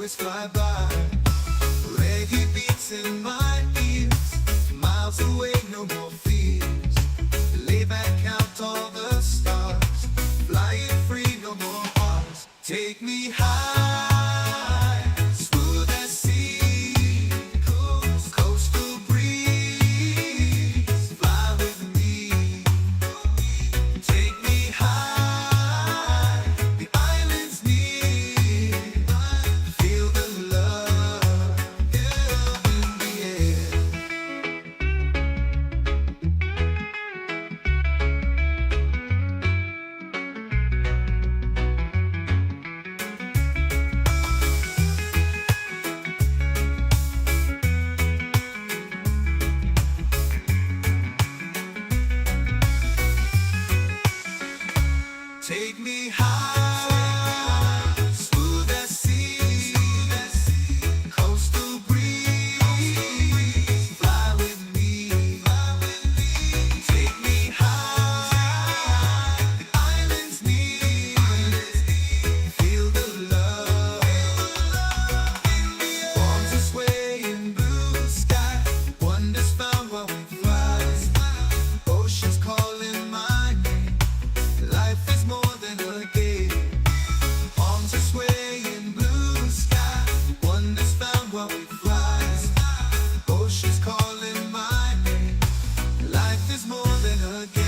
always fly by. Reggae beats in my ears, miles away, no more fears. Lay back, count all the stars, flying free, no more bars. Take me high, smooth as sea, coastal breeze, fly with me. Take me high, the islands near, feel the love in the air. Take me high, smooth as sea, coastal breeze, fly with me. Take me high, the islands near, feel the love. Palms are swaying, blue sky, wonders found while we fly. Oceans calling my name. Life is more than a game. Arms are swaying, blue sky, wonders found while we fly. Oceans calling my name. Life is more than a game.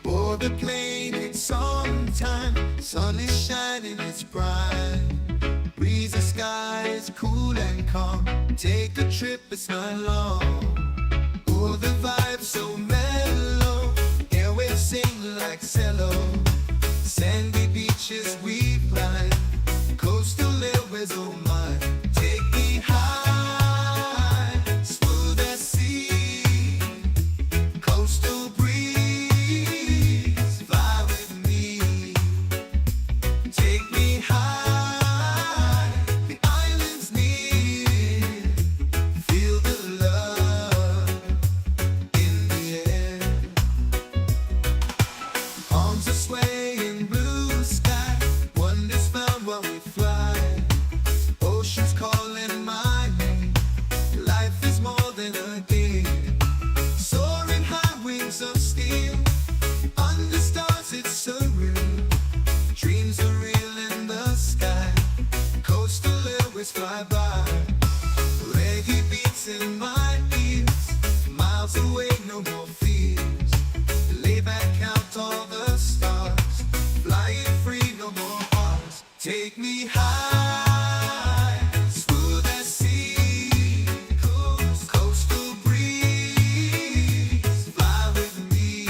Board the plane, it's summertime. Sun is shining, it's bright. Breeze, the sky is cool and calm. Take a trip, it's not long. Oh, the vibe's so mellow. Airwaves sing like cello. Sandy beaches we climb. Coastal Airways, oh my. Take me high, smooth as sea, coastal breeze, fly with me. Take me high, the islands near, feel the love in the air. Arms are swaying, blue sky, wonders found while we fly. Oceans calling my name. Life is more than a game. Soaring high, wings of steel. Under stars, it's surreal. Dreams are real in the sky. Coastal Airways fly by. Reggae beats in my ears. Miles away, no more fears. Lay back, count all the stars. Flying free, no more bars. Take me high, smooth as sea, coastal breeze, fly with me.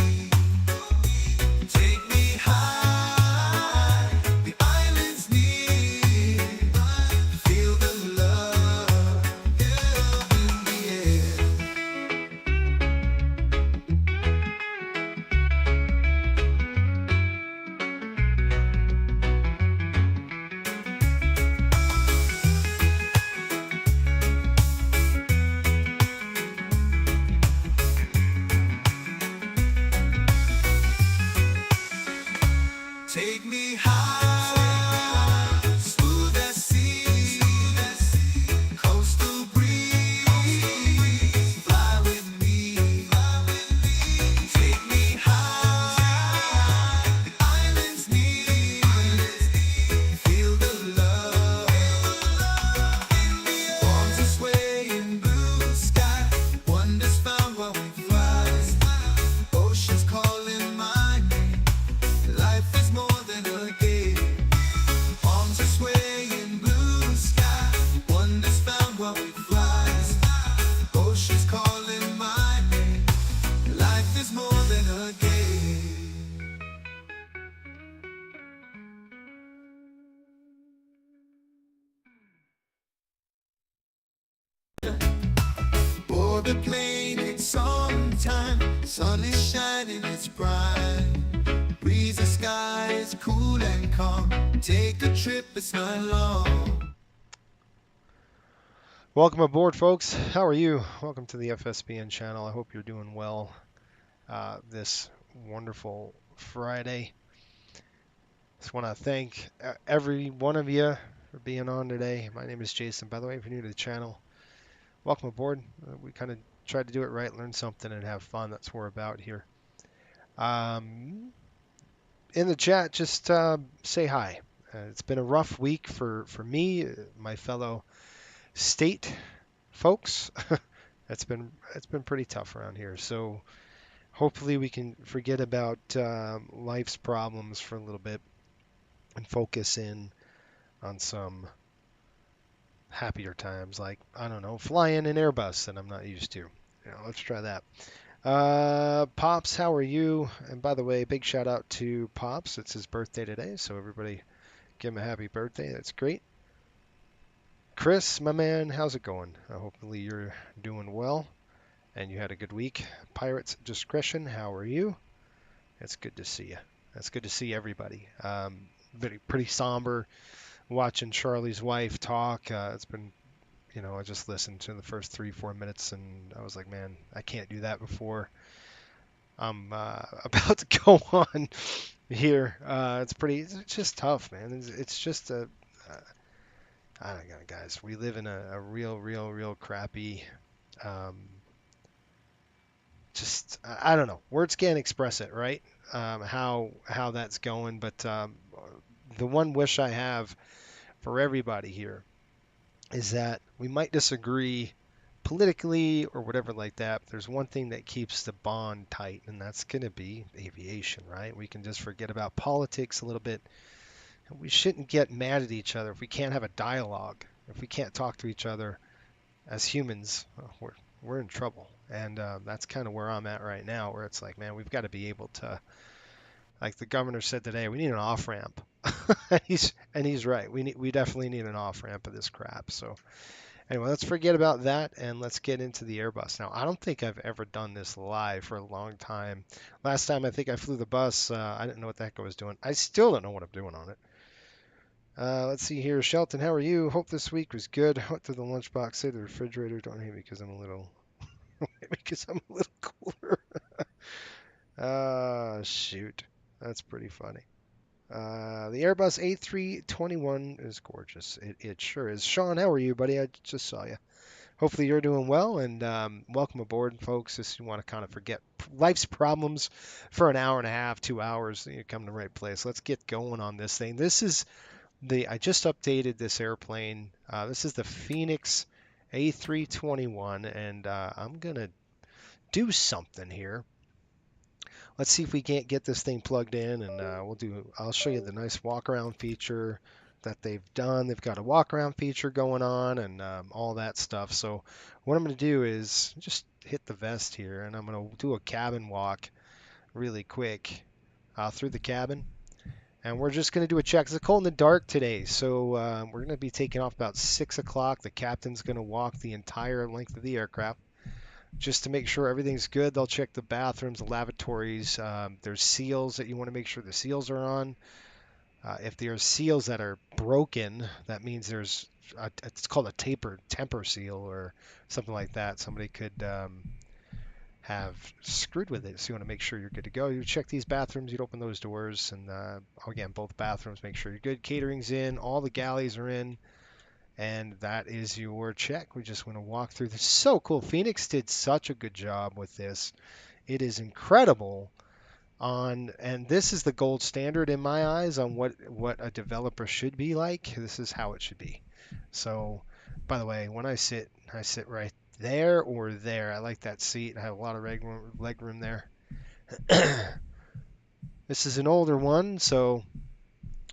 Take me high, the islands near, feel the love in the air. Take me high, smooth as sea, coastal breeze, fly with me. Take me high, the islands near, feel the love. Palms are swaying, blue sky, wonders found while we fly. Oceans calling my name. Life is more than a game. Arms are swaying, blue sky, wonders found while we fly. Oceans calling my name. Life is more than a game. Board the plane, it's summertime. Sun is shining, it's bright. Breeze, the sky is cool and calm. Take a trip, it's not long. Welcome aboard, folks. How are you? Welcome to the FSBN channel. I hope you're doing well this wonderful Friday. Just want to thank every one of you for being on today. My name is Jason. By the way, if you're new to the channel, welcome aboard. We kind of try to do it right, learn something, and have fun. That's what we're about here. In the chat, just say hi. It's been a rough week for me, my fellow state folks. It's been pretty tough around here. So hopefully we can forget about life's problems for a little bit and focus in on some happier times, like I don't know, flying an Airbus that I'm not used to. Let's try that. Pops, how are you? And by the way, big shout out to Pops. It's his birthday today, so everybody give him a happy birthday. That's great. Chris, my man, how's it going? Hopefully you're doing well and you had a good week. Pirates Discretion, how are you? It's good to see you. It's good to see everybody. Pretty somber watching Charlie's wife talk. It's been, I just listened to the first 3-4 minutes and I was like, man, I can't do that before I'm about to go on here. It's just tough, man. It's just I don't know, guys. We live in a real crappy, um, just I don't know. Words can't express it, right? How that's going, but the one wish I have for everybody here is that we might disagree politically or whatever like that. But there's one thing that keeps the bond tight, and that's going to be aviation, right? We can just forget about politics a little bit. We shouldn't get mad at each other if we can't have a dialogue. If we can't talk to each other as humans, we're in trouble. And that's kind of where I'm at right now, where it's like, man, we've got to be able to, like the governor said today, we need an off ramp. he's right. We definitely need an off ramp of this crap. So anyway, let's forget about that and let's get into the Airbus. Now, I don't think I've ever done this live for a long time. Last time I think I flew the bus, I didn't know what the heck I was doing. I still don't know what I'm doing on it. Let's see here. Shelton, how are you? Hope this week was good. What did the lunchbox say? The refrigerator don't hate me because I'm a little cooler. Shoot. That's pretty funny. The Airbus A321 is gorgeous. It sure is. Sean, how are you, buddy? I just saw you. Hopefully you're doing well, and welcome aboard, folks. If you want to kind of forget life's problems for an hour and a half, 2 hours, you come to the right place. Let's get going on this thing. I just updated this airplane. This is the Fenix A321, and I'm gonna do something here. Let's see if we can't get this thing plugged in, and I'll show you the nice walk around feature that they've done. They've got a walk around feature going on and all that stuff. So what I'm going to do is just hit the vest here, and I'm going to do a cabin walk really quick through the cabin. And we're just going to do a check. It's cold in the dark today, so we're going to be taking off about 6 o'clock. The captain's going to walk the entire length of the aircraft just to make sure everything's good. They'll check the bathrooms, the lavatories. There's seals that you want to make sure the seals are on. If there's seals that are broken, that means it's called a temper seal or something like that. Somebody could have screwed with it. So you want to make sure you're good to go. You check these bathrooms, you'd open those doors, and again, both bathrooms, make sure you're good. Catering's in, all the galleys are in. And that is your check. We just want to walk through this. So cool. Fenix did such a good job with this. It is incredible and this is the gold standard in my eyes on what a developer should be like. This is how it should be. So, by the way, when I sit right there or there. I like that seat. I have a lot of leg room there. This is an older one, so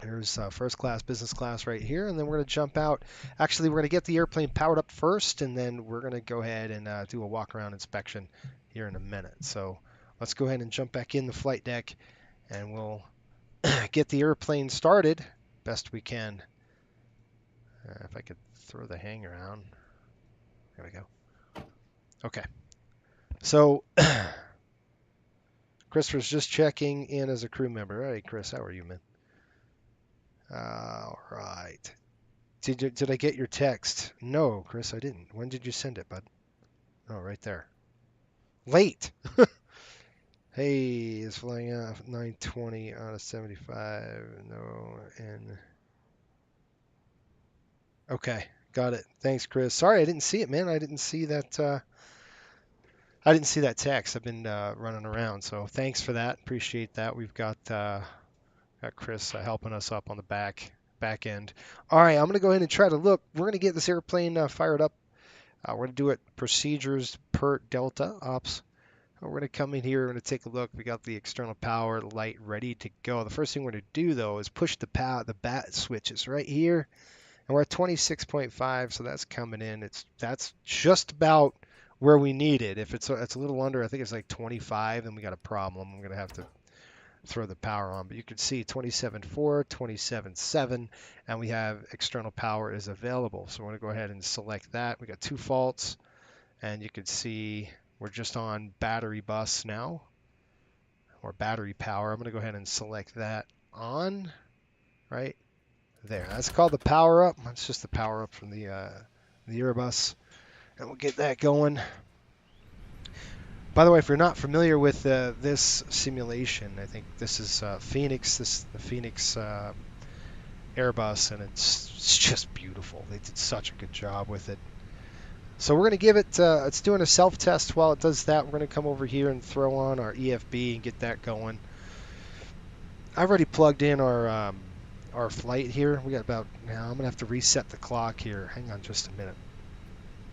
there's first class, business class right here, and then we're going to jump out. Actually, we're going to get the airplane powered up first, and then we're going to go ahead and do a walk-around inspection here in a minute. So let's go ahead and jump back in the flight deck, and we'll get the airplane started best we can. If I could throw the hanger on. There we go. Okay. So Christopher's just checking in as a crew member. All right, Chris, how are you, man? All right. Did I get your text? No, Chris, I didn't. When did you send it, bud? Oh, right there. Late. Hey, it's flying off 920 on a 75. No, and okay, got it. Thanks, Chris. Sorry, I didn't see it, man. I didn't see that. I didn't see that text. I've been running around, so thanks for that. Appreciate that. We've got Chris helping us up on the back end. All right, I'm gonna go ahead and try to look. We're gonna get this airplane fired up. We're gonna do it procedures per Delta ops. We're going to come in here, we're going to take a look. We got the external power light ready to go. The first thing we're going to do, though, is push the bat switches right here. And we're at 26.5, so that's coming in. That's just about where we need it. If it's a little under, I think it's like 25, then we got a problem. I'm going to have to throw the power on. But you can see 27.4, 27.7, and we have external power is available. So we're going to go ahead and select that. We got 2 faults, and you can see we're just on battery bus now, or battery power. I'm going to go ahead and select that on right there. That's called the power up. That's just the power up from the Airbus, and we'll get that going. By the way, if you're not familiar with this simulation, I think this is Fenix. This is the Fenix Airbus, and it's just beautiful. They did such a good job with it. So we're going to give it, it's doing a self-test. While it does that, we're going to come over here and throw on our EFB and get that going. I've already plugged in our flight here. We got about, now I'm going to have to reset the clock here. Hang on just a minute.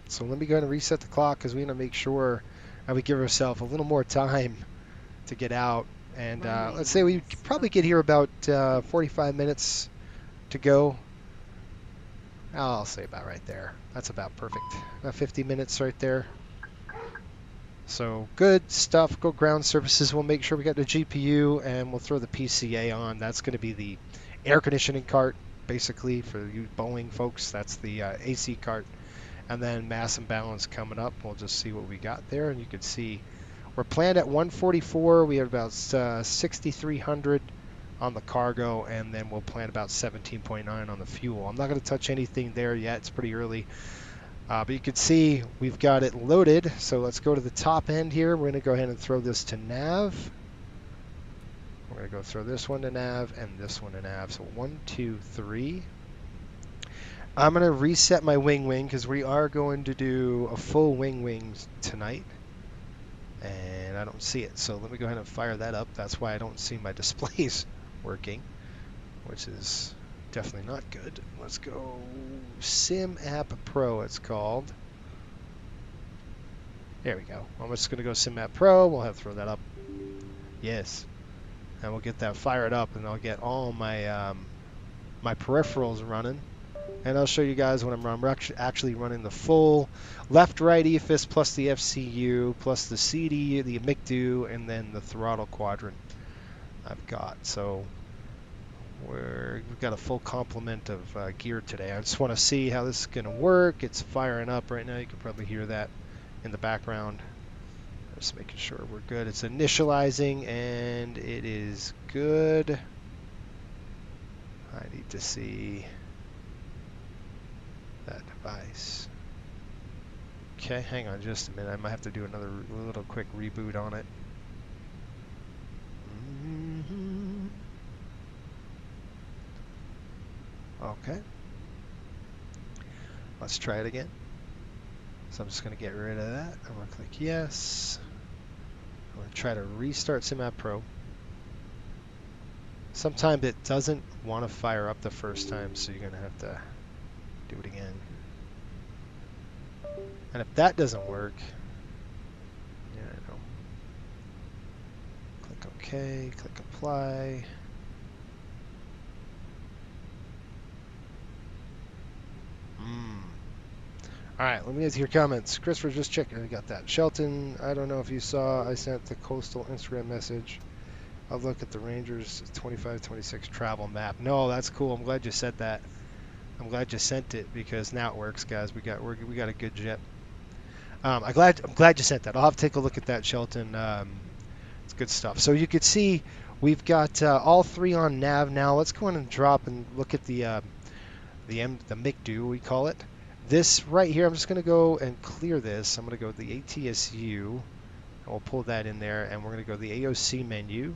So let me go ahead and reset the clock because we want to make sure that we give ourselves a little more time to get out. And let's say we could probably get here about 45 minutes to go. I'll say about right there. That's about perfect. About 50 minutes right there. So good stuff. Go ground services. We'll make sure we got the GPU and we'll throw the PCA on. That's going to be the air conditioning cart, basically, for you Boeing folks. That's the AC cart. And then mass and balance coming up. We'll just see what we got there. And you can see we're planned at 144. We have about 6,300 on the cargo, and then we'll plan about 17.9 on the fuel. I'm not going to touch anything there yet. It's pretty early. But you can see we've got it loaded. So let's go to the top end here. We're going to go ahead and throw this to nav. We're going to go throw this one to nav and this one to nav. So 1, 2, 3. I'm going to reset my wing because we are going to do a full wing tonight. And I don't see it. So let me go ahead and fire that up. That's why I don't see my displays working, which is definitely not good. Let's go Sim App Pro, it's called. There we go. I'm just going to go Sim App Pro. We'll have to throw that up. Yes. And we'll get that fired up, and I'll get all my my peripherals running. And I'll show you guys when I'm actually running the full left-right EFIS plus the FCU plus the CD, the MICDU, and then the throttle quadrant I've got. So we've got a full complement of gear today. I just want to see how this is going to work. It's firing up right now. You can probably hear that in the background. Just making sure we're good. It's initializing, and it is good. I need to see that device. Okay, hang on just a minute. I might have to do another little quick reboot on it. Okay. Let's try it again. So I'm just going to get rid of that. I'm going to click yes. I'm going to try to restart SimApp Pro. Sometimes it doesn't want to fire up the first time, so you're going to have to do it again. And if that doesn't work, yeah, I know. Click OK, click apply. All right, let me get to your comments. Christopher, just checking. I got that. Shelton, I don't know if you saw, I sent the Coastal Instagram message. I'll look at the Rangers 25-26 travel map. No, that's cool. I'm glad you said that. I'm glad you sent it because now it works, guys. We got a good jet. I'm glad you sent that. I'll have to take a look at that, Shelton. It's good stuff. So you could see we've got all three on nav now. Let's go in and drop and look at the the MICDO we call it. This right here, I'm just going to go and clear this. I'm going to go to the ATSU, and we'll pull that in there, and we're going to go to the AOC menu,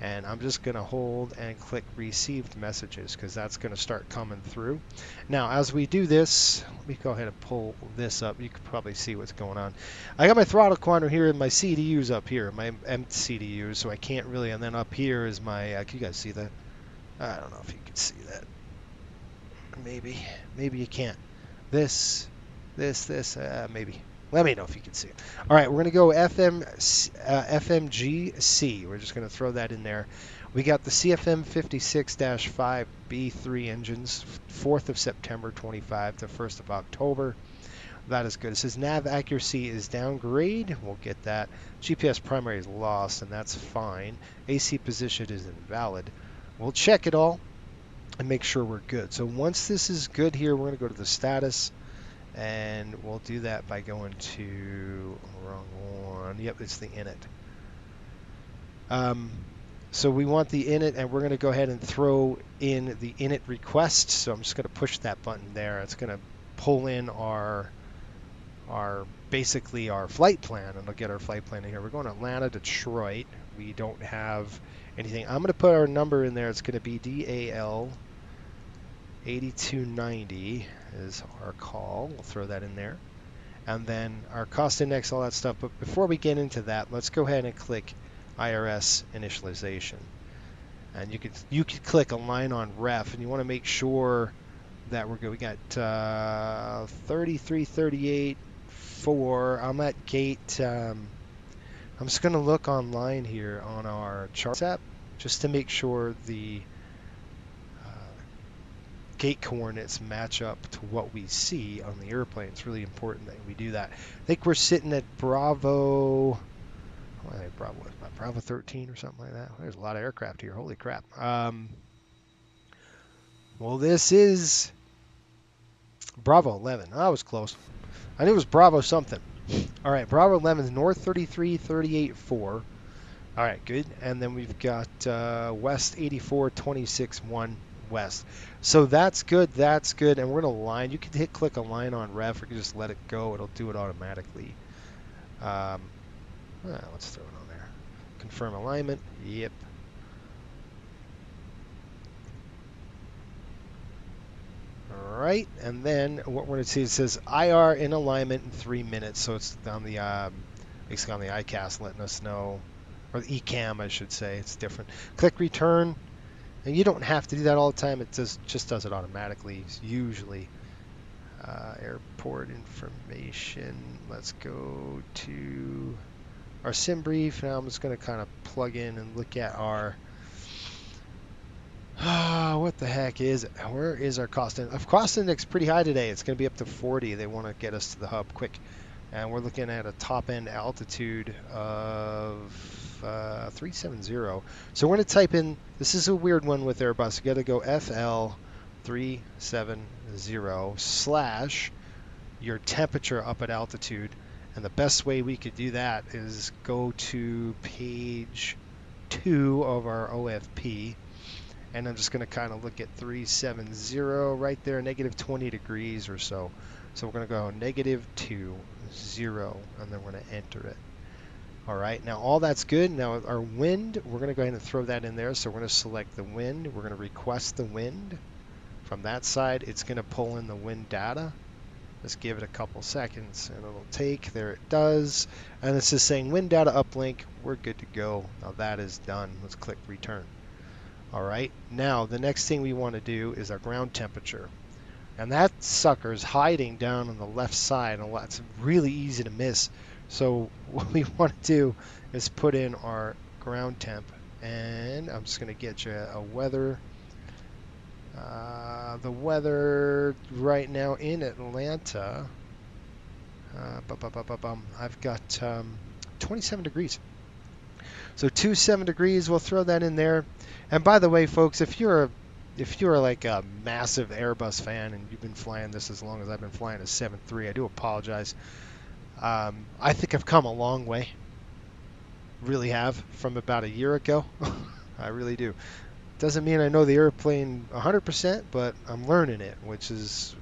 and I'm just going to hold and click received messages because that's going to start coming through. Now, as we do this, let me go ahead and pull this up. You can probably see what's going on. I got my throttle quantum here and my CDUs up here, my MCDUs, so I can't really, and then up here is my, can you guys see that? I don't know if you can see that. Maybe you can't. This, maybe. Let me know if you can see it. All right, we're going to go FMGC. We're just going to throw that in there. We got the CFM 56-5 B3 engines, 4th of September 25 to 1st of October. That is good. It says nav accuracy is downgrade. We'll get that. GPS primary is lost, and that's fine. AC position is invalid. We'll check it all and make sure we're good. So once this is good here, we're going to go to the status, and we'll do that by going to wrong one. Yep, it's the init. So we want the init, and we're going to go ahead and throw in the init request. So I'm just going to push that button there. It's going to pull in our basically our flight plan, and it'll get our flight plan in here. We're going to Atlanta, Detroit. We don't have anything. I'm going to put our number in there. It's going to be DAL 8290 is our call. We'll throw that in there. And then our cost index, all that stuff. But before we get into that, let's go ahead and click IRS initialization. And you could click align on ref, and you want to make sure that we're good. We got 3338.4. I'm at gate. I'm just going to look online here on our charts app just to make sure the gate coordinates match up to what we see on the airplane. It's really important that we do that. I think we're sitting at Bravo. Bravo 13 or something like that. There's a lot of aircraft here. Holy crap. Well, this is Bravo 11. I was close. I knew it was Bravo something. All right, Bravo 11 is north 3338.4. All right, good. And then we've got west 8426.1 west. So that's good. That's good. And we're going to align. You can click align on ref, or you can just let it go. It'll do it automatically. Let's throw it on there. Confirm alignment. Yep. All right, and then what we're going to see, it says IR in alignment in 3 minutes. So it's on the basically on the ICAS letting us know, or the ECAM, I should say. It's different. Click return, and you don't have to do that all the time. It just does it automatically. Usually, airport information. Let's go to our sim brief. Now I'm just going to kind of plug in and look at our. What the heck is it? Where is our cost index? Cost index pretty high today. It's going to be up to 40. They want to get us to the hub quick. And we're looking at a top end altitude of 370. So we're going to type in, this is a weird one with Airbus. You got to go FL 370 / your temperature up at altitude. And the best way we could do that is go to page 2 of our OFP. And I'm just going to kind of look at 370 right there, negative 20 degrees or so. So we're going to go negative 20, and then we're going to enter it. All right, now all that's good. Now our wind, we're going to go ahead and throw that in there. So we're going to select the wind. We're going to request the wind. From that side, it's going to pull in the wind data. Just give it a couple seconds, and it'll take. There it does. And it's just saying wind data uplink. We're good to go. Now that is done. Let's click return. All right, now the next thing we want to do is our ground temperature. And that sucker is hiding down on the left side, and it's really easy to miss. So what we want to do is put in our ground temp, and I'm just going to get you a weather. The weather right now in Atlanta, I've got 27 degrees. So 27 degrees, we'll throw that in there. And by the way, folks, if you're like a massive Airbus fan and you've been flying this as long as I've been flying a 737, I do apologize. I think I've come a long way. Really have, from about a year ago. I really do. Doesn't mean I know the airplane 100%, but I'm learning it, which is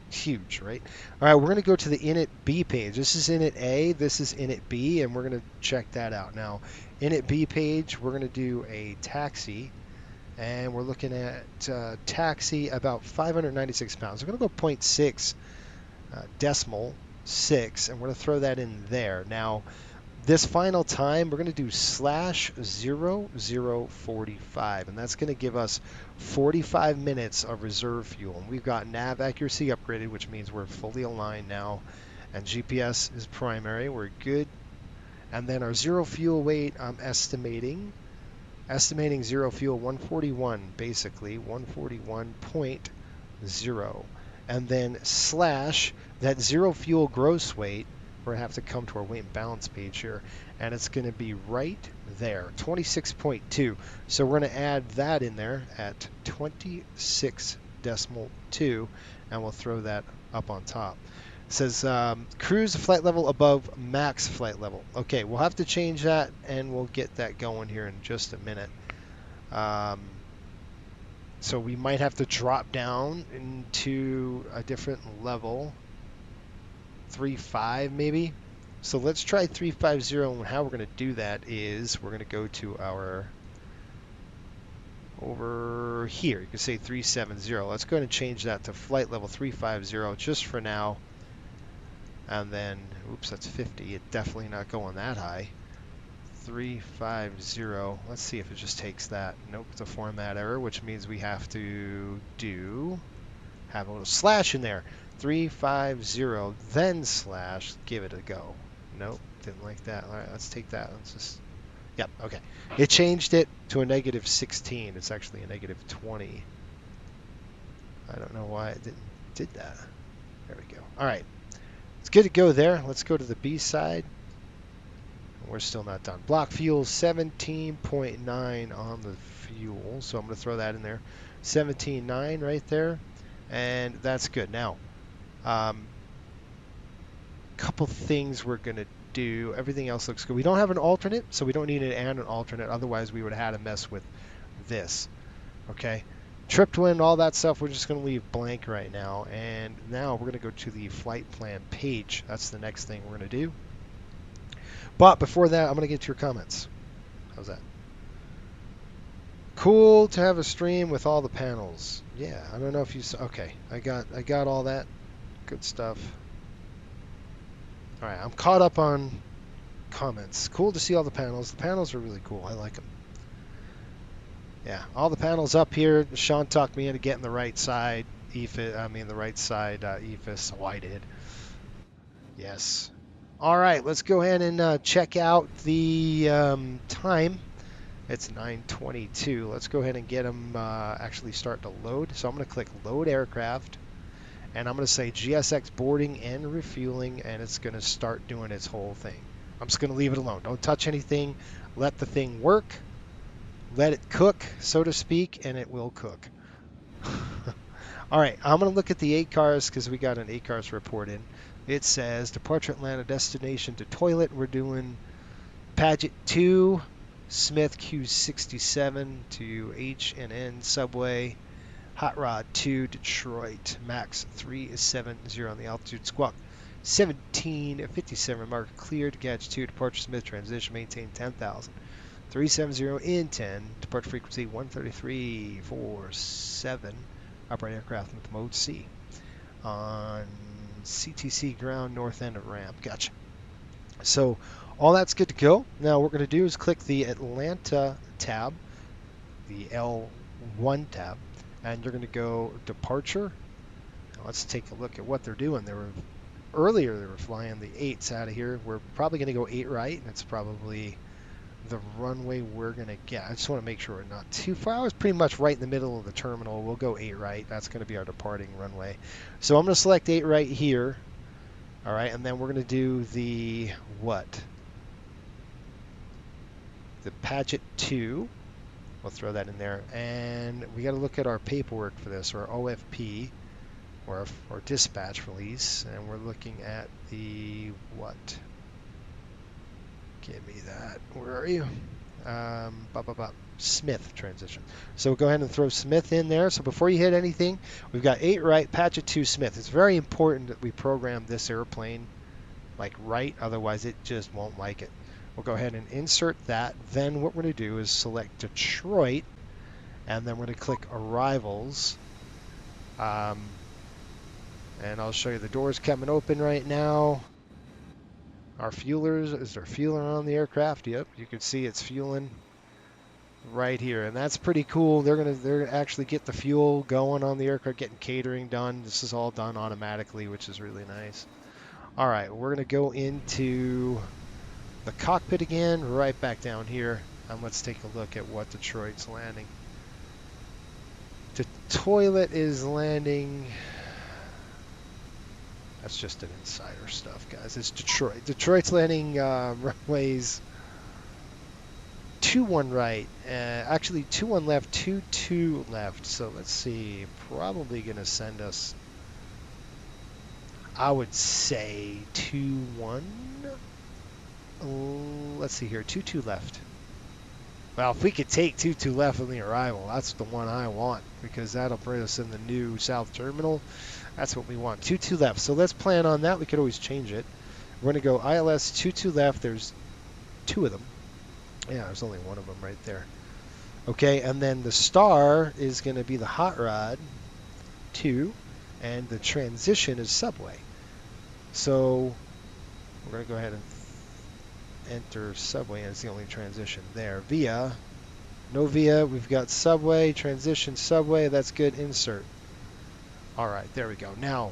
huge, right? All right, we're going to go to the init B page. This is init A, this is init B, and we're going to check that out. Now, init B page, we're going to do a taxi, and we're looking at taxi about 596 pounds. We're going to go 0.6 decimal 6, and we're going to throw that in there. Now, this final time, we're going to do /0045, and that's going to give us 45 minutes of reserve fuel. And we've got nav accuracy upgraded, which means we're fully aligned now, and GPS is primary. We're good. And then our zero fuel weight, I'm estimating zero fuel 141, basically 141.0, and then slash that zero fuel gross weight. We're going to have to come to our weight and balance page here, and it's going to be right there, 26.2. So we're going to add that in there at 26.2, and we'll throw that up on top. It says cruise flight level above max flight level. Okay, we'll have to change that, and we'll get that going here in just a minute. So we might have to drop down into a different level. 3.5 maybe. So let's try 350, and how we're going to do that is we're going to go to our over here. You can say 370. Let's go ahead and change that to flight level 350 just for now. And then, oops, that's 50. It's definitely not going that high. 350. Let's see if it just takes that. Nope, it's a format error, which means we have to have a little slash in there. 350, then slash, give it a go. Nope, didn't like that. All right, let's take that. Let's just, yep, okay. It changed it to a -16. It's actually a -20. I don't know why it did that. There we go. All right, it's good to go there. Let's go to the B side. We're still not done. Block fuel 17.9 on the fuel, so I'm going to throw that in there. 17.9 right there, and that's good. Now, couple things we're going to do. Everything else looks good. We don't have an alternate, so we don't need an and an alternate. Otherwise, we would have had to mess with this. Okay. Trip to win, all that stuff, we're just going to leave blank right now. And now we're going to go to the flight plan page. That's the next thing we're going to do. But before that, I'm going to get to your comments. How's that? Cool to have a stream with all the panels. Yeah, I don't know if you saw. Okay, I got all that good stuff. All right, I'm caught up on comments. Cool to see all the panels. The panels are really cool. I like them. Yeah, all the panels up here. Sean talked me into getting the right side EFIS. The right side EFIS. Oh, I did. Yes. All right, let's go ahead and check out the time. It's 9:22. Let's go ahead and get them actually start to load. So I'm going to click Load Aircraft, and I'm going to say GSX boarding and refueling, and it's going to start doing its whole thing. I'm just going to leave it alone. Don't touch anything. Let the thing work. Let it cook, so to speak, and it will cook. All right, I'm going to look at the ACARS because we got an ACARS report in. It says departure Atlanta, destination to toilet. We're doing Paget 2, Smith Q67 to H&N Subway, Hot Rod 2, Detroit, Max 370 on the altitude, squawk 1757, mark cleared, Gauge 2, departure Smith, transition maintain 10,000, 370 in 10, departure frequency 133.47, upright aircraft with mode C, on CTC ground north end of ramp. Gotcha. So all that's good to go. Now what we're going to do is click the Atlanta tab, the L1 tab, and you're going to go departure. Now let's take a look at what they're doing. Earlier they were flying the 8s out of here. We're probably going to go 8 right, and it's probably the runway we're going to get. I just want to make sure we're not too far. I was pretty much right in the middle of the terminal. We'll go 8 right. That's going to be our departing runway. So I'm going to select 8 right here. All right, and then we're going to do the what? The Paget 2. We'll throw that in there. And we got to look at our paperwork for this, or OFP, or dispatch release. And we're looking at the what? Give me that. Where are you? Smith transition. So we'll go ahead and throw Smith in there. So before you hit anything, we've got 8 right, patch it 2 Smith. It's very important that we program this airplane like right, otherwise it just won't like it. We'll go ahead and insert that. Then what we're going to do is select Detroit, and then we're going to click Arrivals. And I'll show you the doors coming open right now. Our fuelers, is there fueling on the aircraft? Yep, you can see it's fueling right here, and that's pretty cool. They're gonna actually get the fuel going on the aircraft, getting catering done. This is all done automatically, which is really nice. All right, we're gonna go into the cockpit again, right back down here, and let's take a look at what Detroit's landing. The toilet is landing. That's just an insider stuff, guys. It's Detroit. Detroit's landing runways 21 right, actually 21 left, 22 left. So let's see, probably gonna send us, I would say 21. Let's see here, 22 left. Well, if we could take 22 left on the arrival, that's the one I want, because that'll bring us in the new South Terminal. That's what we want, 22 left. So let's plan on that. We could always change it. We're gonna go ILS 22 left. There's 2 of them. Yeah, there's only 1 of them right there. Okay, and then the star is going to be the hot rod 2, and the transition is subway. So we're going to go ahead and enter subway, and it's the only transition there. Via, no via, we've got subway, transition, subway, that's good, insert. All right, there we go. Now,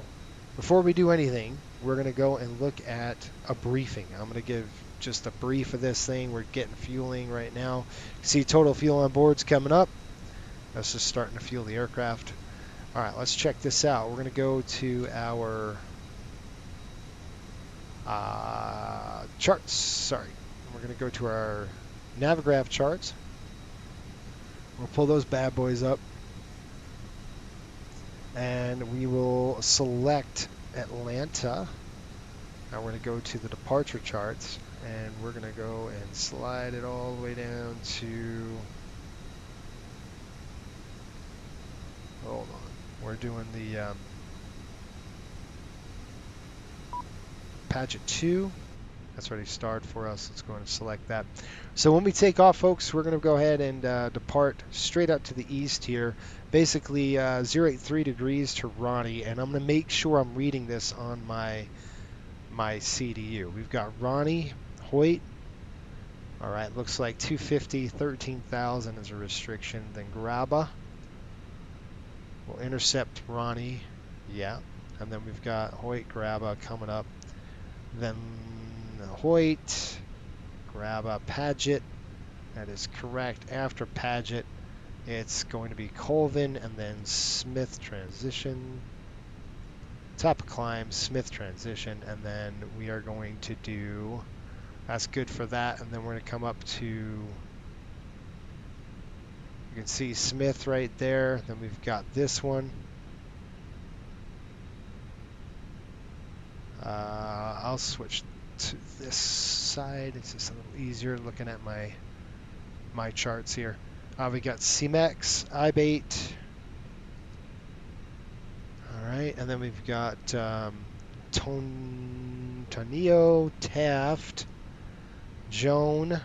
before we do anything, we're going to go and look at a briefing. I'm going to give just a brief of this thing. We're getting fueling right now. You see total fuel on board's coming up. That's just starting to fuel the aircraft. All right, let's check this out. We're going to go to our charts. Sorry. We're going to go to our Navigraph charts. We'll pull those bad boys up. And we will select Atlanta. Now we're going to go to the departure charts. And we're going to go and slide it all the way down to, hold on, we're doing the Paget 2. That's already starred for us. Let's go ahead and select that. So when we take off, folks, we're going to go ahead and depart straight up to the east here, basically 083 degrees to Ronnie, and I'm going to make sure I'm reading this on my CDU. We've got Ronnie, Hoyt. All right, looks like 250, 13,000 is a restriction. Then Graba. We'll intercept Ronnie. Yeah. And then we've got Hoyt, Graba coming up. Then Hoyt, Graba, Paget. That is correct. After Paget, it's going to be Colvin and then Smith transition. Top of climb, Smith transition, and then we are going to do, that's good for that, and then we're going to come up to, you can see Smith right there, then we've got this one. I'll switch to this side, it's just a little easier looking at my charts here. We got CMEX, IBATE. Alright, and then we've got Tonio, Taft, Joan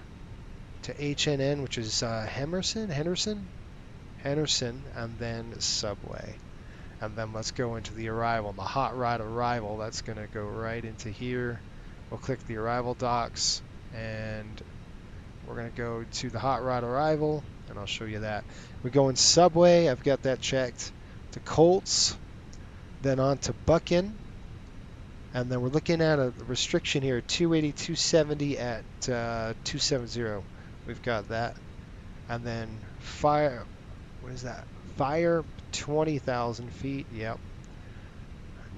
to HNN, which is Henderson, and then Subway. And then let's go into the arrival, the hot rod arrival. That's going to go right into here. We'll click the arrival docs, and we're going to go to the hot rod arrival, and I'll show you that. We go in Subway, I've got that checked, to Colts, then on to Buchan, and then we're looking at a restriction here, 280, 270 at 270. We've got that. And then fire, what is that? Fire 20,000 feet, yep.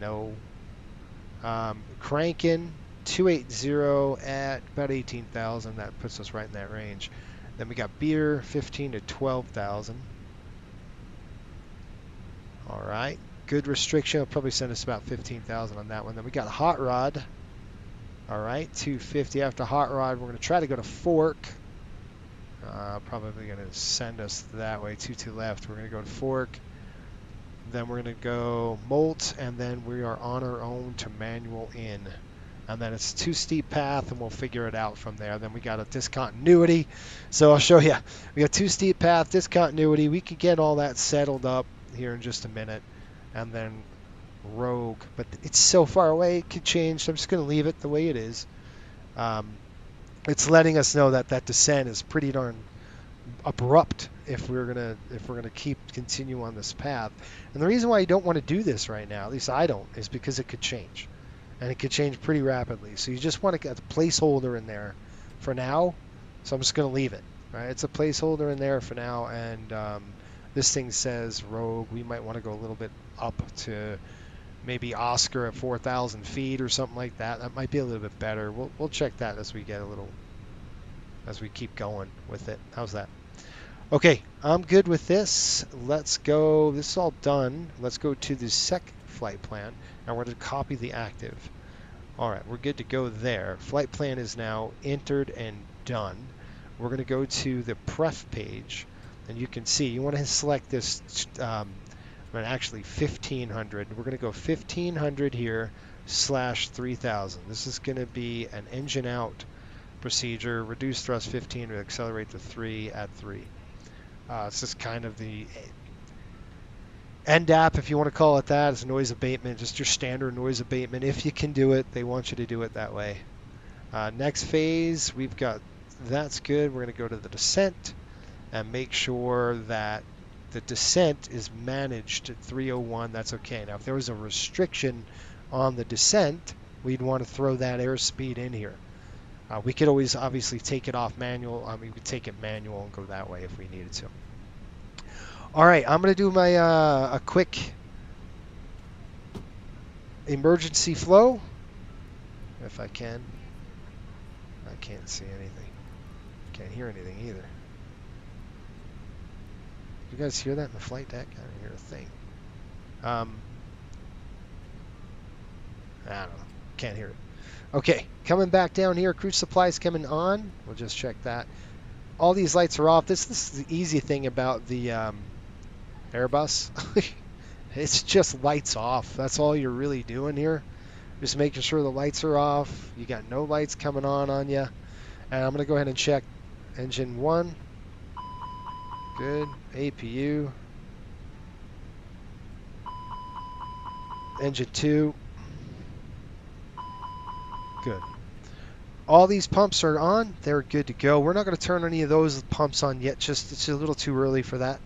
No. Cranking 280 at about 18,000, that puts us right in that range. Then we got beer 15 to 12,000. All right. Good restriction. It'll probably send us about 15,000 on that one. Then we got hot rod. All right, 250 after hot rod. We're going to try to go to Fork. Probably going to send us that way, 22 left. We're going to go to Fork, then we're going to go Molt, and then we are on our own to manual in. And then it's a too steep path, and we'll figure it out from there. Then we got a discontinuity. So I'll show you. We got too steep path, discontinuity. We could get all that settled up here in just a minute. And then Rogue. But it's so far away, it could change. So I'm just going to leave it the way it is. It's letting us know that that descent is pretty darn abrupt if we're gonna continue on this path. And the reason why you don't want to do this right now, at least I don't, is because it could change, and it could change pretty rapidly. So you just want to get a placeholder in there for now. So I'm just gonna leave it. Right, it's a placeholder in there for now, and this thing says Rogue. We might want to go a little bit up to maybe Oscar at 4,000 feet or something like that. That might be a little bit better. We'll check that as we keep going with it. How's that? Okay, I'm good with this. Let's go. This is all done. Let's go to the sec flight plan, and we're going to copy the active. All right, we're good to go there. Flight plan is now entered and done. We're going to go to the pref page, and you can see you want to select this. Actually 1500. We're going to go 1500 here /3000. This is going to be an engine out procedure. Reduce thrust 15 to accelerate to 3 at 3. It's just kind of the NDAP, if you want to call it that. It's noise abatement, just your standard noise abatement. If you can do it, they want you to do it that way. Next phase, we've got that's good. We're going to go to the descent and make sure that the descent is managed at 301. That's okay. Now, if there was a restriction on the descent, we'd want to throw that airspeed in here. We could always obviously take it off manual. We could take it manual and go that way if we needed to. All right, I'm going to do my a quick emergency flow, if I can. I can't see anything. Can't hear anything either. You guys hear that in the flight deck? I don't hear a thing. I don't know. Can't hear it. Okay, coming back down here. Crew supplies coming on. We'll just check that. All these lights are off. This is the easy thing about the Airbus. It's just lights off. That's all you're really doing here. Just making sure the lights are off. You got no lights coming on you. And I'm going to go ahead and check engine 1. Good. APU. Engine 2. Good. All these pumps are on. They're good to go. We're not going to turn any of those pumps on yet. Just it's a little too early for that.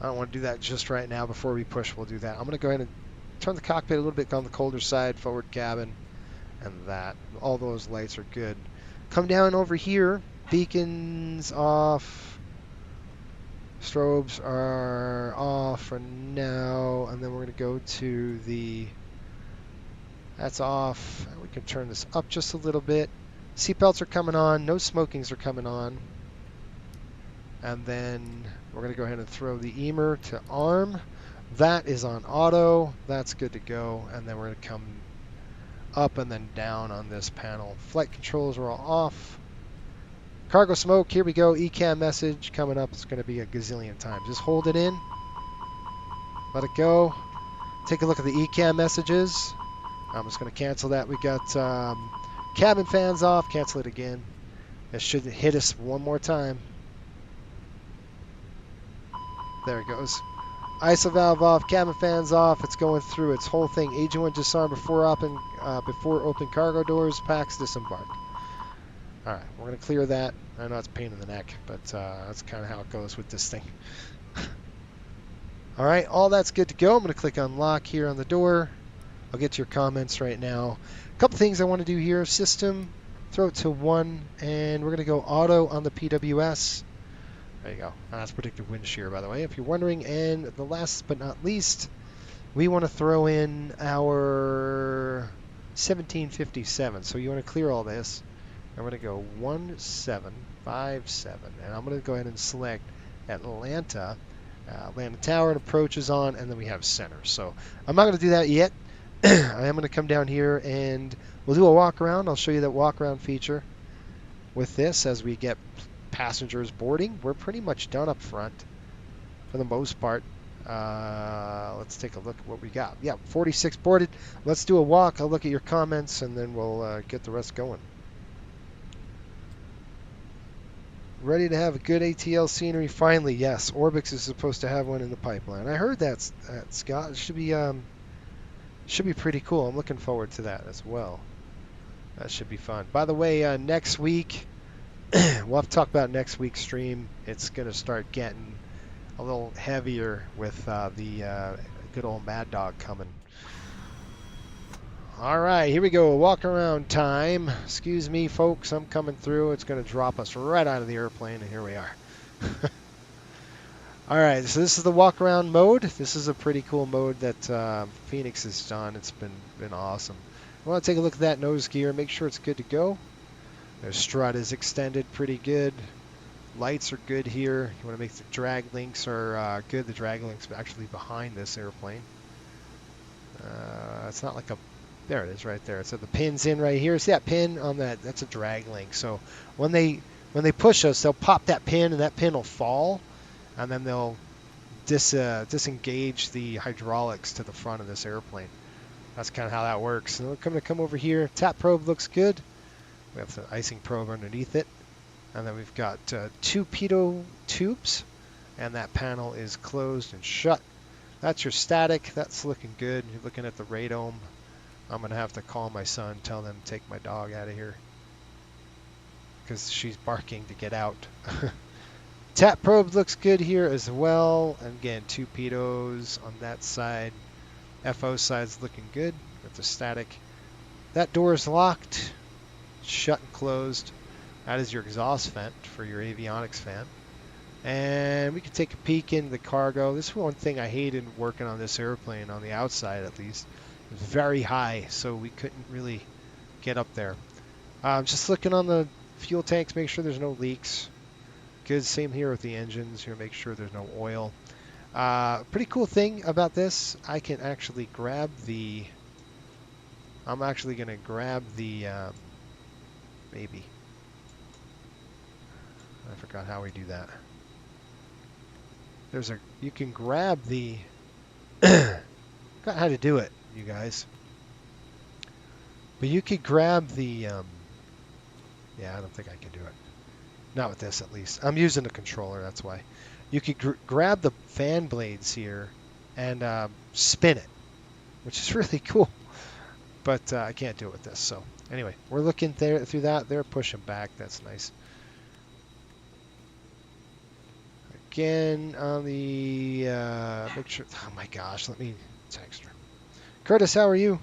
I don't want to do that just right now. Before we push, we'll do that. I'm going to go ahead and turn the cockpit a little bit on the colder side, forward cabin, and that. All those lights are good. Come down over here. Beacons off. Strobes are off for now, and then we're going to go to the, that's off. We can turn this up just a little bit. Seatbelts are coming on, no smokings are coming on. And then we're going to go ahead and throw the EMER to arm. That is on auto, that's good to go. And then we're going to come up and then down on this panel. Flight controls are all off. Cargo smoke, here we go. ECAM message coming up. It's going to be a gazillion times. Just hold it in. Let it go. Take a look at the ECAM messages. I'm just going to cancel that. We got cabin fans off. Cancel it again. It should hit us one more time. There it goes. ISO valve off. Cabin fans off. It's going through its whole thing. Agent 1 disarm before open cargo doors. Packs disembark. All right, we're going to clear that. I know it's a pain in the neck, but that's kind of how it goes with this thing. All right, all that's good to go. I'm going to click unlock here on the door. I'll get to your comments right now. A couple things I want to do here. System, throw it to 1, and we're going to go auto on the PWS. There you go. That's predictive wind shear, by the way, if you're wondering. And the last but not least, we want to throw in our 1757. So you want to clear all this. I'm going to go 1757, and I'm going to go ahead and select Atlanta. Atlanta Tower and approach is on, and then we have center. So I'm not going to do that yet. I am going to come down here, and we'll do a walk around. I'll show you that walk around feature with this as we get passengers boarding. We're pretty much done up front for the most part. Let's take a look at what we got. Yeah, 46 boarded. Let's do a walk. I'll look at your comments, and then we'll get the rest going. Ready to have a good ATL scenery finally. Yes, Orbix is supposed to have one in the pipeline. I heard that, Scott. It should be pretty cool. I'm looking forward to that as well. That should be fun. By the way, next week, we'll have to talk about next week's stream. It's going to start getting a little heavier with the good old Mad Dog coming. All right, here we go. Walk around time. Excuse me, folks. I'm coming through. It's going to drop us right out of the airplane, and here we are. All right, so this is the walk around mode. This is a pretty cool mode that Fenix has done. It's been awesome. I want to take a look at that nose gear, make sure it's good to go. The strut is extended pretty good. Lights are good here. You want to make the drag links are good. The drag links are actually behind this airplane. It's not like a... There it is right there. So the pin's in right here. See that pin on that? That's a drag link. So when they push us, they'll pop that pin, and that pin will fall, and then they'll disengage the hydraulics to the front of this airplane. That's kind of how that works. So we're going to come over here. Tap probe looks good. We have the icing probe underneath it. And then we've got 2 pitot tubes. And that panel is closed and shut. That's your static. That's looking good. You're looking at the radome. I'm going to have to call my son, tell them to take my dog out of here, because she's barking to get out. Tap probe looks good here as well. And again, 2 pitos on that side. FO side's looking good with the static. That door is locked, shut and closed. That is your exhaust vent for your avionics fan. And we can take a peek into the cargo. This is one thing I hated working on this airplane, on the outside at least. It was very high, so we couldn't really get up there. Just looking on the fuel tanks, make sure there's no leaks. Good, same here with the engines. Here, make sure there's no oil. Pretty cool thing about this, I can actually grab the... I'm actually going to grab the... maybe. I forgot how we do that. There's a... You can grab the... Forgot how to do it, you guys. But you could grab the... yeah, I don't think I can do it. Not with this, at least. I'm using the controller, that's why. You could grab the fan blades here and spin it, which is really cool. But I can't do it with this. So anyway, we're looking there through that. They're pushing back. That's nice. Again, on the make sure. Oh my gosh, let me text her. Curtis, how are you?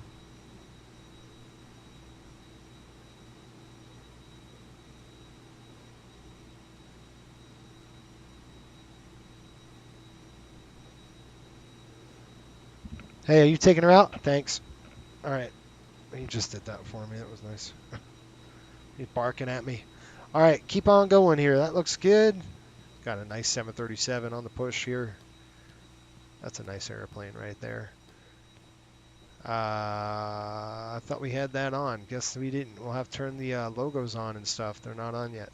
Hey, are you taking her out? Thanks. All right. He just did that for me. That was nice. He's barking at me. All right, keep on going here. That looks good. Got a nice 737 on the push here. That's a nice airplane right there. I thought we had that on. Guess we didn't. We'll have to turn the logos on and stuff. They're not on yet.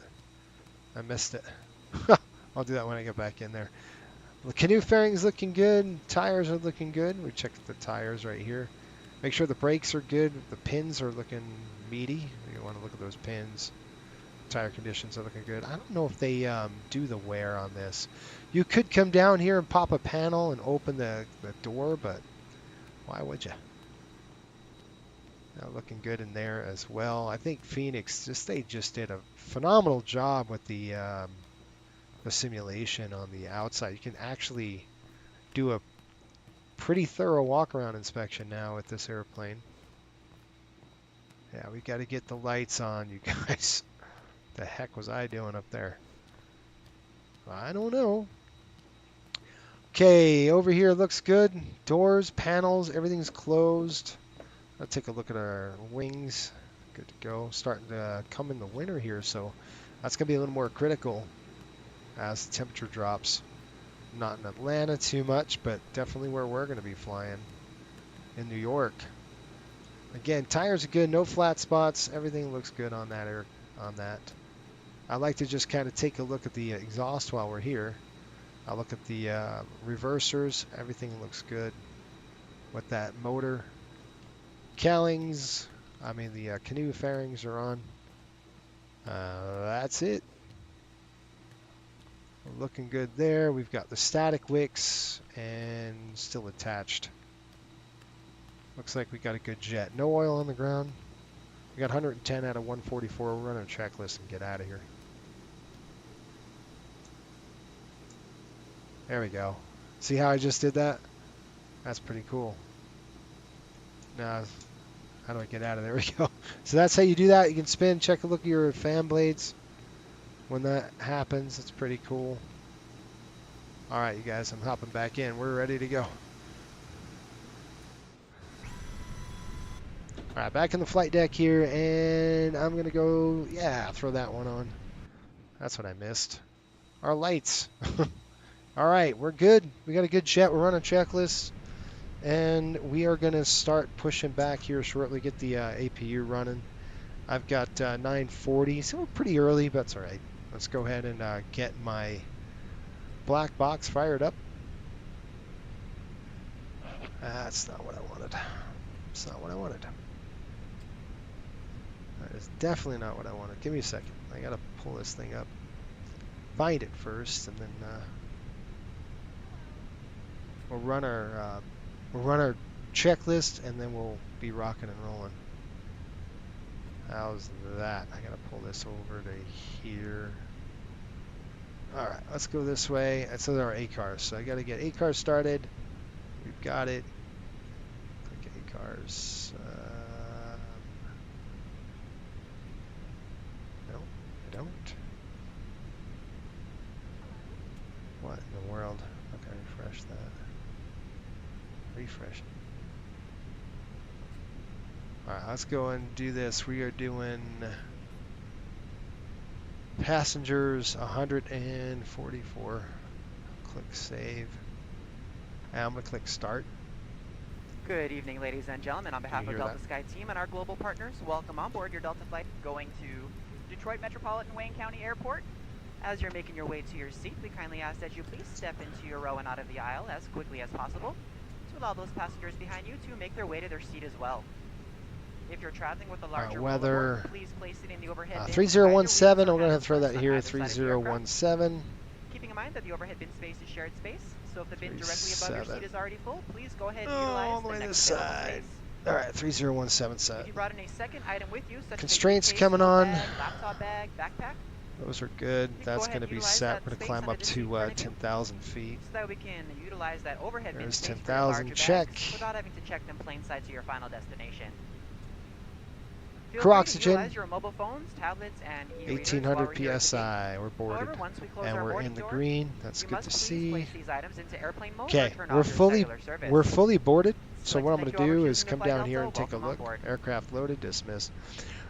I missed it. I'll do that when I get back in there. The canoe fairing's looking good. Tires are looking good. We checked the tires right here. Make sure the brakes are good. The pins are looking meaty. You want to look at those pins. Tire conditions are looking good. I don't know if they do the wear on this. You could come down here and pop a panel and open the door, but why would you? Looking good in there as well. I think Fenix they just did a phenomenal job with the simulation on the outside. You can actually do a pretty thorough walk-around inspection now with this airplane. Yeah, we got to get the lights on, you guys. The heck was I doing up there? I don't know. Okay, over here looks good. Doors, panels, everything's closed. Let's take a look at our wings. Good to go. Starting to come in the winter here, so that's going to be a little more critical as the temperature drops. Not in Atlanta too much, but definitely where we're going to be flying in New York. Again, tires are good, no flat spots. Everything looks good on that I like to just kind of take a look at the exhaust while we're here. I'll look at the reversers. Everything looks good with that motor. Cowlings, I mean the canoe fairings are on. That's it. Looking good there. We've got the static wicks and still attached. Looks like we got a good jet. No oil on the ground. We got 110 out of 144. We'll run a checklist and get out of here. There we go. See how I just did that? That's pretty cool. Now, how do I get out of there? There we go. So that's how you do that. You can spin, check a look at your fan blades. When that happens, it's pretty cool. All right, you guys, I'm hopping back in. We're ready to go. All right, back in the flight deck here, and I'm going to go, yeah, throw that one on. That's what I missed. Our lights. All right, we're good. We got a good jet. We're running checklists, and we are going to start pushing back here shortly, get the APU running. I've got 9:40, so we're pretty early, but that's all right. Let's go ahead and get my black box fired up. That's not what I wanted. That's not what I wanted. That is definitely not what I wanted. Give me a second. I gotta pull this thing up. Find it first, and then we'll run our checklist, and then we'll be rocking and rolling. How's that? I gotta pull this over to here. All right, let's go this way. That's our ACARS. So I gotta get ACARS started. We've got it. Click ACARS. No, I don't. What in the world? Okay, refresh that. Refresh it. All right, let's go and do this. We are doing passengers 144. Click save. And I'm going to click start. Good evening, ladies and gentlemen. On behalf of Delta Sky Team and our global partners, welcome on board your Delta flight going to Detroit Metropolitan Wayne County Airport. As you're making your way to your seat, we kindly ask that you please step into your row and out of the aisle as quickly as possible to allow those passengers behind you to make their way to their seat as well. If you're traveling with a larger weather, please place it in the overhead bin. 3017, I'm going to throw that here, 3017. Keeping in mind that the overhead bin space is shared space, so if the bin directly above your seat is already full, please go ahead and utilize the next available space. All right, 3017 set. If you brought in a second item with you, such Constraints as coming on. Bag, laptop bag, backpack, those are good. That's going to be set. We're going to climb up to 10,000 feet. so that we can utilize that overhead bin There's space 10,000. Check. without having to check them plain sight to your final destination. Feel Crew free to oxygen. utilize your mobile phones, tablets, and e-readers while 1800 we're here at the gate. psi. We're boarded. However, once we close And our we're boarding in the door, green. That's you good must to please see. place these items into airplane mode Okay, or turn we're off your fully cellular service. boarded. So I'd what I'm like going to to do choose is new come flight down here Delta. and take a Welcome on look. board. Aircraft loaded, dismiss.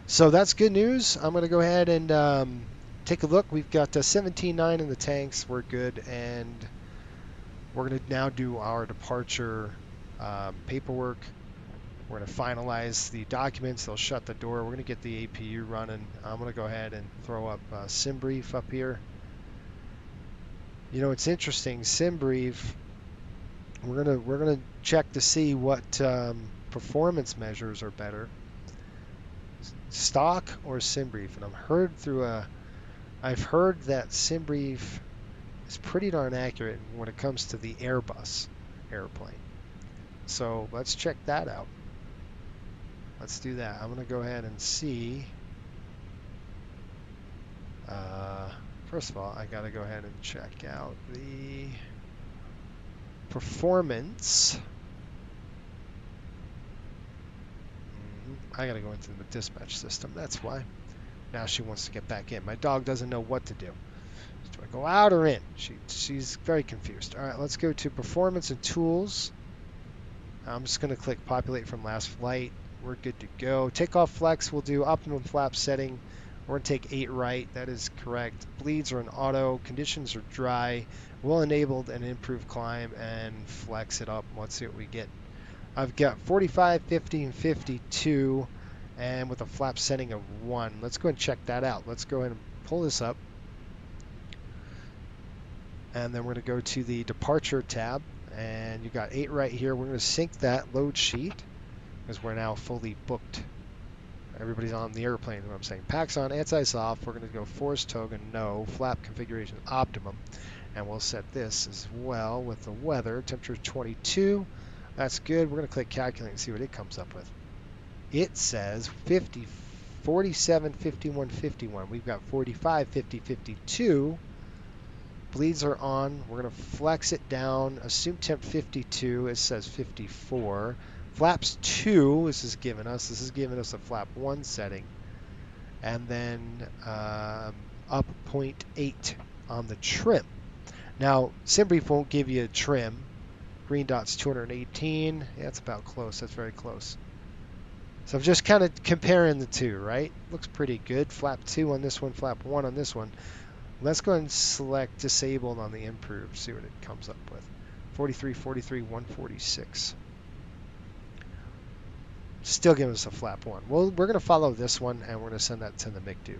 So that's good news. I'm going to go ahead and take a look. We've got 17.9 in the tanks. We're good, and we're going to now do our departure paperwork. We're going to finalize the documents. They'll shut the door. We're going to get the APU running. I'm going to go ahead and throw up SimBrief up here. You know, it's interesting. SimBrief. We're gonna check to see what performance measures are better, stock or SimBrief. And I've heard that SimBrief is pretty darn accurate when it comes to the Airbus airplane. So let's check that out. Let's do that. I'm gonna go ahead and see. First of all, I gotta go ahead and check out the performance. I gotta go into the dispatch system. That's why. Now she wants to get back in. My dog doesn't know what to do. Do I go out or in? She's very confused. All right, let's go to performance and tools. I'm just gonna click populate from last flight. We're good to go. Takeoff flex, we'll do optimum flap setting. We're going to take 8 right. That is correct. Bleeds are in auto. Conditions are dry. We'll enable an improved climb and flex it up. Let's see what we get. I've got 45, 50, and 52, and with a flap setting of 1. Let's go and check that out. Let's go ahead and pull this up. And then we're going to go to the departure tab. And you got 8 right here. We're going to sync that load sheet because we're now fully booked. Everybody's on the airplane, is what I'm saying. Packs on, anti-ice off. We're going to go force toga, no. Flap configuration optimum. And we'll set this as well with the weather. Temperature 22. That's good. We're going to click calculate and see what it comes up with. It says 50, 47, 51, 51. We've got 45, 50, 52. Bleeds are on. We're going to flex it down. Assume temp 52. It says 54. Flaps 2. This is giving us a flap 1 setting. And then up 0.8 on the trim. Now, SimBrief won't give you a trim. Green dot's 218. Yeah, that's about close. That's very close. So I'm just kind of comparing the two, right? Looks pretty good. Flap 2 on this one, flap 1 on this one. Let's go ahead and select disabled on the improved, see what it comes up with. 43, 43, 146. Still giving us a flap 1. Well, we're going to follow this one, and we're going to send that to the MCDU.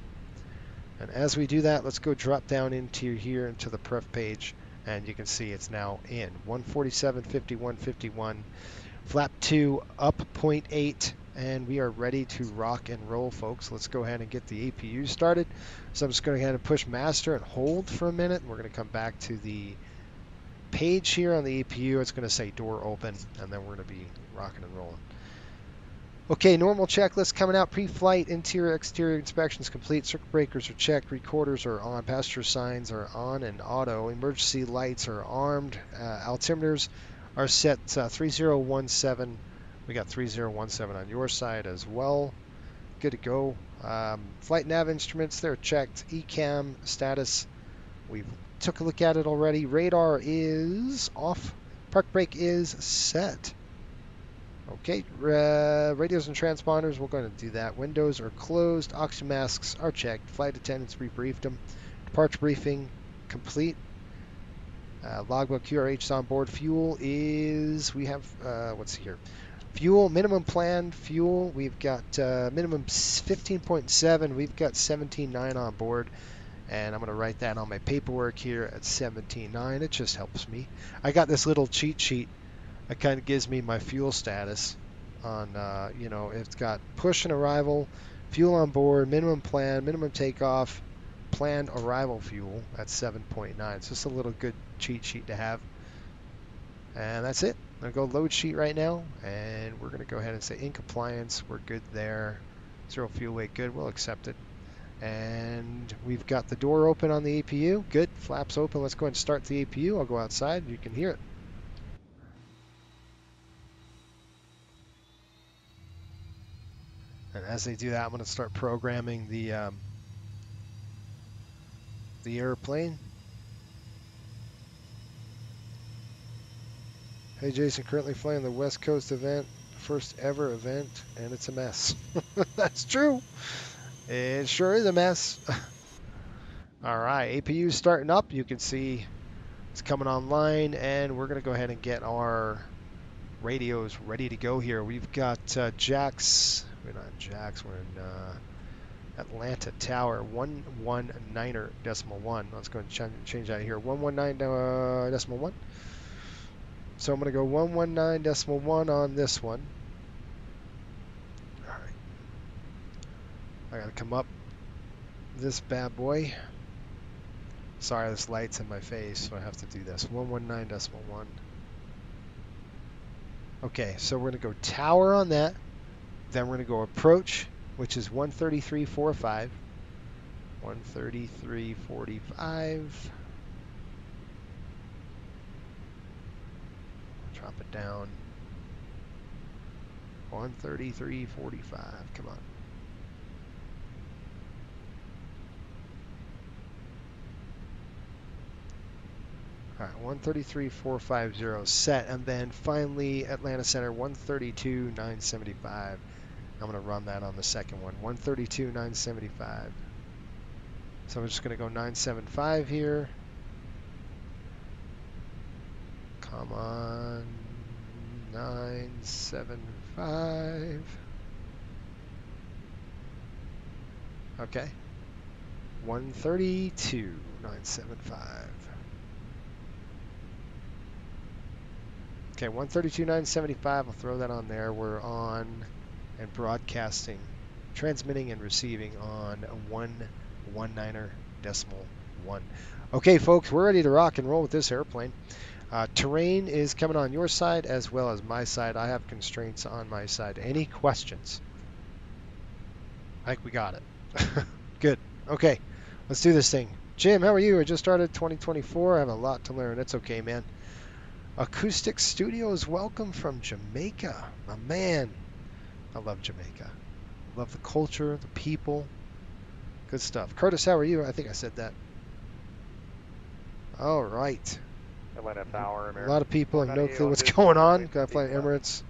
And as we do that, let's go drop down into here into the pref page, and you can see it's now in 147, 51, 51. Flap 2 up 0.8, and we are ready to rock and roll, folks. Let's go ahead and get the APU started. So I'm just going to go ahead and push master and hold for a minute. We're going to come back to the page here on the APU. It's going to say door open, and then we're going to be rocking and rolling. Okay, normal checklist coming out. Pre-flight, interior, exterior inspections complete. Circuit breakers are checked. Recorders are on. Passenger signs are on and auto. Emergency lights are armed. Altimeters are set 3017. We got 3017 on your side as well. Good to go. Flight nav instruments, they're checked. ECAM status, we took a look at it already. Radar is off. Park brake is set. Okay, radios and transponders, we're going to do that. Windows are closed. Oxygen masks are checked. Flight attendants, we briefed them. Departure briefing complete. Logbook QRH on board. Fuel is, we have, what's here? Fuel, minimum planned fuel, we've got minimum 15.7. We've got 17.9 on board. And I'm going to write that on my paperwork here at 17.9. It just helps me. I got this little cheat sheet. It kind of gives me my fuel status on, you know, it's got push and arrival, fuel on board, minimum plan, minimum takeoff, planned arrival fuel. That's 7.9. So it's a little good cheat sheet to have. And that's it. I'm going to go load sheet right now. And we're going to go ahead and say in compliance. We're good there. Zero fuel weight, good. We'll accept it. And we've got the door open on the APU. Good. Flaps open. Let's go ahead and start the APU. I'll go outside. You can hear it. And as they do that, I'm going to start programming the airplane. Hey Jason, currently flying the West Coast event, first ever event, and it's a mess. That's true. It sure is a mess. All right, APU starting up. You can see it's coming online, and we're going to go ahead and get our radios ready to go here. We've got Jax. We're not Jax. We're in Atlanta Tower 119.1. Let's go and change that here. 119.1. So I'm going to go 119.1 on this one. All right. I got to come up this bad boy. Sorry, this light's in my face, so I have to do this. 119.1. Okay, so we're going to go tower on that. Then we're going to go approach, which is 133.45. 133.45. Drop it down. 133.45. Come on. All right, 133.450 set, and then finally Atlanta Center 132.975. I'm going to run that on the second one. 132.975. So I'm just going to go 975 here. Come on, 975. Okay. 132,975. Okay, 132,975. I'll throw that on there. We're on and broadcasting, transmitting and receiving on 119.1. Okay, folks, we're ready to rock and roll with this airplane. Terrain is coming on your side as well as my side. I have constraints on my side. Any questions? I think we got it. Good. Okay, let's do this thing. Jim, how are you? I just started 2024. I have a lot to learn. It's okay, man. Acoustic Studios, welcome from Jamaica. My man. I love Jamaica. Love the culture, the people. Good stuff. Curtis, how are you? I think I said that. All right. Atlanta Tower, A lot of people have no clue what's going on. Got to fly Emirates.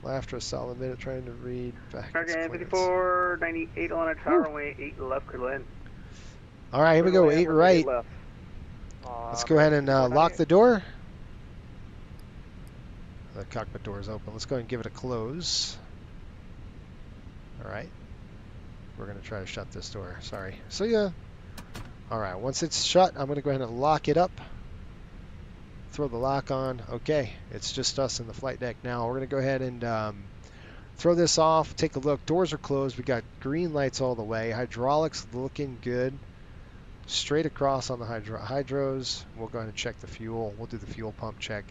After a solid minute trying to read back. American 5498 Atlanta Tower, runway 8 left, clear to land. All right, here we go. 8 right. Let's go ahead and lock the door. The cockpit door is open. Let's go ahead and give it a close. All right. We're going to try to shut this door. Sorry. See ya. All right. Once it's shut, I'm going to go ahead and lock it up. Throw the lock on. Okay. It's just us in the flight deck now. We're going to go ahead and throw this off. Take a look. Doors are closed. We got green lights all the way. Hydraulics looking good. Straight across on the hydros. We'll go ahead and check the fuel. We'll do the fuel pump check.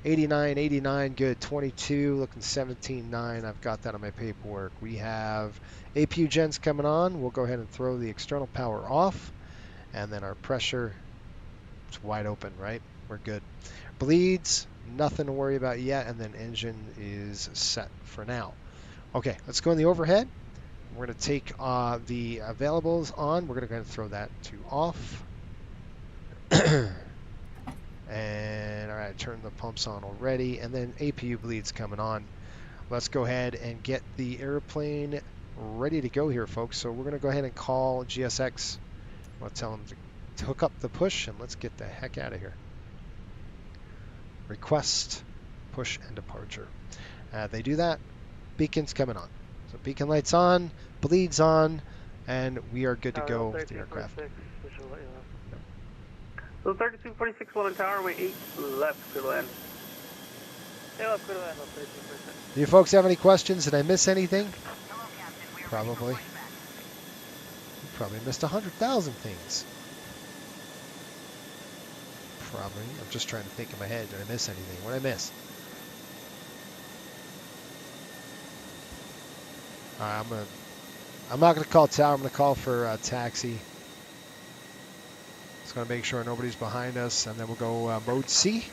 89, 89, good. 22, looking 17.9. I've got that on my paperwork. We have APU gens coming on. We'll go ahead and throw the external power off. And then our pressure, it's wide open, right? We're good. Bleeds, nothing to worry about yet. And then engine is set for now. Okay, let's go in the overhead. We're going to take the availables on. We're going to go ahead and throw that to off. And all right, turn the pumps on already, and then APU bleeds coming on. Let's go ahead and get the airplane ready to go here, folks. So we're going to go ahead and call GSX. I'll tell them to hook up the push, and let's get the heck out of here. Request, push, and departure. They do that. Beacon's coming on. So beacon lights on, bleeds on, and we are good to go with the aircraft. So 3246 Atlanta Tower, runway 8 left, clear to land. Stay left, clear to land, 3246. Do you folks have any questions? Did I miss anything? Probably. You probably missed 100,000 things. Probably. I'm just trying to think in my head. Did I miss anything? What did I miss? All right, I'm not gonna call tower. I'm gonna call for taxi. Just gonna make sure nobody's behind us, and then we'll go mode C.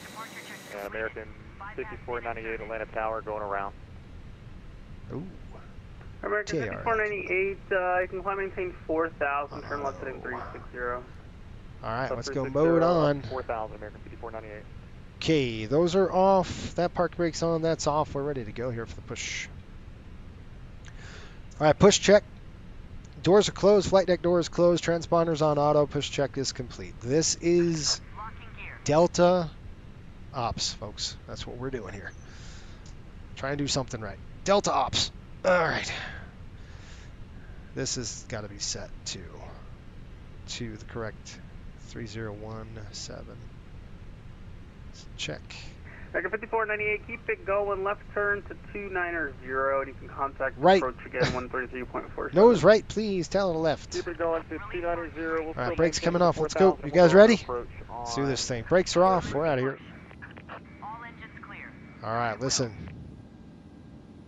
American 5498 Atlanta Tower going around. Ooh. American 5498, you can climb maintain 4,000, turn left heading 360. All right, let's go mode on. 4,000, American 5498. Okay, those are off. That park brake's on. That's off. We're ready to go here for the push. All right, push check. Doors are closed. Flight deck door is closed. Transponders on auto. Push check is complete. This is Delta Ops, folks. That's what we're doing here. Try and do something right. Delta Ops. All right. This has got to be set to the correct 3017. Let's check. American 5498, keep it going. Left turn to 290, and you can contact right. approach again 133.4. Nose right, please. Tell to left. Keep it going to 290. We'll all right, brakes coming off. Let's go. You guys ready? Let's do this thing. Brakes are off. We're out of here. All engines clear. All right, listen.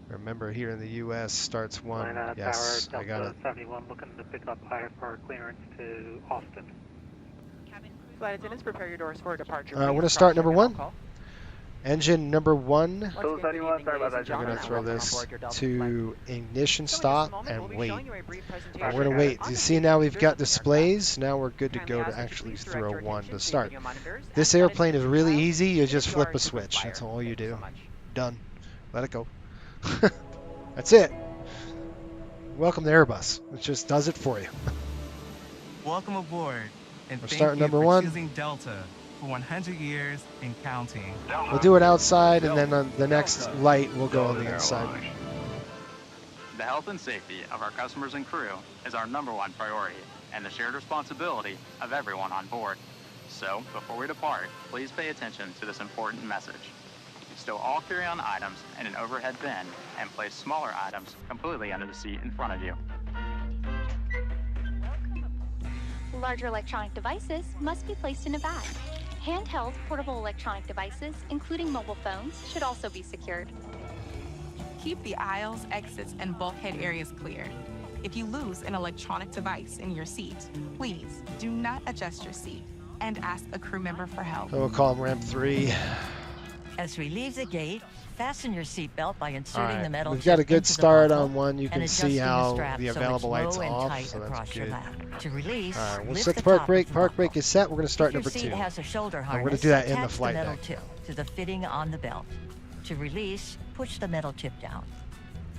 Remember, here in the U.S. starts one. Yes, Tower, I got it. 71 looking to pick up higher power clearance to Austin. Flight attendants, prepare your doors for departure. We're going to start number 1. Engine number 1. So 71, sorry about that, We're going to throw this to ignition stop and wait. We're going to wait. You see now we've got displays. Now we're good to go to actually throw 1 to start. This airplane is really easy. You just flip a switch. That's all you do. Done. Let it go. That's it. Welcome to Airbus. It just does it for you. Welcome aboard, and We're thank starting you number for 1. choosing Delta for 100 years and counting. We'll do it outside, and then on the next light, we'll go on the inside. The health and safety of our customers and crew is our #1 priority. and the shared responsibility of everyone on board. So, before we depart, please pay attention to this important message. Stow all carry-on items in an overhead bin and place smaller items completely under the seat in front of you. Larger electronic devices must be placed in a bag. Handheld portable electronic devices, including mobile phones, should also be secured. Keep the aisles, exits, and bulkhead areas clear. If you lose an electronic device in your seat, please do not adjust your seat and ask a crew member for help. We'll call him ramp 3. As we leave the gate, fasten your seatbelt by inserting the metal We've got a chip good into the start buckle on one. You can and see adjusting how strap the so it's available light's low and off, tight so that's across your good. lap. To release, All right, we'll lift set the the park top brake. of the Park buckle. brake is set. We're going to start If your number seat 2. has a shoulder And harness, we're going to do that in the attach flight metal deck. tip to the fitting on the belt. To release, push the metal tip down.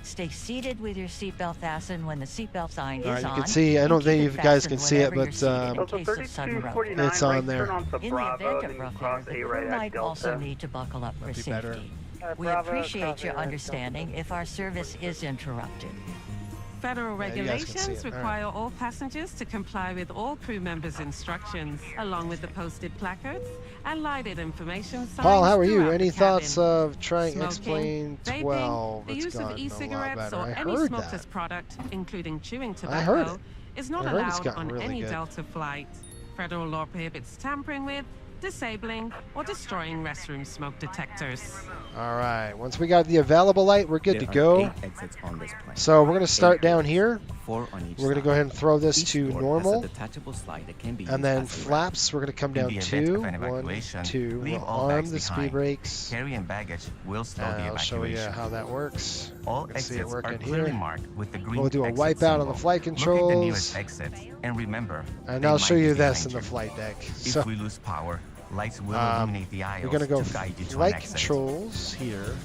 Stay seated with your seatbelt fastened when the seatbelt sign All right, is you on. can see, I don't think you guys can see it, but in case of sudden roll. it's on there. In the event of rough air, the crew might also need to buckle up for safety. We appreciate your understanding if our service is interrupted. Federal Yeah, you guys can see regulations it. All right. require all passengers to comply with all crew members' instructions, along with the posted placards and lighted information signs. Paul, how are you? throughout Any the thoughts cabin. of trying Smoking, X-Plane vaping, 12? the It's use of gotten a lot e-cigarettes better. or I any heard smokeless that. product, including chewing I heard tobacco, it. is not I heard it's allowed gotten on really any good. Delta flight. Federal law prohibits tampering with, disabling, or destroying restroom smoke detectors. All right, once we got the available light, we're good to go. So we're going to start down here. We're going to go ahead and throw this to normal. And then flaps, we're going to come down 2, 1, 2. We'll arm the speed brakes. Carry-in baggage will slow the I'll show you evacuation. how that works. All You can see it exits are working clearly here. marked with the green We'll do a exit wipeout on the symbol. flight Look at the controls. nearest exit, and remember, And they I'll might show be you this in behind the you. flight deck. If So we lose power, lights will illuminate the aisles we're going to go to guide you to an flight exit. controls here.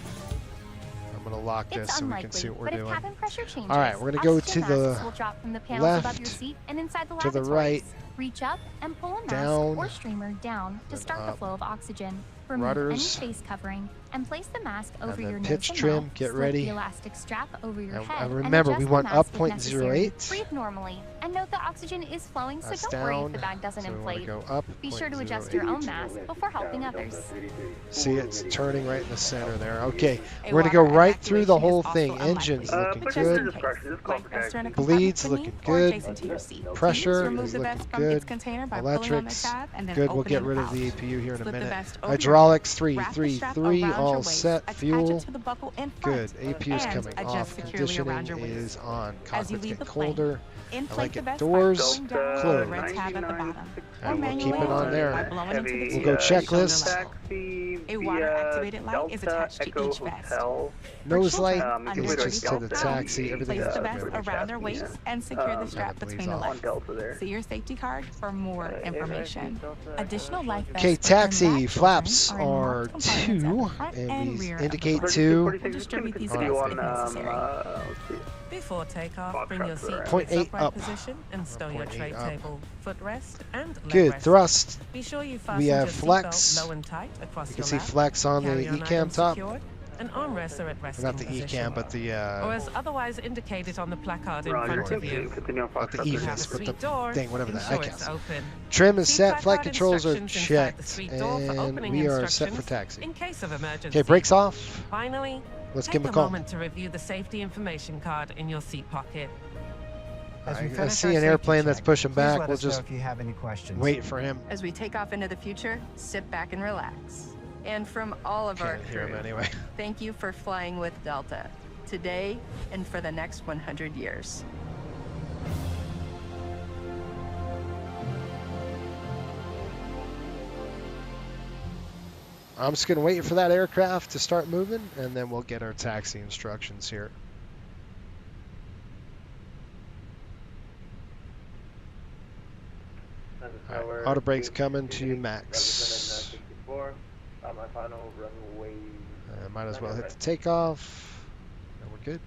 I'm going to lock this It's so we unlikely, can see what we're but doing. if cabin pressure changes, All right, we're going to go oxygen to the masks will drop from the panels above your left, seat and inside the to the lavatories. right, Reach up and pull a mask down, or streamer down to and start the up. flow of oxygen. Remove Rudders. any face covering and place the mask over And your then nose pitch and trim, mouth. get Slip ready. the elastic strap over your head And remember, adjust we the want mask up if necessary. 0.08. Breathe normally and note the oxygen is flowing, so That's don't worry if down. the bag doesn't So we want to inflate. go up Be sure to adjust 0.08. your own mask before helping others. See, it's turning right in the center there. Okay, A we're going to go water right through the evacuation whole is also thing. unlikely. Engine's looking Just good. in case, like best turn a Bleeds compartment looking beneath or good. adjacent to your seat. Pressure Remove is the looking vest from its good. container by pulling on the Electrics, tab and then good. We'll get opening rid the of the pouch. APU here in a Slip the minute. vest over your Hydraulics neck, wrap the strap 333 around your all waist, set. attach Fuel it to the buckle in good. front, APU is and coming adjust off. securely around Conditioning your waist. is on. As you Cockpit's leave getting the plane, colder. I inflate like the it. vest Doors by going down on the closed. red tab at the bottom, or And we'll keep manually it on there. by blowing into the We'll tube go with your shoulder checklist. level. A water-activated light is attached to each vest. Nose For light children under is the just age to of the 12, taxi. Everything place is the vest automatic. around their waist and secure the strap bleeds between the off. legs. See your safety card for more information. Additional life vests Okay, for taxi unwrapped flaps children are in are multiple compartments at 2, the front and these rear of the indicate plane. 2. We'll distribute these on vests our if necessary. Before takeoff, bring your seat to Point its 8 upright up. position and stow your 0.8 tray up. table, footrest, and leg Good. rest. Thrust. Be sure you We fasten have your flex. seatbelt low and tight across You can your see lap. flex on the Carry-on ECAM items top. secured, and armrests are at resting Not the position. ECAM, but the Or as otherwise indicated on the placard in Roger. front of you. not the You have EFIS, a but the suite door, thing, whatever that. I ensure can't it's see. open. Trim is See set. Flight placard controls are instructions inside the checked, suite door for and opening we are set for instructions taxi. in case of emergency. Okay, brakes off. Finally, Let's take give him a a call. moment to review the safety information card in your seat pocket. I see an airplane that's pushing back. We'll just if you have any questions. wait for him. As we take off into the future, sit back and relax. And from all of our Can't hear crew, him anyway. thank you for flying with Delta, today and for the next 100 years. I'm just going to wait for that aircraft to start moving, and then we'll get our taxi instructions here. Alright, auto brakes coming to max. Might as well hit the takeoff. And we're good.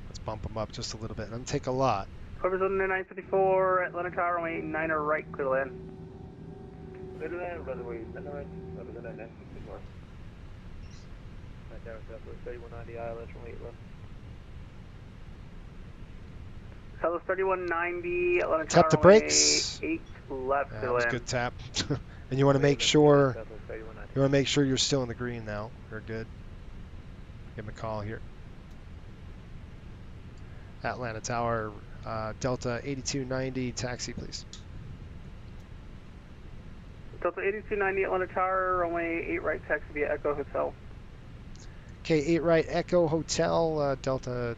Let's bump them up just a little bit. Doesn't take a lot. Clippers on the 954, Atlanta Tower, way 9er right, clear land. Clear land, runway 9 right, represent 954. Right down, Southwest 3190 ILS from 8 left. Southwest 3190, Atlanta Tap the Tower, runway brakes. 8 left, That clear was a land. good tap. And you want to make sure you're still in the green now. You're good. Give him a call here. Atlanta Tower, Delta 8290, taxi please. Delta 8290, Atlanta Tower, runway 8 right, taxi via Echo Hotel. Okay, 8 right, Echo Hotel, Delta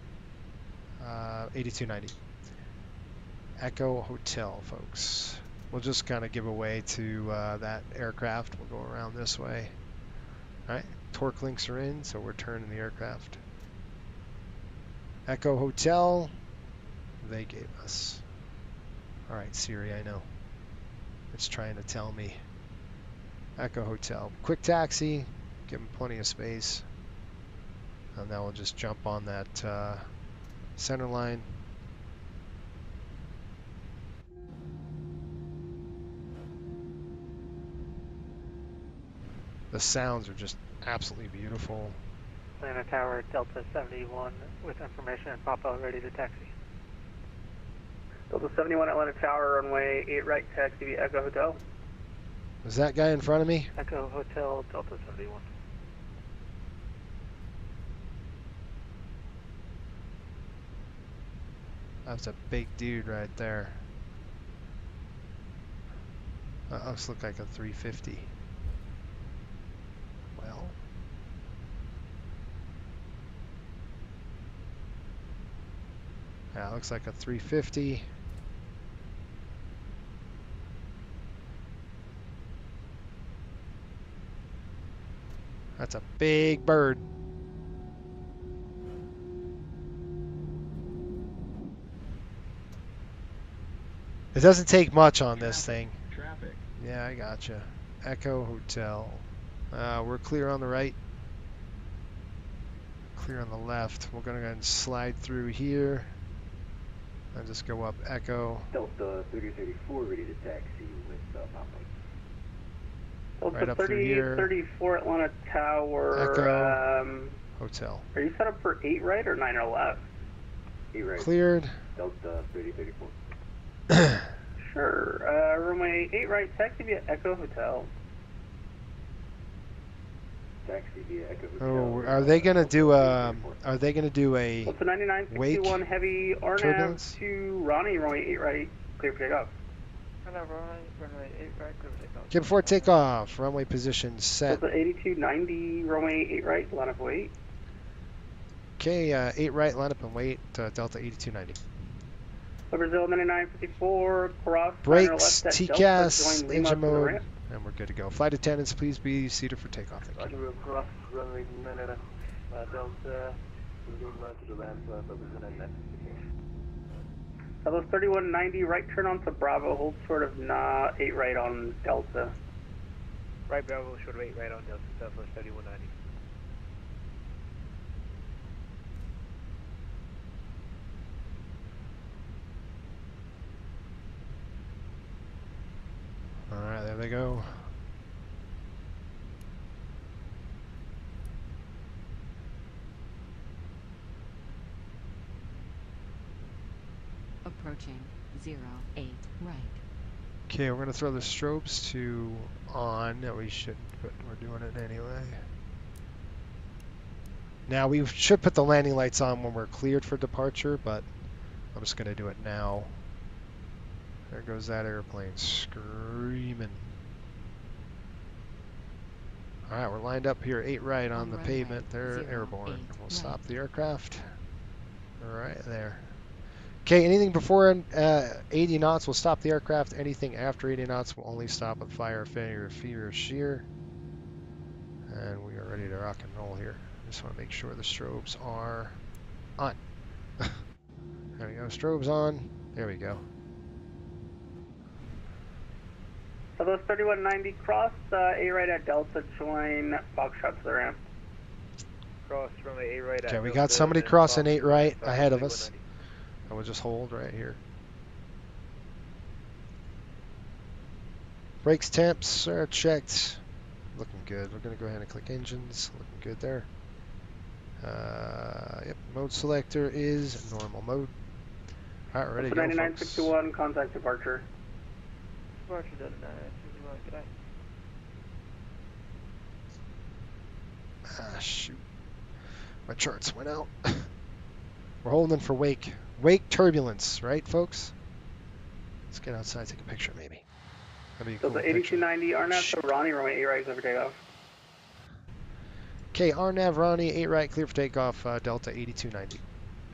8290. Echo Hotel, folks. We'll just kind of give away to that aircraft. We'll go around this way. All right, torque links are in, so we're turning the aircraft. Echo Hotel, they gave us. All right, Siri, I know. It's trying to tell me. Echo Hotel. Quick taxi, give them plenty of space. And now we'll just jump on that center line. The sounds are just absolutely beautiful. Atlanta Tower, Delta 71 with information and pop out ready to taxi. Delta 71, Atlanta Tower, runway 8 right, taxi via Echo Hotel. Is that guy in front of me? Echo Hotel, Delta 71. That's a big dude right there. That looks like a 350. Well. Yeah, looks like a 350. That's a big bird. It doesn't take much on this thing. Traffic. Yeah, I gotcha. Echo Hotel. We're clear on the right. Clear on the left. We're gonna go and slide through here. And just go up Echo. Delta 3034 ready to taxi with pop Delta right up through here. 3034, Atlanta Tower. Echo Hotel. Are you set up for 8 right or 9 or left? 8 right. Cleared. Delta 3034. Sure. Runway 8 right, taxi via Echo Hotel. Taxi via Echo Hotel. Oh, are they gonna do a? Are they gonna do a Delta 9961 heavy RNAV turbulence? to Ronnie, runway 8 right, clear for takeoff. Runway 8 right, clear for takeoff. Okay, before takeoff, runway position set. Delta 8290, runway 8 right, line up wait. Okay, 8 right, line up and wait. Delta 8290. Brazil 9954, cross. Brakes, TCAS, join engine Lima mode, and we're good to go. Flight attendants, please be seated for takeoff. Thank you. Cross runway 99, Delta, Lima to the land, representative. Southwest 3190, right turn onto Bravo, hold short of 8 right on Delta. Right Bravo, short of 8 right on Delta, Southwest 3190. Alright, there they go. Approaching 08 right. Okay, we're going to throw the strobes to on. No, we shouldn't, but we're doing it anyway. Now, we should put the landing lights on when we're cleared for departure, but I'm just going to do it now. There goes that airplane screaming. Alright, we're lined up here, 8 right on the pavement. They're airborne. We'll stop the aircraft. Right there. Okay, anything before 80 knots will stop the aircraft. Anything after 80 knots will only stop with fire, failure, fear, shear. And we are ready to rock and roll here. Just want to make sure the strobes are on. There we go, strobes on. There we go. Southwest 3190, cross 8 right at Delta, join Foxtrot to the ramp. Cross runway 8 right at Okay, we Delta, got somebody and crossing Fox 8 right Fox ahead of us. 3190. And we'll just hold right here. Brakes temps are checked. Looking good. We're going to go ahead and click engines. Looking good there. Yep, mode selector is normal mode. All right, ready to Delta go, folks. 9961, contact departure. Departure Delta 9961, good night. Ah, shoot. My charts went out. We're holding for wake. Wake turbulence, right, folks? Let's get outside, take a picture, maybe. That'd be a cool Delta picture. 8290, RNAV to Ronnie, runway 8 right, clear for takeoff. Okay, RNAV Ronnie, 8 right, clear for takeoff, Delta 8290.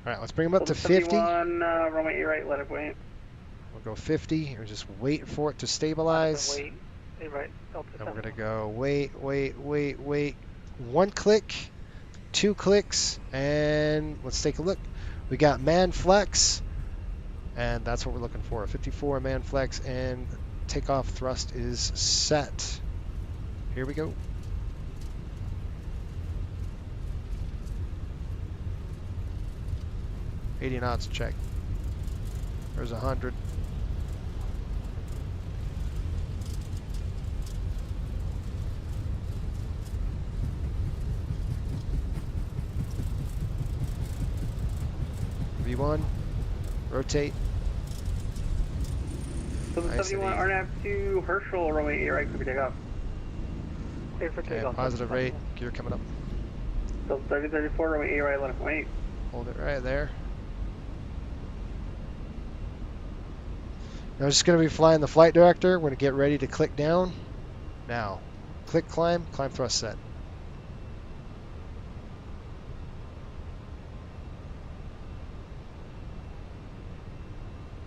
All right, let's bring them up to 50. 71, runway 8 right, let it wait. We'll go 50, or just wait for it to stabilize. Wait, 8 right, Delta And we're 71. going to go wait. 1 click, 2 clicks, and let's take a look. We got man flex, and that's what we're looking for. 54 man flex, and takeoff thrust is set. Here we go. $80 knots, check. There's 100. V1, rotate. Delta 71, RNAV to Herschel, runway 8 right, clear for takeoff. Clear for Okay, takeoff. positive rate, gear coming up. Delta 3034, runway 8 right, let it wait. Hold it right there. Now, I'm just going to be flying the flight director. We're going to get ready to click down. Now, click climb thrust set.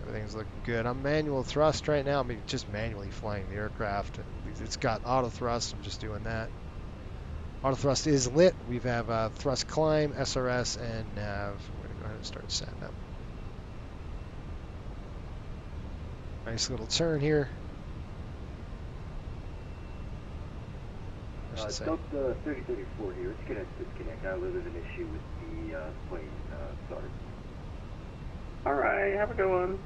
Everything's looking good. I'm manual thrust right now. I'm just manually flying the aircraft. It's got auto thrust. I'm just doing that. Auto thrust is lit. We have thrust climb, SRS, and nav. We're going to go ahead and start setting up. Nice little turn here. Delta 3034 here. It's going to disconnect. I believe there's an issue with the plane start. Alright, have a good one.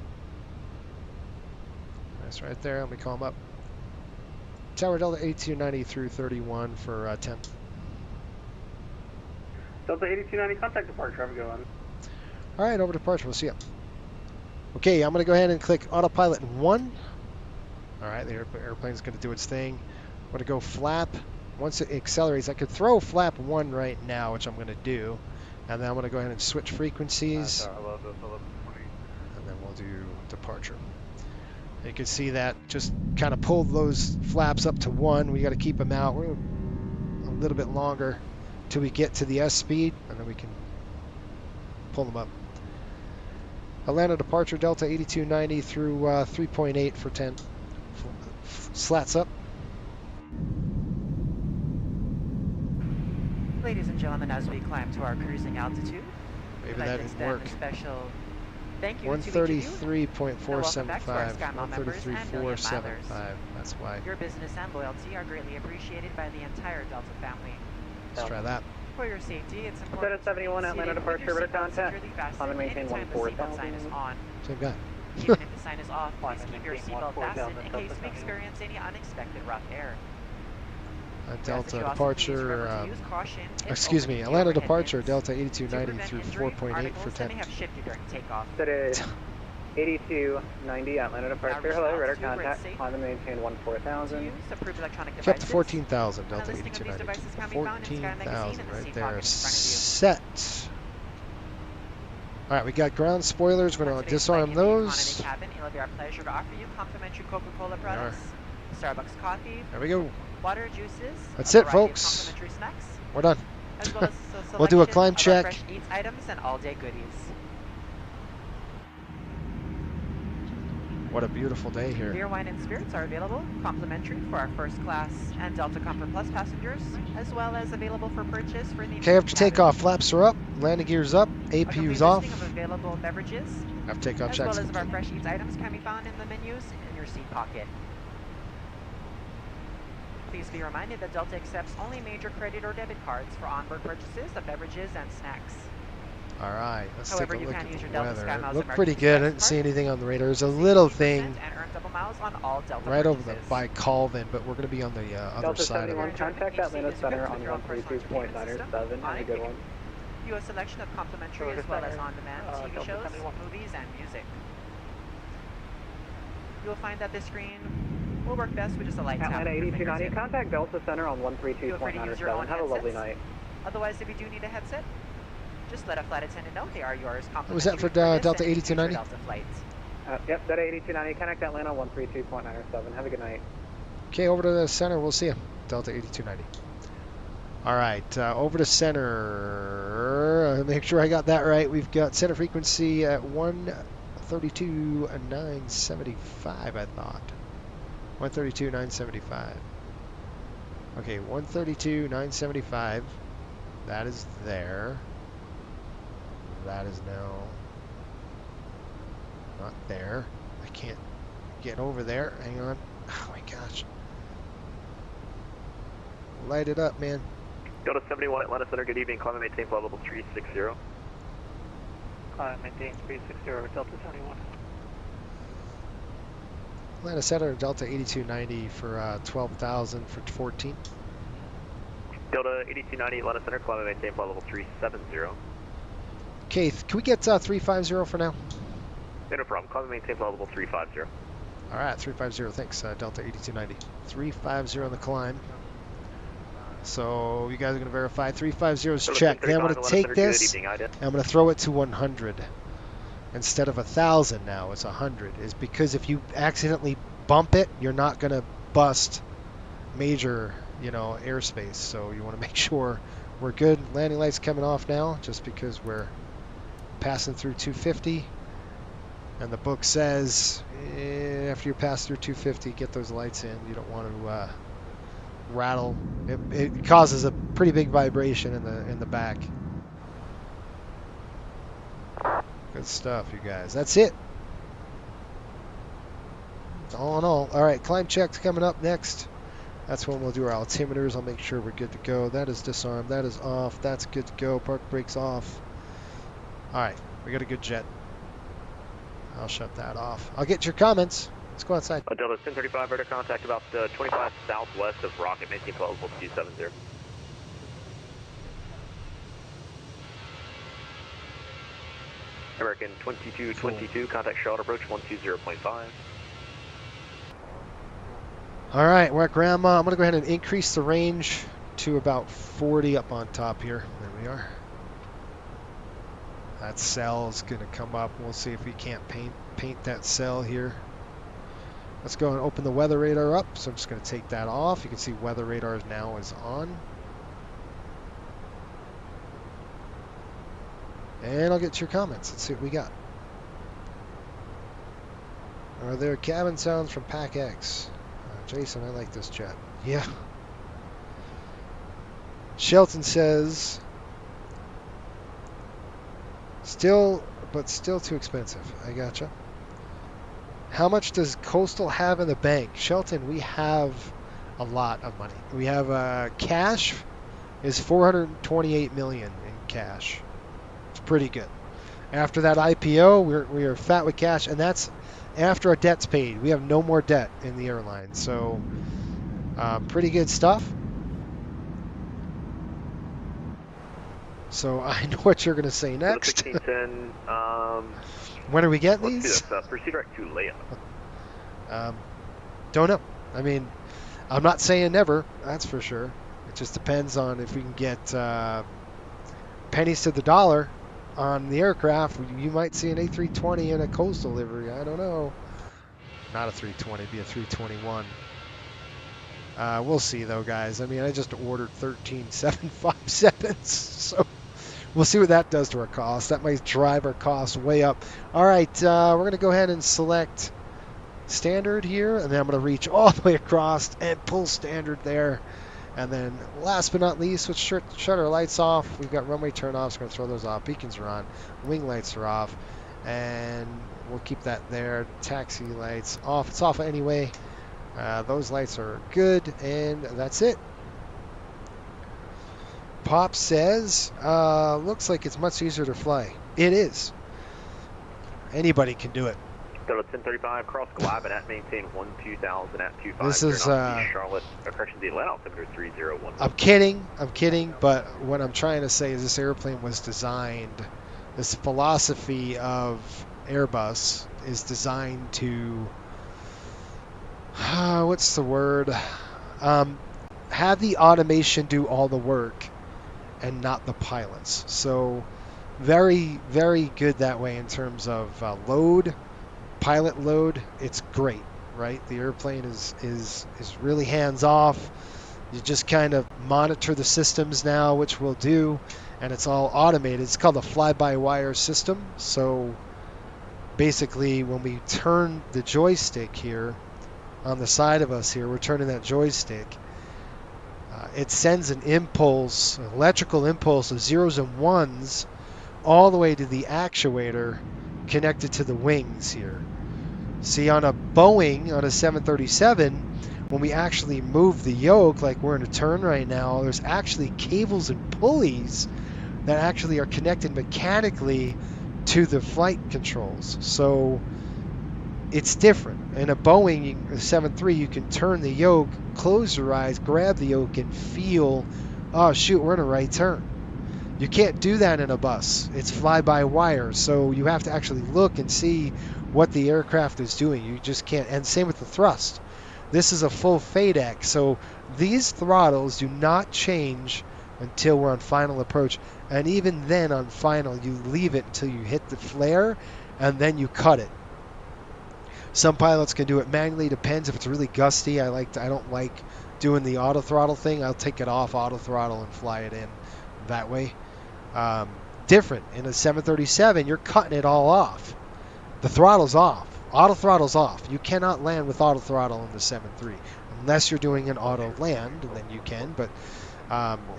Nice right there. Let me call him up. Tower Delta 8290 through 31 for 10. Delta 8290, contact departure, have a good one. Alright, over departure. We'll see you. Okay, I'm going to go ahead and click autopilot 1. Alright, the airplane's going to do its thing. I'm going to go flap. Once it accelerates, I could throw flap 1 right now, which I'm going to do. And then I'm going to go ahead and switch frequencies. And then we'll do departure. You can see that just kind of pulled those flaps up to 1. We got to keep them out. We're a little bit longer till we get to the S speed, and then we can pull them up. Atlanta departure Delta 8290 through 3.8 for 10. Slats up. Ladies and gentlemen, as we climb to our cruising altitude, Maybe that didn't work. Special thank you 133.475. to 133.475. That's why. Your business and loyalty are greatly appreciated by the entire Delta family. Let's try that. For your safety, it's important. Delta 71, Atlanta departure, radar contact. On the maintain 14,000. Same guy. Even if the sign is off, please keep your seatbelt fastened in case we experience any unexpected rough air. Delta departure, excuse me, Atlanta departure, Delta 8290 through 4.8 for 10. That is 8290, Atlanta departure, hello, radar contact, on the maintain 14,000. Kept to 14,000, Delta 8290. 14,000 right there, set. Alright, we got ground spoilers, we're going to disarm those. Starbucks coffee. There we go. Water, juices. That's it, folks. We're done. We'll do a climb check. Fresh eats items and all-day goodies. What a beautiful day here. Beer, wine, and spirits are available, complimentary for our first class and Delta Comfort Plus passengers, as well as available for purchase for the. Okay, after takeoff, flaps are up, landing gears up, APU's off. Of available beverages, after takeoff, as well as of our fresh eats items can be found in the menus in your seat pocket. Please be reminded that Delta accepts only major credit or debit cards for onboard purchases of beverages and snacks. All right, let's However, take a look at the Delta weather. It looked pretty good. I didn't see anything on the radar. There's a little thing right over by Colvin, but we're going to be on the other Delta side of it. Delta 71, contact Atlanta Center on 132.907. Have a good one. view a selection of complimentary as well as on-demand TV shows, movies, and music. You'll find that this screen will work best with just a light tap. Atlanta of your 8290, fingertip. contact Delta Center on Feel free to use your own 132.97. Have a lovely headsets. night. Otherwise, if you do need a headset, just let a flight attendant know they are yours. What was that for Delta 8290? Delta flights. Yep, Delta 8290, contact Atlanta 132.97. Have a good night. Okay, over to the center. We'll see you. Delta 8290. All right, over to center. Make sure I got that right. We've got center frequency at 132.975, I thought. 132.975. Okay, 132.975. That is there. That is now not there. I can't get over there. Hang on. Oh my gosh. Light it up, man. Delta 71 Atlanta Center, good evening. Climb and maintain flight level 360. Climb maintain 360, Delta 71. Atlanta Center, Delta 8290 for 12,000 for 14. Delta 8290 Atlanta Center, climb and maintain flight level 370. Okay, can we get 350 for now? Yeah, no problem. Climb and maintain flight level 350. All right, 350. Thanks, Delta 8290. 350 on the climb. So you guys are going to verify 350 is checked. Then I'm going to take this. I'm going to throw it to 100 instead of 1,000. Now it's 100. Is because if you accidentally bump it, you're not going to bust major, airspace. So you want to make sure we're good. Landing lights coming off now, just because we're passing through 250. And the book says after you pass through 250, get those lights in. You don't want to rattle. It causes a pretty big vibration in the back. Good stuff, you guys. That's it. It's all in all. All right, climb checks coming up next. That's when we'll do our altimeters. I'll make sure we're good to go. That is disarmed. That is off. That's good to go. Park brakes off. All right, we got a good jet. I'll shut that off. I'll get your comments. Let's go outside. Delta 1035, radar contact about 25 southwest of Rocket, maintain flight level 270. American 2222, contact Charlotte approach 120.5. All right, we're at Grandma. I'm going to go ahead and increase the range to about 40 up on top here. There we are. That cell is going to come up. We'll see if we can't paint that cell here. Let's go and open the weather radar up. So I'm just going to take that off. You can see weather radar now is on. And I'll get to your comments. Let's see what we got. Are there cabin sounds from Pack X? Jason, I like this jet. Yeah. Shelton says, still too expensive. I gotcha. How much does Coastal have in the bank? Shelton, we have a lot of money. We have cash is $428 million in cash. It's pretty good. After that IPO, we are fat with cash, and that's after our debt's paid. We have no more debt in the airline, so pretty good stuff. So I know what you're going to say next. 1610, when are we getting these? Proceed direct to Leia. Don't know. I mean, I'm not saying never, that's for sure. It just depends on if we can get pennies to the dollar on the aircraft. You might see an A320 in a Coastal livery. I don't know. Not a 320, it'd be a 321. We'll see, though, guys. I mean, I just ordered 13 757s, so we'll see what that does to our cost. That might drive our costs way up. All right, we're going to go ahead and select standard here, and then I'm going to reach all the way across and pull standard there. And then last but not least, let's shut our lights off. We've got runway turn-offs. We're going to throw those off. Beacons are on. Wing lights are off. And we'll keep that there. Taxi lights off. It's off anyway. Those lights are good. And that's it. Pop says, looks like it's much easier to fly. It is. Anybody can do it. Delta 1035, cross Glavin at maintain 12000 at 25. This is Charlotte, correction, the Atlanta altimeter 3011. I'm kidding, but what I'm trying to say is this airplane was designed, this philosophy of Airbus is designed to, what's the word? Have the automation do all the work and not the pilots. So very, very good that way in terms of load, pilot load. It's great, right? The airplane is really hands off. You just kind of monitor the systems now, which we'll do, and it's all automated. It's called a fly-by-wire system. So basically, when we turn the joystick here on the side of us here, we're turning that joystick. It sends an impulse, an electrical impulse of zeros and ones all the way to the actuator connected to the wings here. See, on a Boeing, on a 737, when we actually move the yoke, like we're in a turn right now, there's actually cables and pulleys that actually are connected mechanically to the flight controls. So it's different. In a Boeing, a 737, you can turn the yoke, close your eyes, grab the yoke, and feel, oh shoot, we're in a right turn. You can't do that in a bus. It's fly-by-wire, so you have to actually look and see what the aircraft is doing. You just can't. And same with the thrust. This is a full FADEC, so these throttles do not change until we're on final approach. And even then, on final, you leave it until you hit the flare, and then you cut it. Some pilots can do it manually. Depends if it's really gusty. I don't like doing the auto throttle thing. I'll take it off auto throttle and fly it in that way. Different in a 737, you're cutting it all off. The throttle's off. Auto throttle's off. You cannot land with auto throttle in the 737 unless you're doing an auto land, and then you can. But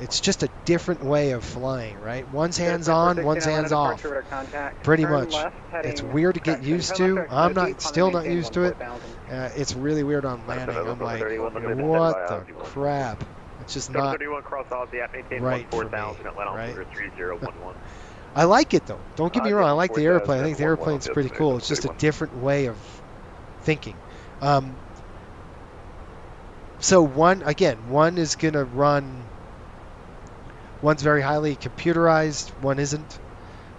it's just a different way of flying, right? One's hands on, one's hands off. Pretty much. It's weird to get used to. I'm still not used to it. It's really weird on landing. I'm like, what the crap? It's just not right for me, right? I like it though. Don't get me wrong. I like the airplane. I think the airplane's pretty cool. It's just a different way of thinking. So one is going to run. One's very highly computerized. One isn't.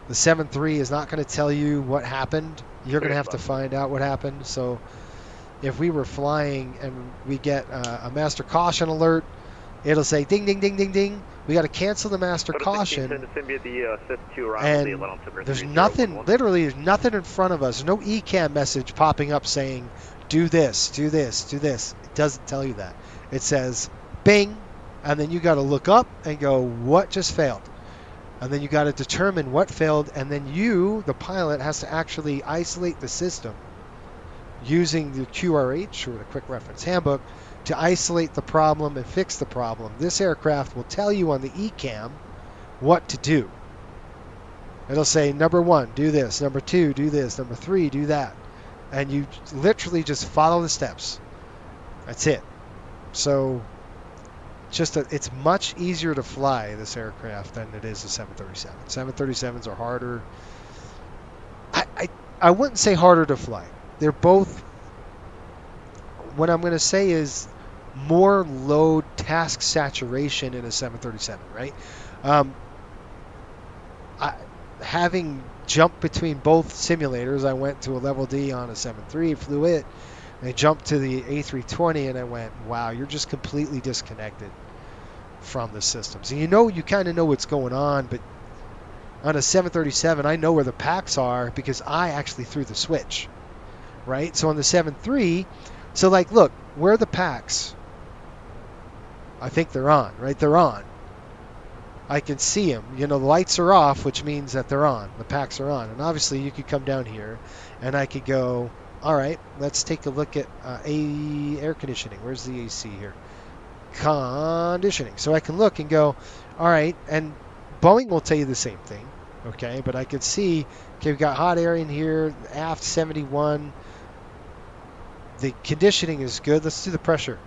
The 737 is not going to tell you what happened. You're going to have to find out what happened. So if we were flying and we get a master caution alert, it'll say ding, ding, ding, ding, ding. We got to cancel the master caution. And there's nothing, literally, there's nothing in front of us. There's no ECAM message popping up saying, do this, do this, do this. It doesn't tell you that. It says, bing, and then you got to look up and go, what just failed? And then you got to determine what failed, and then you, the pilot, has to actually isolate the system using the QRH, or the Quick Reference Handbook, to isolate the problem and fix the problem. This aircraft will tell you on the ECAM what to do. It'll say, number 1, do this. Number 2, do this. Number 3, do that. And you literally just follow the steps. That's it. So it's much easier to fly this aircraft than it is a 737. 737s are harder. I wouldn't say harder to fly. They're both, what I'm going to say is more load task saturation in a 737, right? Having jumped between both simulators, I went to a level D on a 737, flew it, and I jumped to the A320, and I went, wow, you're just completely disconnected from the systems. And you kind of know what's going on, but on a 737, I know where the packs are because I actually threw the switch, right? So on the 737, so like, look, where are the packs? I think they're on, right? They're on. I can see them. The lights are off, which means that they're on. The packs are on. And obviously, you could come down here, and I could go, all right, let's take a look at air conditioning. Where's the AC here? Conditioning. So I can look and go, all right, and Boeing will tell you the same thing, okay? But I could see, okay, we've got hot air in here, aft 71. The conditioning is good. Let's do the pressure.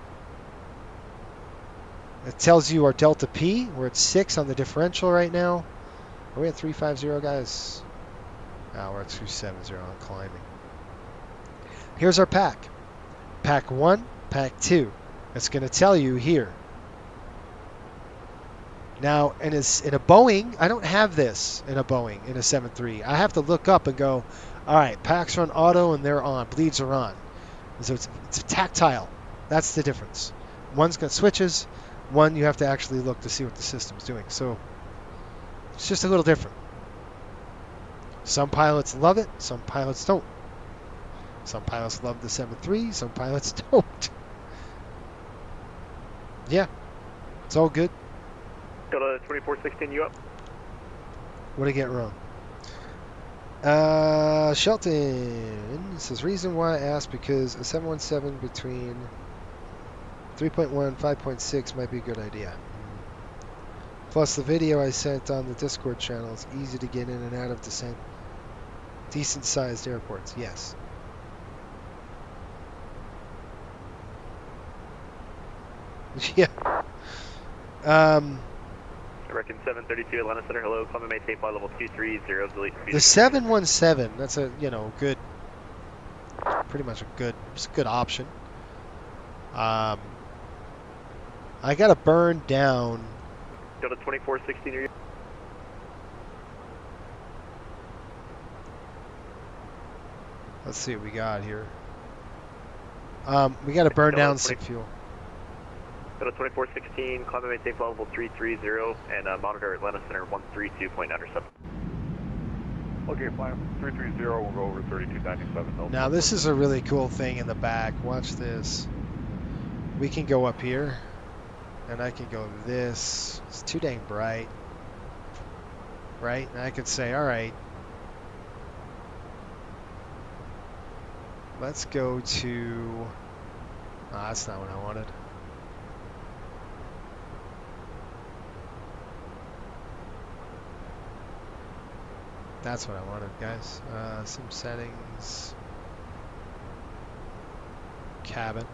It tells you our Delta P. We're at 6 on the differential right now. Are we at 350, guys? No, we're at 270 on climbing. Here's our pack. Pack 1, pack 2. It's going to tell you here. Now, in a Boeing, I don't have this in a Boeing, in a 737. I have to look up and go, all right, packs are on auto and they're on. Bleeds are on. So it's tactile. That's the difference. One's got switches. One, you have to actually look to see what the system's doing. So it's just a little different. Some pilots love it. Some pilots don't. Some pilots love the 737. Some pilots don't. Yeah, it's all good. Delta 2416, you up? What did I get wrong? Shelton says, reason why I asked because a 717 between 3.1 and 5.6 might be a good idea. Plus the video I sent on the Discord channel is easy to get in and out of decent sized airports. Yes. Yeah. I reckon 732 Atlanta Center, hello, climb and maintain flight level 230, delete speed. The 717, that's a, good, pretty much it's a good option. I got to burn down. Delta 2416, are you? Let's see what we got here. We got to burn down some fuel. Delta 2416, climb and maintain flight level 330, and monitor Atlanta Center 132.97. Okay, flying 330, we'll go over 3297. Now this is a really cool thing in the back. Watch this. We can go up here, and I can go this. It's too dang bright, right? And I could say, all right, let's go to. Oh, that's not what I wanted. That's what I wanted, guys. Some settings. Cabin.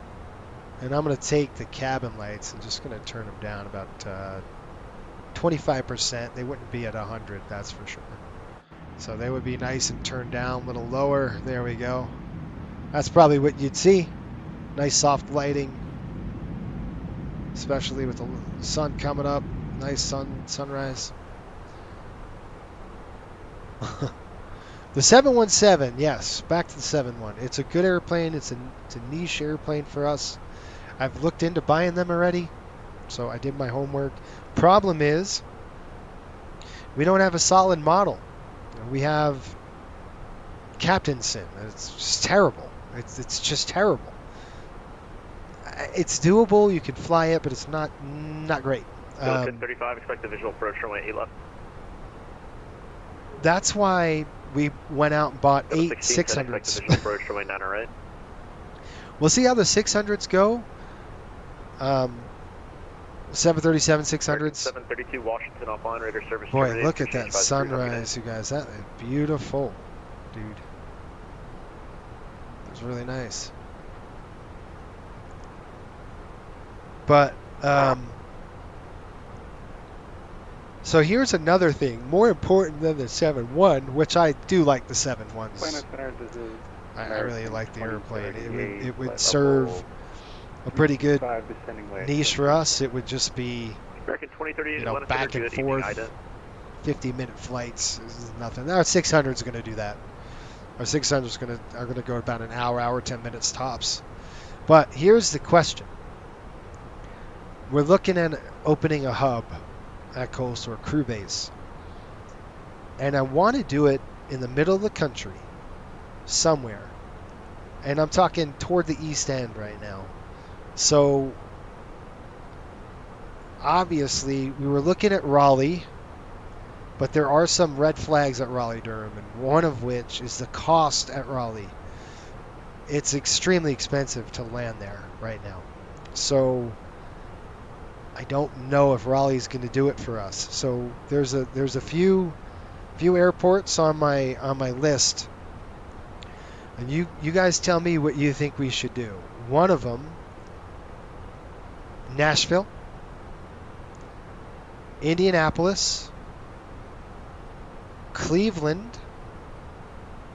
And I'm going to take the cabin lights and just going to turn them down about 25%. They wouldn't be at 100, that's for sure. So they would be nice and turned down a little lower. There we go. That's probably what you'd see. Nice soft lighting. Especially with the sun coming up. Nice sunrise. The 717, yes, back to the 71. It's a good airplane. It's a niche airplane for us. I've looked into buying them already, so I did my homework. Problem is, we don't have a solid model. We have Captainson. It's just terrible. It's just terrible. It's doable. You can fly it, but it's not great. 1035, expect a visual approach from 8 left. That's why we went out and bought 8 600s. Approach from 9 right. We'll see how the 600s go. 737 600s. 732 Washington offline, radar service. Boy, look at that sunrise, you guys. That is beautiful, dude. It was really nice. But so here's another thing, more important than the 7-1, which I do like the 7-1s. I really like the airplane. It would serve a pretty good niche for us. It would just be, back and forth, 50-minute flights. This is nothing. Our 600 is going to do that. Our 600s are going to go about an hour, 10 minutes tops. But here's the question. We're looking at opening a hub at Coastal or crew base, and I want to do it in the middle of the country somewhere, and I'm talking toward the east end right now. So obviously we were looking at Raleigh, but there are some red flags at Raleigh-Durham, and one of which is the cost at Raleigh. It's extremely expensive to land there right now, so I don't know if Raleigh's going to do it for us. So there's a few airports on my list, and you guys tell me what you think we should do. One of them, Nashville, Indianapolis, Cleveland,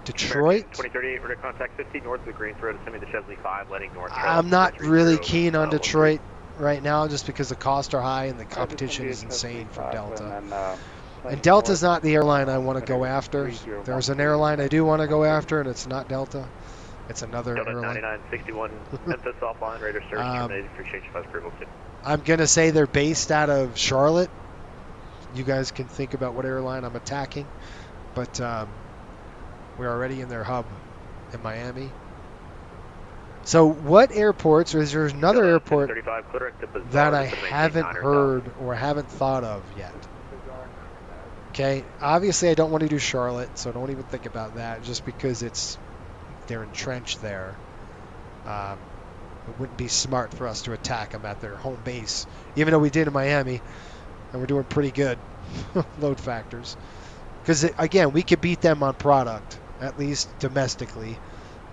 Detroit. 2038, radar contact 15 north of the Greens Road, assuming the Chesley 5, letting north. I'm not really keen on Detroit right now just because the costs are high and the competition is insane for Delta. And Delta's not the airline I want to go after. There's an airline I do want to go after, and it's not Delta. It's another Delta airline. 9961, Memphis offline, radar search, terminated for change of approval. I'm going to say they're based out of Charlotte. You guys can think about what airline I'm attacking. But we're already in their hub in Miami. So what airports, or is there another airport that I haven't heard or haven't thought of yet? Okay, obviously I don't want to do Charlotte, so don't even think about that, just because they're entrenched there. It wouldn't be smart for us to attack them at their home base, even though we did in Miami, and we're doing pretty good load factors. Because again, we could beat them on product, at least domestically,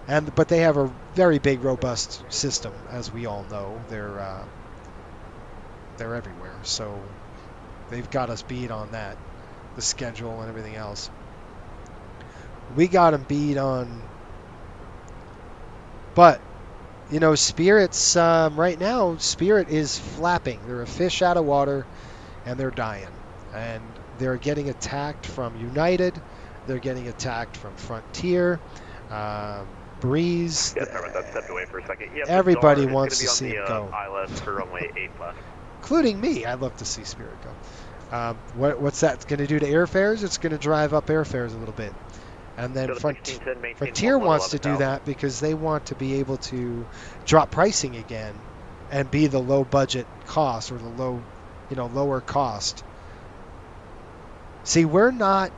but they have a very big, robust system, as we all know. They're everywhere, so they've got us beat on that, the schedule and everything else. We got them beat on, but you know, Spirit's right now. Spirit is flapping. They're a fish out of water, and they're dying, and they're getting attacked from United. They're getting attacked from Frontier, Breeze. Everybody wants to see it go, including me. I'd love to see Spirit go. What's that going to do to airfares? It's going to drive up airfares a little bit. And then Frontier wants to do that because they want to be able to drop pricing again and be the low budget cost, or the lower cost. See, we're not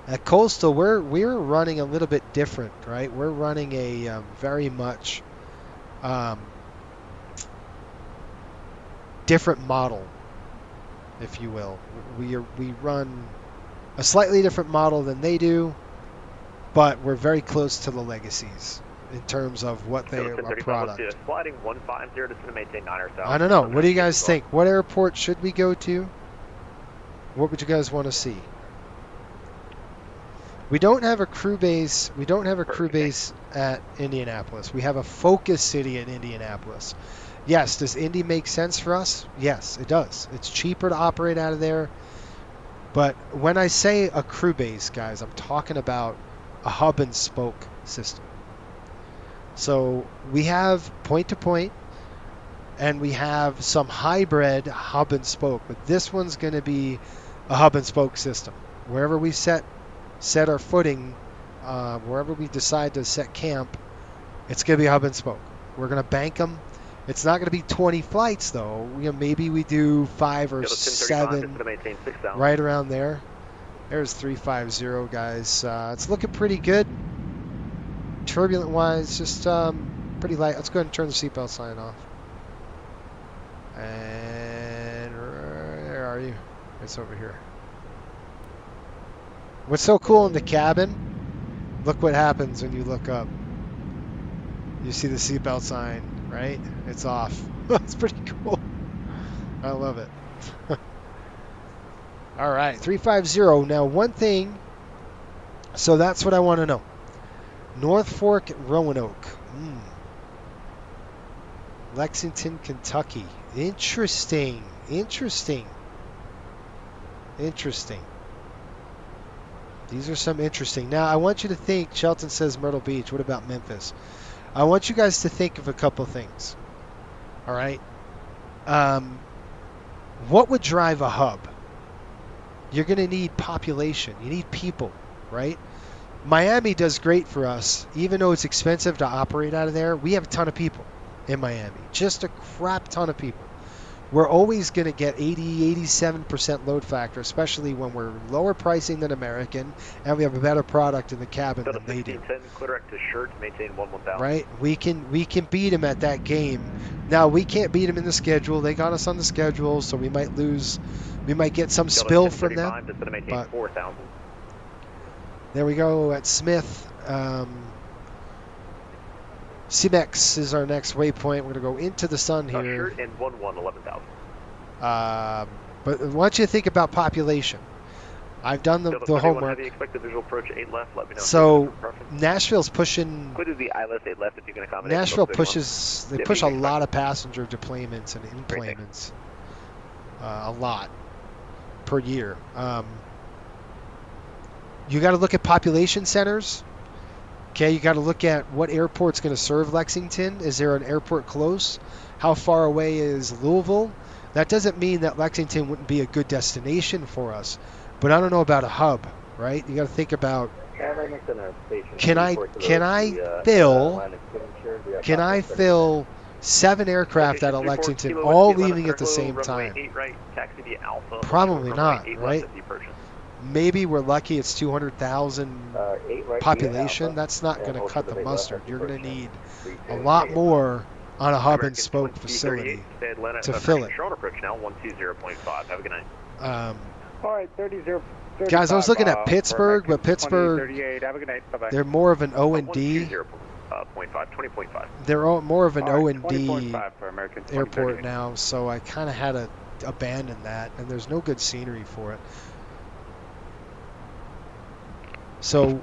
at Coastal. We're running a little bit different, right? We're running a very much different model, if you will. We run a slightly different model than they do, but we're very close to the legacies in terms of what they are product. I don't know. What do you guys think? What airport should we go to? What would you guys want to see? We don't have a crew base. We don't have a crew base at Indianapolis. We have a focus city at Indianapolis. Yes, does Indy make sense for us? Yes, it does. It's cheaper to operate out of there. But when I say a crew base, guys, I'm talking about a hub and spoke system. So we have point-to-point, and we have some hybrid hub and spoke. But this one's going to be a hub and spoke system. Wherever we set our footing, wherever we decide to set camp, it's going to be a hub and spoke. We're going to bank them. It's not going to be 20 flights, though. Maybe we do 5 or 7, right around there. There's 350, guys. It's looking pretty good. Turbulent-wise, just pretty light. Let's go ahead and turn the seatbelt sign off. And where are you? It's over here. What's so cool in the cabin? Look what happens when you look up. You see the seatbelt sign. Right? It's off. It's pretty cool. I love it. All right, 350. Now, one thing. So that's what I want to know. North Fork, Roanoke. Lexington, Kentucky. Interesting. Interesting. Interesting. These are some interesting. Now, I want you to think. Shelton says Myrtle Beach. What about Memphis? I want you guys to think of a couple things. All right. What would drive a hub? You're going to need population. You need people, right? Miami does great for us. Even though it's expensive to operate out of there, we have a ton of people in Miami. Just a crap ton of people. We're always going to get 80, 87% load factor, especially when we're lower pricing than American, and we have a better product in the cabin than they do. Right? We can beat them at that game. Now, we can't beat them in the schedule. They got us on the schedule, so we might lose. We might get some spill from them. But there we go at Smith. CMEX is our next waypoint. We're going to go into the sun here. And 11,000. But I want you to think about population. I've done the Delta homework. Heavy, expected visual approach 8 left. Let me know. So Nashville's pushing. Included the ILS 8 left if you can accommodate. Nashville pushes. They push a lot of passenger deplanements and enplanements. A lot per year. You got to look at population centers. Okay, you got to look at what airport's going to serve Lexington. Is there an airport close? How far away is Louisville? That doesn't mean that Lexington wouldn't be a good destination for us, but I don't know about a hub, right? You got to think about, can I fill 7 aircraft out of Lexington, all leaving at the same time? Probably not, right? Maybe we're lucky it's 200,000 population. That's not going to cut the mustard. You're going to need a lot more on a hub and spoke facility to fill it. Approach now 120.5. Have a good night. All right, 30. Guys, I was looking at Pittsburgh, but Pittsburgh, have a good night. Bye-bye. they're more of an O&D. 20.5. They're more of an O&D 20.5 for American airport now, so I kind of had to abandon that, and there's no good scenery for it. So,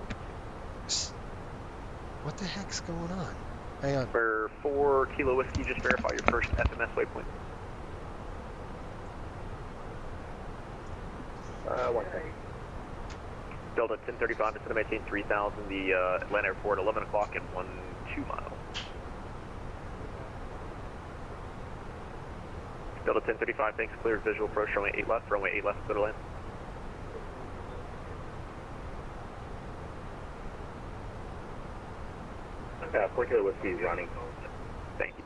what the heck's going on? Hang on. For 4 Kilo Whiskey, just verify your first FMS waypoint. One second. Delta 1035, instead of maintain 3000, the Atlanta Airport, 11 o'clock and 12 miles. Delta 1035, thanks, clear visual approach, runway 8 left, clear to land. Yeah, 4 Kilo Whiskey is running. Thank you.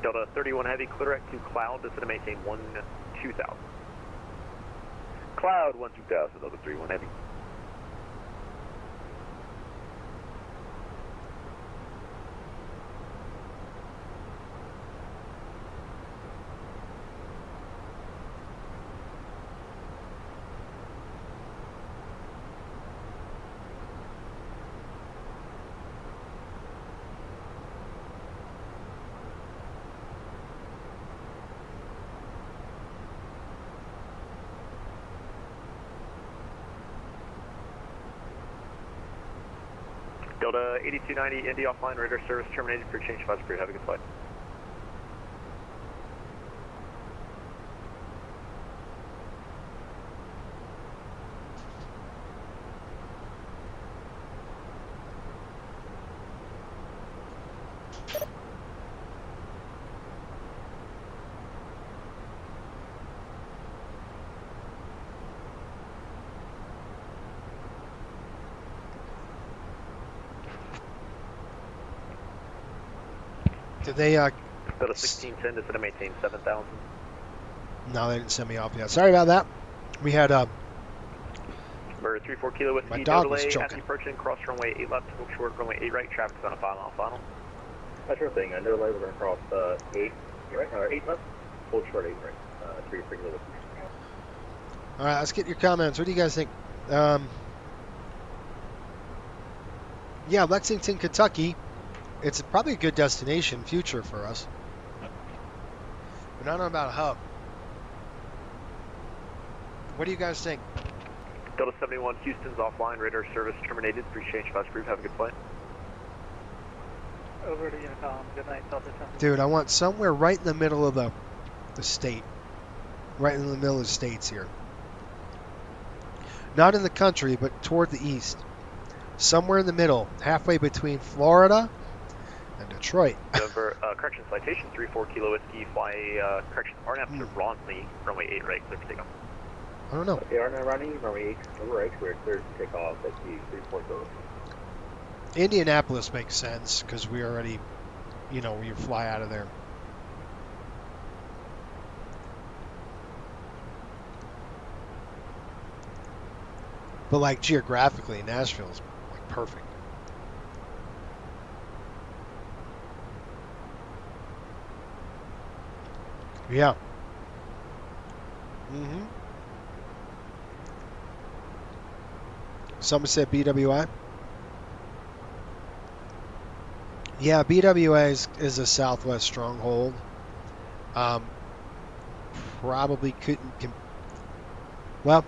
Delta 31 Heavy, clear to Cloud, instead of maintain 2000. Cloud 12000, Delta 31 Heavy. Delta 8290, Indy offline, radar service terminated for change 5 crew. Have a good flight. Did they, Delta 1610, instead of maintain 7000. No, they didn't send me off yet. Sorry about that. We had, We're 34 Kilo Whiskey, my dog no was delay, choking. happy approaching, cross runway 8 left, hook short, runway 8 right, traffic's on a 5-mile final. That's your thing, under delay, we're going to cross 8 right, or 8 left, hold short 8 right, 3 Kilo Whiskey. All right, let's get your comments. What do you guys think? Yeah, Lexington, Kentucky. It's probably a good destination future for us. But I don't know about a hub. What do you guys think? Delta 71, Houston's offline, radar service terminated, free change 5 crew. Have a good flight. Over to Unicom. Good night, Delta 10. Dude, I want somewhere right in the middle of the state. Right in the middle of the states here. Not in the country, but toward the east. Somewhere in the middle, halfway between Florida and Detroit. Denver, correction citation, 34 Kilo Whiskey, fly, correction, RNAV to Ronsley, runway 8 right, clear for takeoff. I don't know. Okay, RNAV running, runway 8, over right, we're clear to take off at the 34 Kilo. Indianapolis makes sense, because we already, you fly out of there. But like geographically, Nashville's like perfect. Yeah. Someone said BWI. Yeah, BWI is a Southwest stronghold. probably couldn't. Well,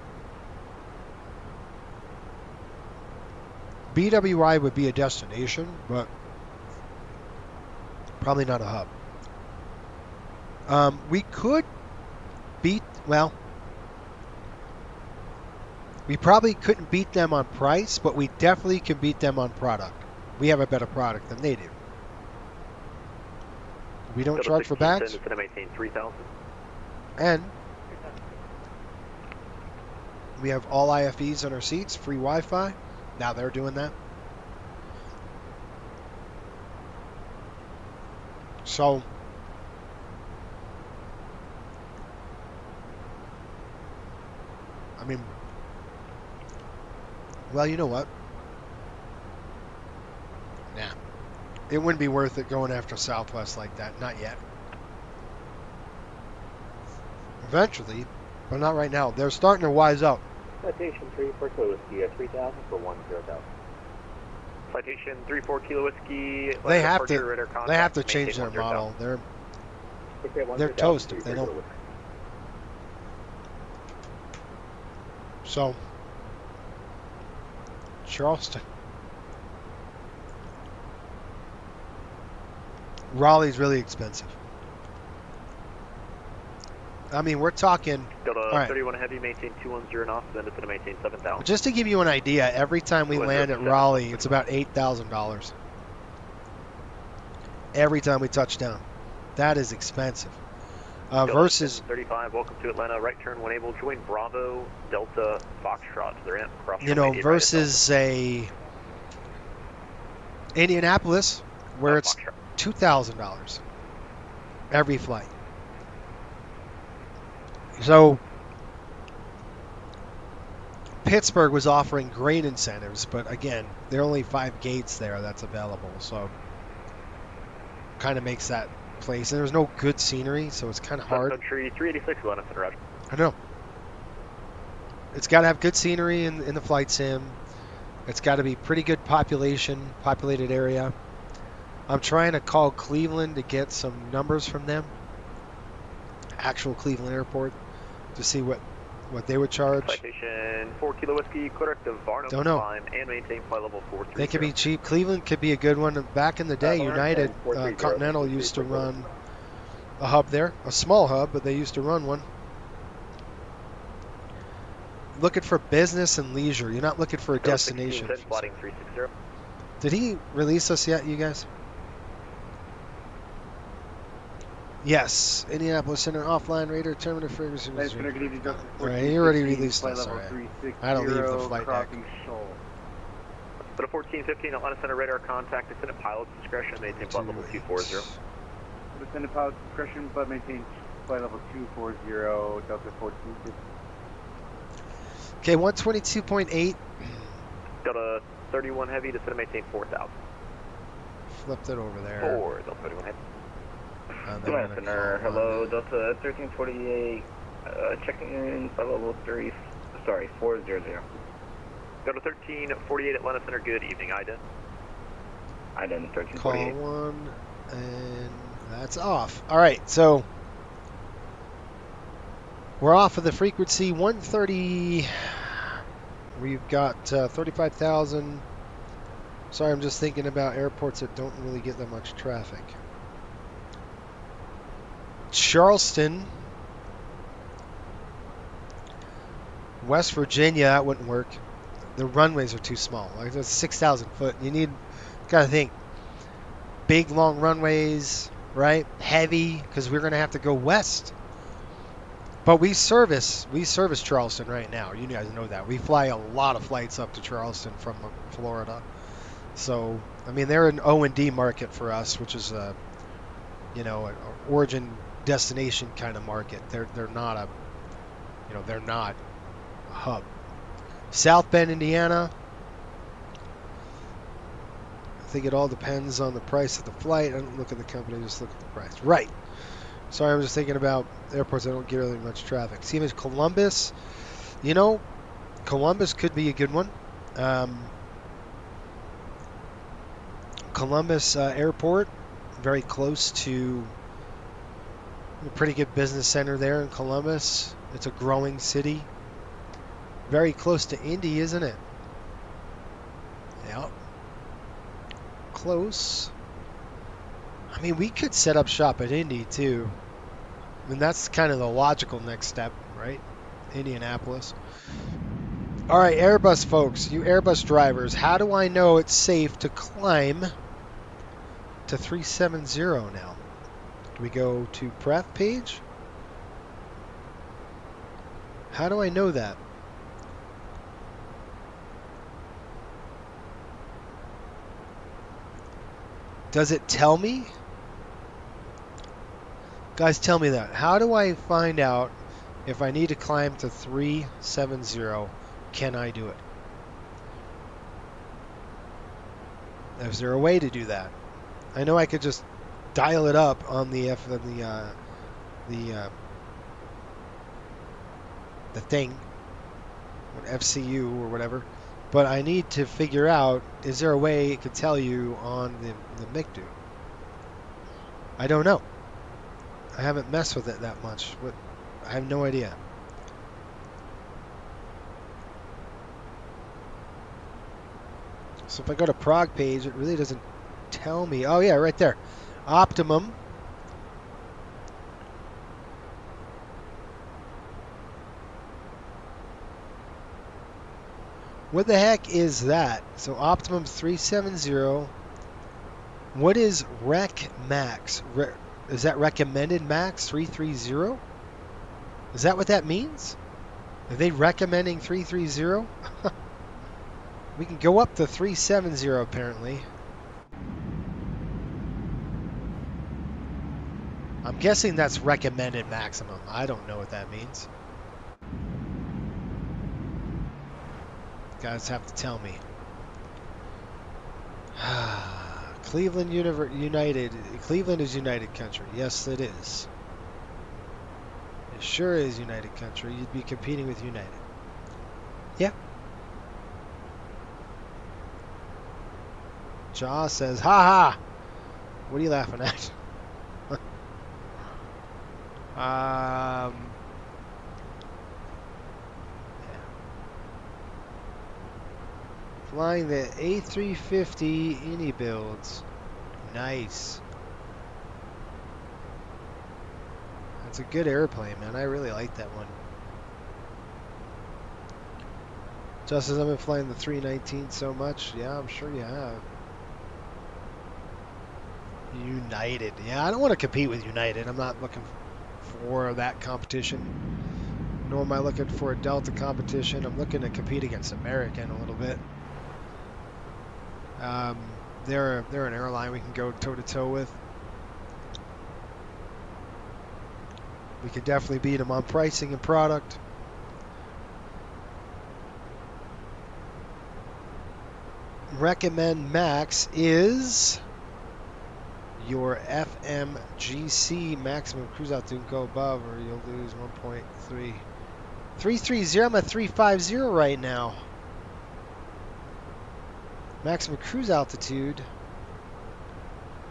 BWI would be a destination, but probably not a hub. We could beat, well, we probably couldn't beat them on price, but we definitely can beat them on product. We have a better product than they do. We don't charge for bags. And we have all IFEs on our seats, free Wi-Fi. Now they're doing that. So I mean, well, you know what? Nah. It wouldn't be worth it going after Southwest like that. Not yet. Eventually, but not right now. They're starting to wise up. Citation 34 Kilo Whiskey, 3,000 for 10,000. Citation 34 Kilo Whiskey. They have to change their model. They're toast if they don't. So, Charleston. Raleigh's really expensive. I mean, we're talking. Delta 31 Heavy, maintain 210 knots, then it's going to maintain 7,000. Just to give you an idea, every time we land at Raleigh, it's about $8,000. Every time we touch down. That is expensive. Versus 35, welcome to Atlanta, right turn when able, join Bravo, Delta, Foxtrot to the ramp. Versus a Indianapolis, where it's $2,000 every flight. So Pittsburgh was offering great incentives, but again, there are only 5 gates there that's available, so kind of makes that place. And there's no good scenery, so it's kind of hard. Country 386, Atlanta Center, Roger. I know. It's got to have good scenery in the flight sim. It's got to be pretty good populated area. I'm trying to call Cleveland to get some numbers from them, actual Cleveland Airport, to see what they would charge. Citation 4 Kilo Whiskey, correct of Varno. Don't know. Climb and maintain flight level 430. They could be cheap. Cleveland could be a good one. Back in the day, United Continental used to run a hub there, a small hub, but they used to run one. Looking for business and leisure. You're not looking for a destination. Did he release us yet, you guys? Yes, Indianapolis Center offline radar terminal figures. Alright, he already released us. Alright. I don't leave the flight deck. But a 1415 Atlanta Center radar contact, descendant pilot's discretion, maintain flight level 240. Descendant pilot's discretion, but maintain flight level 240, Delta 14. Okay, 122.8. Delta 31 Heavy, descendant maintain 4,000. Flipped it over there. 4, Delta 31 Heavy. Atlanta Center, hello, Delta 1348, checking in flight level 400. Delta 1348 Atlanta Center, good evening, IDEN. IDEN 1348. Call 1, and that's off. Alright, so we're off of the frequency 130. We've got 35,000. Sorry, I'm just thinking about airports that don't really get that much traffic. Charleston, West Virginia, that wouldn't work. The runways are too small. Like, that's 6,000 foot. You gotta think big, long runways, right? Heavy, because we're gonna have to go west. But we service Charleston right now. You guys know that. We fly a lot of flights up to Charleston from Florida. So, I mean, they're an O&D market for us, which is an origin destination kind of market. They're not a hub. South Bend, Indiana. I think it all depends on the price of the flight. I don't look at the company, just look at the price. Right. Sorry, I'm just thinking about airports that don't get really much traffic. See, there's Columbus. Columbus could be a good one. Columbus Airport, very close to A pretty good business center there in Columbus. It's a growing city. Very close to Indy, isn't it? Yep. Close. I mean, we could set up shop at Indy too. I mean, that's kind of the logical next step, right? Indianapolis. All right, Airbus folks, you Airbus drivers, how do I know it's safe to climb to 370 now? Do we go to pref page? How do I know that? Does it tell me? Guys, tell me that. How do I find out if I need to climb to 370? Can I do it? Is there a way to do that? I know I could just dial it up on the thing, FCU or whatever, but I need to figure out, is there a way it could tell you on the MICDU? I don't know. I haven't messed with it that much, but I have no idea. So if I go to prog page, it really doesn't tell me. Oh yeah, right there. Optimum. What the heck is that? So Optimum 370. What is Rec Max? Is that recommended max 330? Is that what that means? Are they recommending 330? We can go up to 370 apparently. I'm guessing that's recommended maximum. I don't know what that means. Guys have to tell me. Cleveland United. Cleveland is United Country. Yes, it is. It sure is United Country. You'd be competing with United. Yeah. Jaw says, ha ha. What are you laughing at? Yeah. Flying the A350 Indy builds. Nice. That's a good airplane, man. I really like that one. Just as I've been flying the 319 so much, yeah, I'm sure you have. United. Yeah, I don't want to compete with United. I'm not looking for that competition. Nor am I looking for a Delta competition. I'm looking to compete against American a little bit. They're an airline we can go toe-to-toe with. We could definitely beat them on pricing and product. Recommend max is your FMGC maximum cruise altitude. Go above or you'll lose 1.3. 330. I'm at 350 right now. Maximum cruise altitude.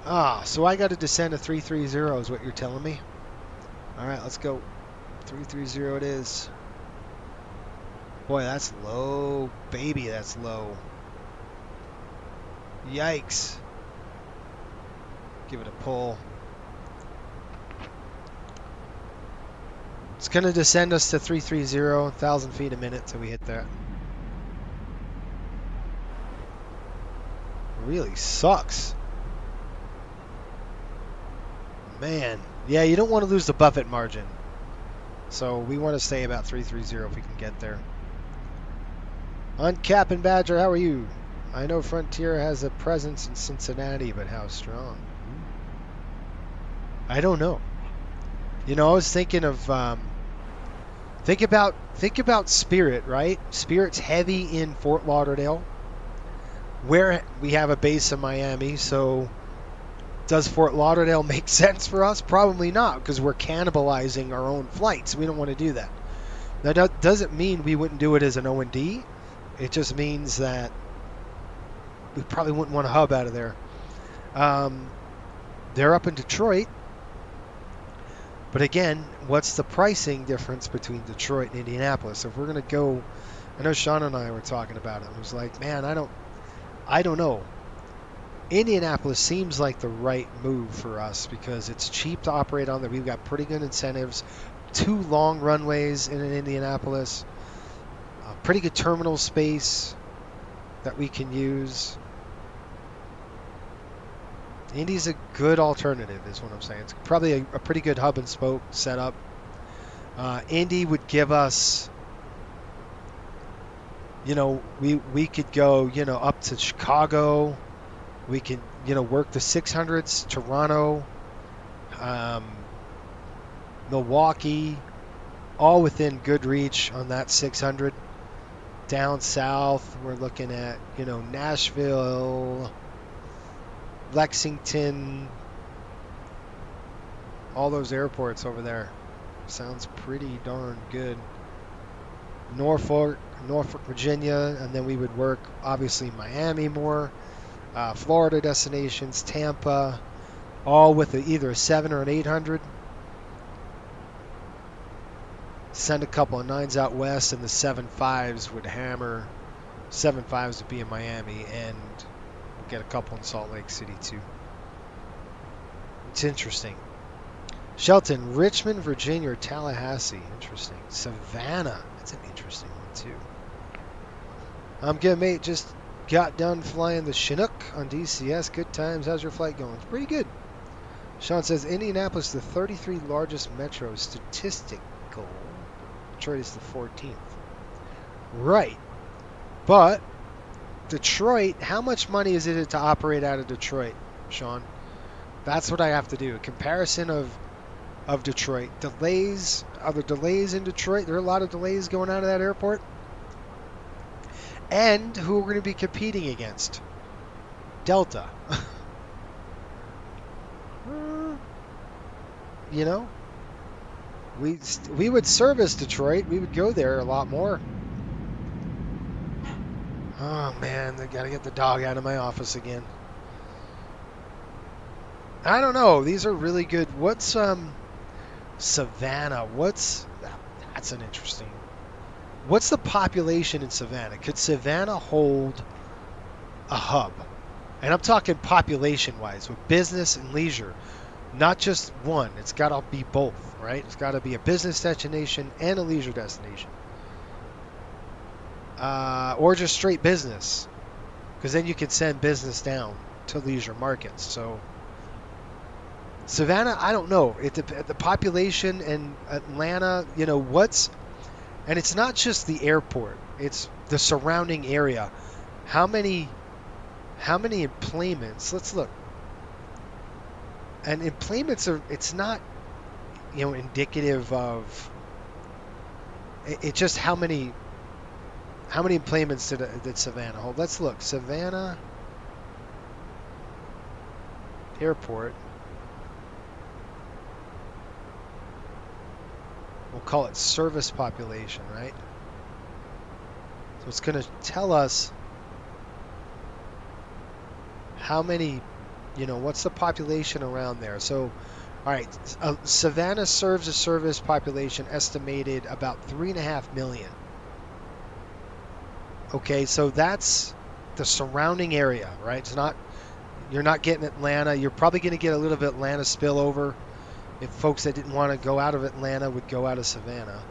So I got to descend to 330 is what you're telling me. All right, let's go. 330 it is. Boy, that's low. Baby, that's low. Yikes. Give it a pull. It's going to descend us to 330, 1,000 feet a minute till we hit that. Really sucks. Man. Yeah, you don't want to lose the Buffett margin. So we want to stay about 330 if we can get there. Uncap and Badger, how are you? I know Frontier has a presence in Cincinnati, but how strong? I don't know. You know, I was thinking of think about Spirit, right? Spirit's heavy in Fort Lauderdale, where we have a base in Miami. So does Fort Lauderdale make sense for us? Probably not, because we're cannibalizing our own flights. We don't want to do that. That doesn't mean we wouldn't do it as an O&D. It just means that we probably wouldn't want to hub out of there. They're up in Detroit. But again, what's the pricing difference between Detroit and Indianapolis? If we're going to go, I know Sean and I were talking about it. It was like, man, I don't know. Indianapolis seems like the right move for us because it's cheap to operate on there. We've got pretty good incentives. 2 long runways in Indianapolis. Pretty good terminal space that we can use. Indy's a good alternative is what I'm saying. It's probably a pretty good hub and spoke setup. Indy would give us, we could go, up to Chicago. We can, work the 600s, Toronto, Milwaukee, all within good reach on that 600. Down south, we're looking at, Nashville, Lexington, all those airports over there. Sounds pretty darn good. Norfolk, Virginia, and then we would work, obviously, Miami more. Florida destinations, Tampa, all with either a 7 or an 800. Send a couple of 9s out west, and the 7.5s would hammer. 7.5s would be in Miami, and we'll get a couple in Salt Lake City too. It's interesting. Shelton, Richmond, Virginia, or Tallahassee. Interesting. Savannah. That's an interesting one too. I'm good, mate. Just got done flying the Chinook on DCS. Good times. How's your flight going? It's pretty good. Sean says Indianapolis, the 33rd largest metro, statistical. Detroit is the 14th. Right. But Detroit, how much money is it to operate out of Detroit, Sean? That's what I have to do. A comparison of Detroit. Delays. Are there delays in Detroit? There are a lot of delays going out of that airport. And who we're going to be competing against? Delta. We would service Detroit. We would go there a lot more. Oh man, they got to get the dog out of my office again. I don't know. These are really good. What's Savannah? That's an interesting. What's the population in Savannah? Could Savannah hold a hub? And I'm talking population-wise, with business and leisure. Not just one. It's got to be both, right? It's got to be a business destination and a leisure destination. Or just straight business. Because then you can send business down to leisure markets. So Savannah, I don't know. The population in Atlanta, and it's not just the airport. It's the surrounding area. How many employments? Let's look. And employments it's not, indicative of, it's just how many employments did Savannah hold? Let's look. Savannah Airport. We'll call it service population, right? So it's going to tell us how many, what's the population around there. So, all right, Savannah serves a service population estimated about 3.5 million. Okay, so that's the surrounding area, right? It's not, you're not getting Atlanta. You're probably going to get a little bit Atlanta spillover. If folks that didn't want to go out of Atlanta would go out of Savannah.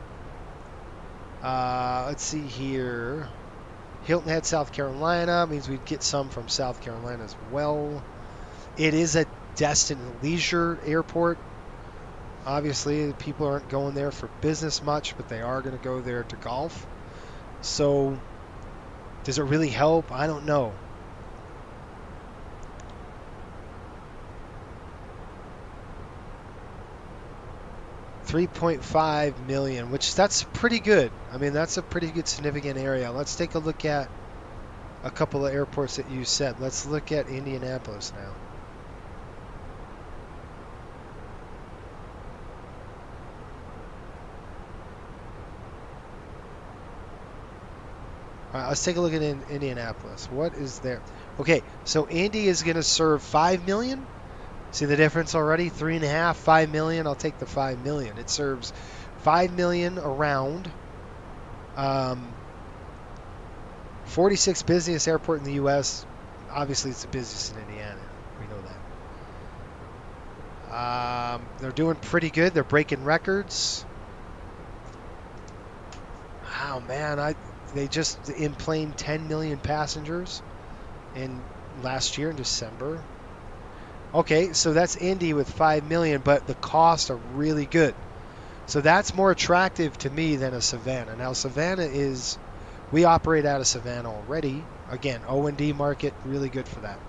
Let's see here. Hilton Head, South Carolina, means we'd get some from South Carolina as well. It is a leisure airport. Obviously, people aren't going there for business much, but they are going to go there to golf. So, does it really help? I don't know. $3.5 million, which that's pretty good. I mean, that's a pretty good significant area. Let's take a look at a couple of airports that you said. Let's look at Indianapolis now. All right, let's take a look at Indianapolis. What is there? Okay, so Indy is going to serve 5 million. See the difference already? 3.5, 5 million. I'll take the 5 million. It serves 5 million around. 46th busiest airport in the U.S. Obviously, it's the busiest in Indiana. We know that. They're doing pretty good. They're breaking records. Oh man, they just enplaned 10 million passengers in last year in December. Okay, so that's Indy with 5 million, but the costs are really good. So that's more attractive to me than a Savannah. Now Savannah is, we operate out of Savannah already. Again, O&D market, really good for that.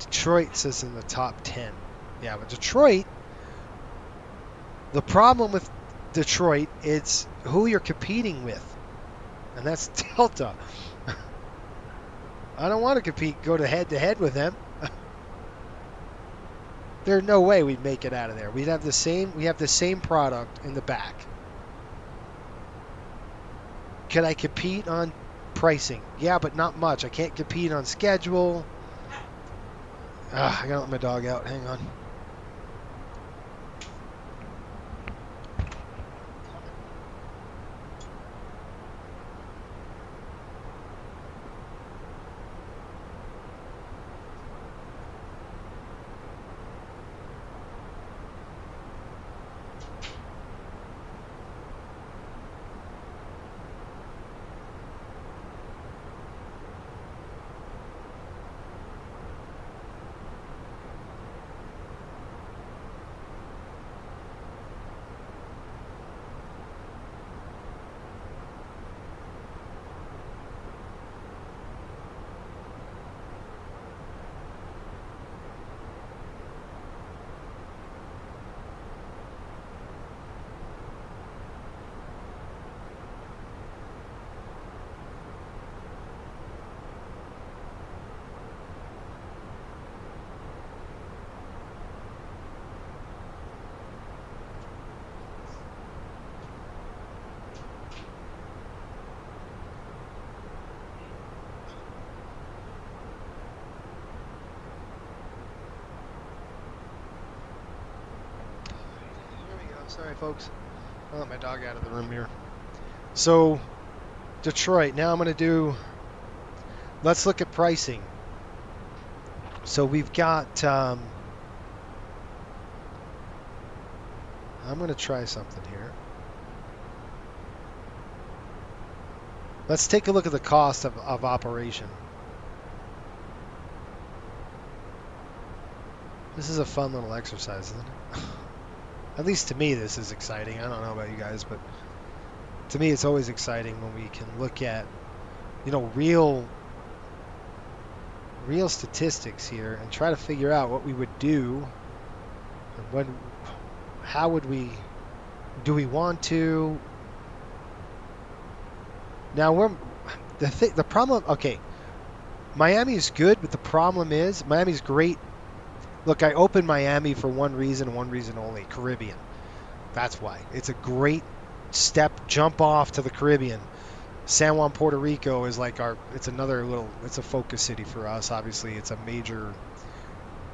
Detroit says in the top 10. Yeah, but Detroit, the problem with Detroit is who you're competing with. And that's Delta. I don't want to go to head with them. There's no way we'd make it out of there. We have the same product in the back. Can I compete on pricing? Yeah, but not much. I can't compete on schedule. I gotta let my dog out. Hang on. Sorry, folks. I'll let my dog out of the room here. So, Detroit. Now I'm going to do... Let's look at pricing. So we've got... I'm going to try something here. Let's take a look at the cost of operation. This is a fun little exercise, isn't it? At least to me, this is exciting. I don't know about you guys, but to me, it's always exciting when we can look at, real statistics here and try to figure out what we would do. And how would we? Do we want to? Now the problem. Okay, Miami is good, but the problem is Miami's great. Look, I opened Miami for one reason only, Caribbean. That's why. It's a great jump off to the Caribbean. San Juan, Puerto Rico is like it's a focus city for us. Obviously, it's a major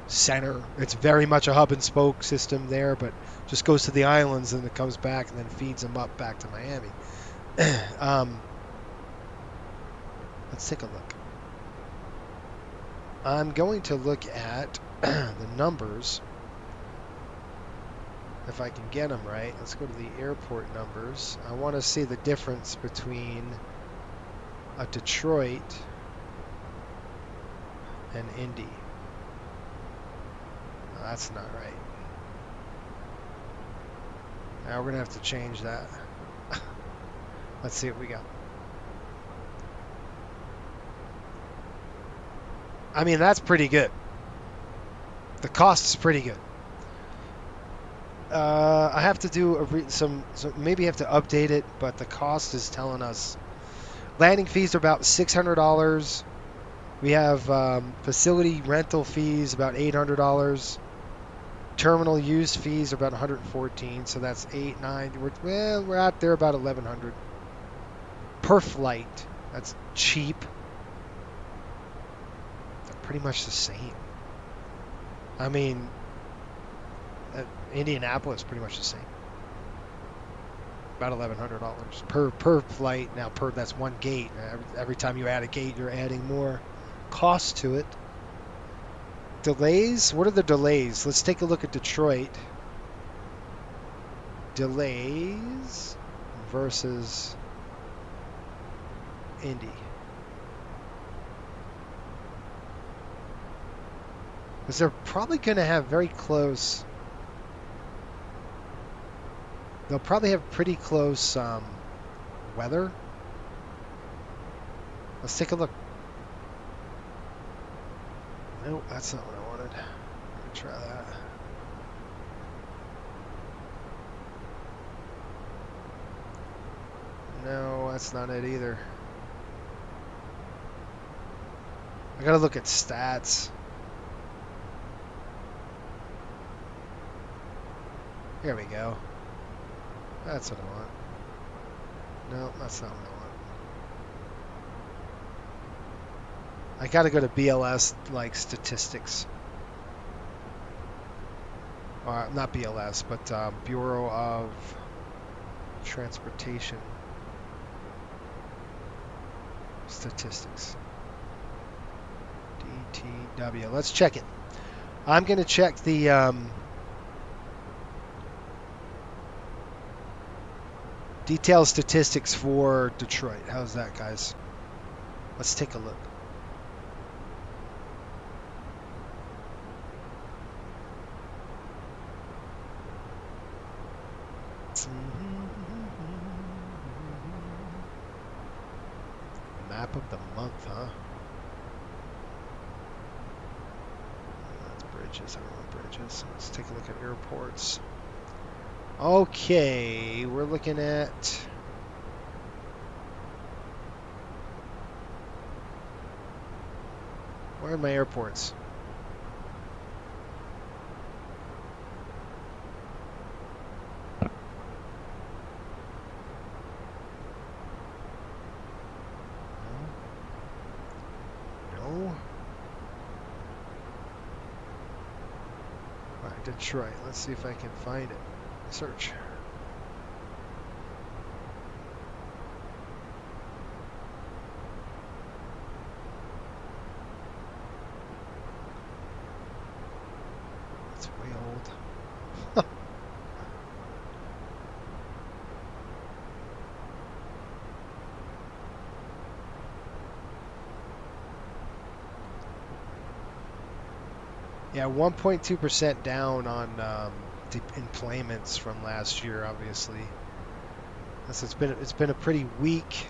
center. It's very much a hub and spoke system there, but just goes to the islands and it comes back and then feeds them up back to Miami. Let's take a look. I'm going to look at the numbers, if I can get them right. Let's go to the airport numbers. I want to see the difference between a Detroit and Indy. No, that's not right. Now we're going to have to change that. Let's see what we got. I mean, that's pretty good. The cost is pretty good. I have to do maybe have to update it, but the cost is telling us landing fees are about $600. We have facility rental fees about $800. Terminal use fees are about $114, so that's $8, $9. We're out there about $1,100 per flight. That's cheap. pretty much the same. I mean, Indianapolis pretty much the same. About $1,100 per flight. Now that's one gate. Every time you add a gate, you're adding more cost to it. Delays? What are the delays? Let's take a look at Detroit. Delays versus Indy. Because they're probably going to have very close. They'll probably have pretty close weather. Let's take a look. Nope, that's not what I wanted. Let me try that. No, that's not it either. I gotta look at stats. Here we go. That's what I want. No, that's not what I want. I gotta go to BLS, like, statistics. Not BLS, but Bureau of Transportation Statistics. DTW. Let's check it. I'm gonna check the detailed statistics for Detroit. How's that, guys? Let's take a look. Map of the month, huh? That's bridges. I don't want bridges. Let's take a look at airports. Okay, we're looking at where are my airports? No. All right, Detroit. Let's see if I can find it. Search. It's way old. Yeah, 1.2% down on employments from last year, obviously. So it's been a pretty weak,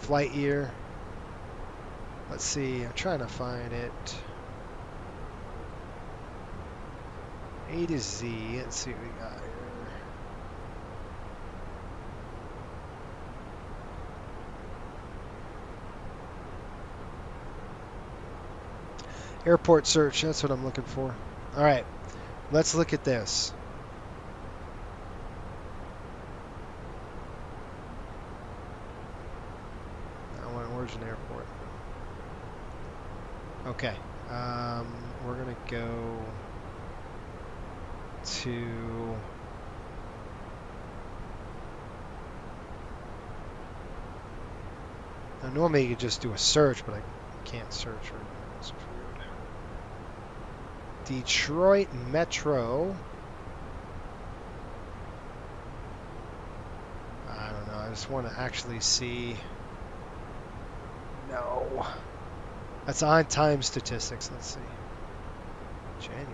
flight year. Let's see. I'm trying to find it. A to Z. Let's see what we got here. Airport search, that's what I'm looking for. All right, let's look at this. Where's an airport? Okay, we're gonna go to now, normally you could just do a search, but I can't search right now. It's weird. Detroit Metro. I don't know. I just want to actually see. No. That's on-time statistics. Let's see. January.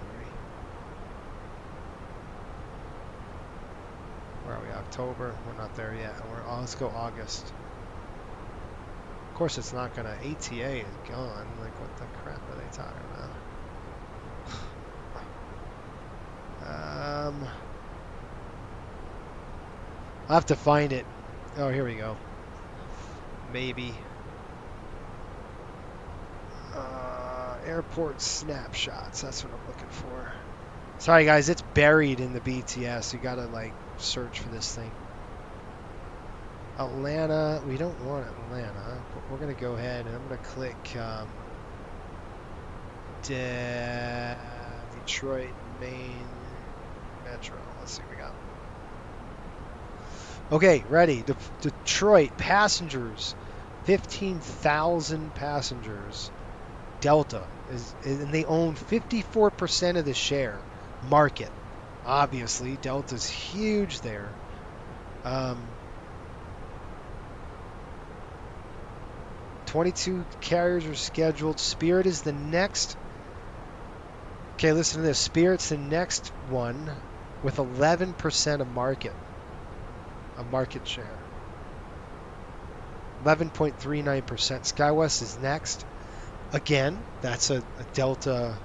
Where are we? October. We're not there yet. Let's go August. Of course, it's not going to. ATA is gone. Like, what the crap are they talking about? I'll have to find it. Oh, here we go. Maybe. Airport snapshots. That's what I'm looking for. Sorry, guys. It's buried in the BTS. You gotta, like, search for this thing. Atlanta, we don't want Atlanta, but we're going to go ahead and I'm going to click Detroit, Maine, Metro. Let's see what we got. Okay, ready. Detroit passengers, 15,000 passengers. Delta and they own 54% of the share market. Obviously, Delta's huge there. 22 carriers are scheduled. Spirit is the next. Okay, listen to this. Spirit's the next one with 11% of market share. 11.39%. SkyWest is next. Again, that's a Delta.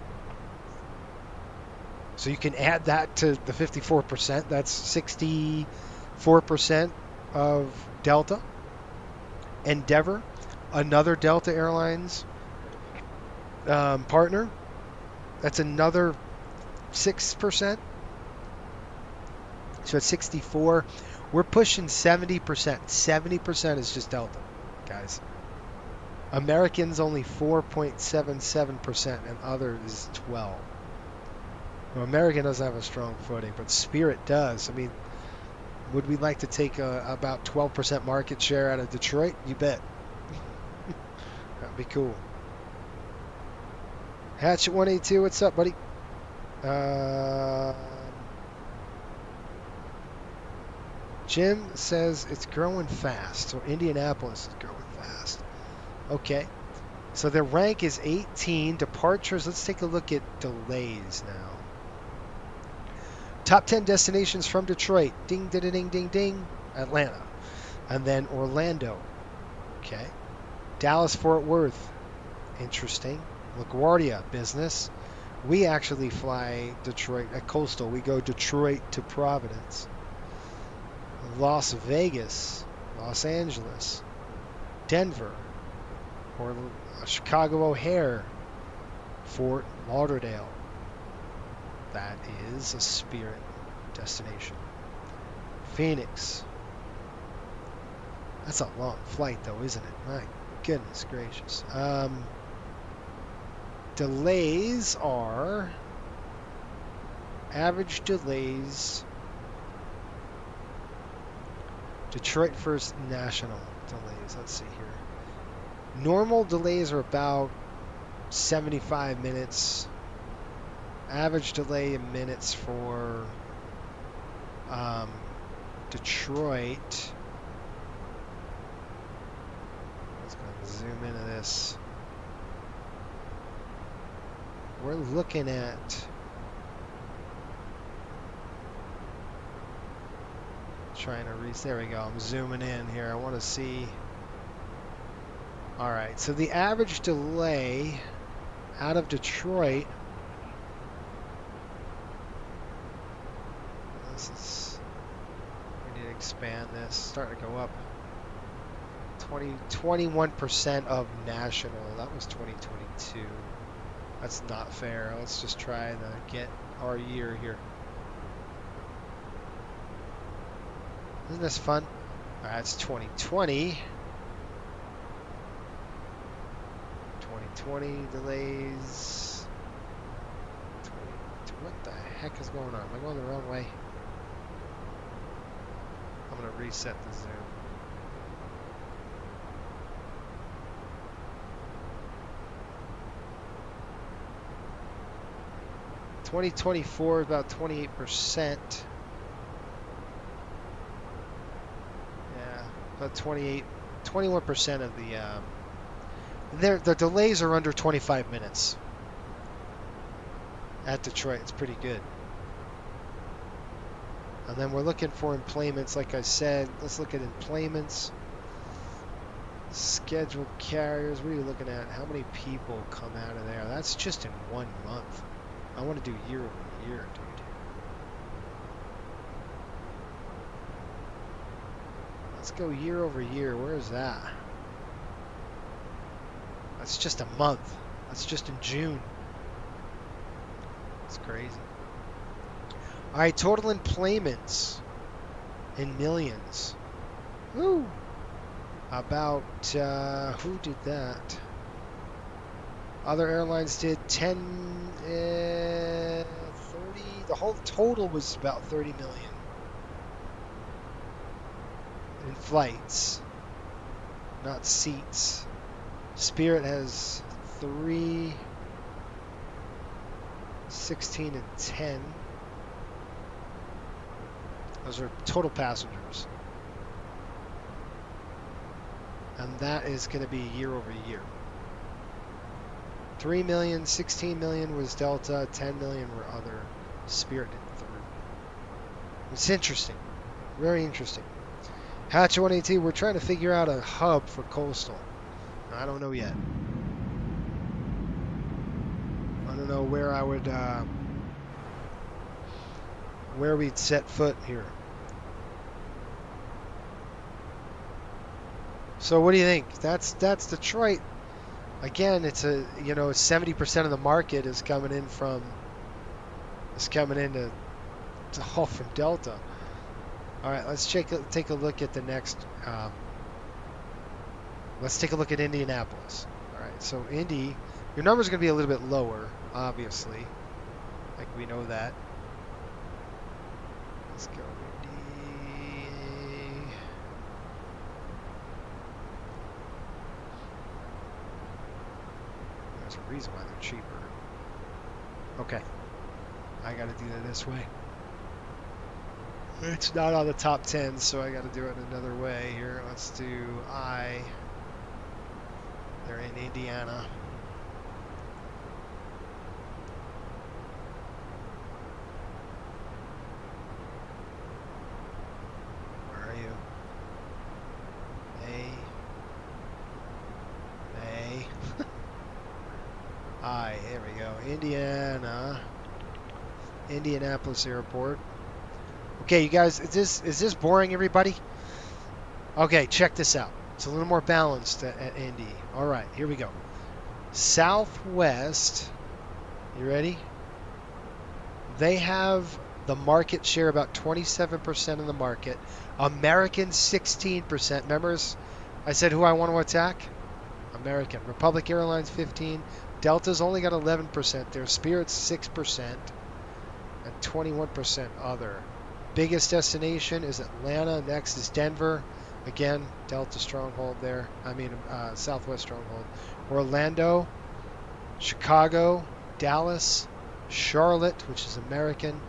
So you can add that to the 54%. That's 64% of Delta. Endeavor, another Delta Airlines partner. That's another 6%. So it's 64. We're pushing 70%. 70% is just Delta, guys. American's only 4.77% and others is 12. Well, American doesn't have a strong footing, but Spirit does. I mean, would we like to take about 12% market share out of Detroit? You bet. That'd be cool. Hatchet 182, what's up, buddy? Jim says it's growing fast. So Indianapolis is growing fast. Okay. So their rank is 18. Departures, let's take a look at delays now. Top 10 destinations from Detroit. Ding, ding, ding, ding, ding. Atlanta. And then Orlando. Okay. Dallas, Fort Worth. Interesting. LaGuardia, business. We actually fly Detroit at Coastal. We go Detroit to Providence. Las Vegas. Los Angeles. Denver. Or Chicago O'Hare. Fort Lauderdale. That is a Spirit destination. Phoenix. That's a long flight though, isn't it? My goodness gracious. Delays are average delays. Detroit First National delays. Let's see here. Normal delays are about 75 minutes. Average delay in minutes for Detroit. Let's go and zoom into this. We're looking at trying to reach. There we go. I'm zooming in here. I want to see. All right. So the average delay out of Detroit. We need to expand this. Starting to go up. 21% of national. That was 2022. That's not fair. Let's just try to get our year here. Isn't this fun? All right, it's 2020. 2020 delays. What the heck is going on? Am I going the wrong way? I'm going to reset the zoom. $2024 about 28%. Yeah, about 21% of the delays are under 25 minutes. At Detroit, it's pretty good. And then we're looking for employments, like I said. Let's look at employments. Scheduled carriers. What are you looking at? How many people come out of there? That's just in 1 month. I want to do year over year, dude. Let's go year over year. Where is that? That's just a month. That's just in June. It's crazy. All right, total employments in millions. Woo! About, who did that? Other airlines did 10, 30, the whole total was about 30 million in flights, not seats. Spirit has 3, 16, and 10. Those are total passengers. And that is going to be year over year. 3 million, 16 million was Delta, 10 million were other. Spirit did 3. It's interesting. Very interesting. Hatch 1AT, we're trying to figure out a hub for Coastal. I don't know yet. I don't know where I would, where we'd set foot here. So what do you think? That's Detroit. Again, it's a 70% of the market is coming in to haul from Delta. All right, let's take a look at the next. Let's take a look at Indianapolis. All right, so Indy, your number's going to be a little bit lower, obviously. Like we know that. Let's go Indy. There's a reason why they're cheaper. Okay. I got to do that this way. It's not on the top 10, so I got to do it another way here. Let's do I. They're in Indiana. Where are you? I. There we go. Indiana. Indianapolis Airport. Okay, you guys, is this boring, everybody? Okay, check this out. It's a little more balanced at Indy. All right, here we go. Southwest, you ready? They have the market share about 27% of the market. American 16%. Remember, I said who I want to attack? American. Republic Airlines 15. Delta's only got 11% there. Spirit's 6% and 21% other. Biggest destination is Atlanta. Next is Denver. Again, Delta stronghold there. Southwest stronghold. Orlando, Chicago, Dallas, Charlotte, which is American.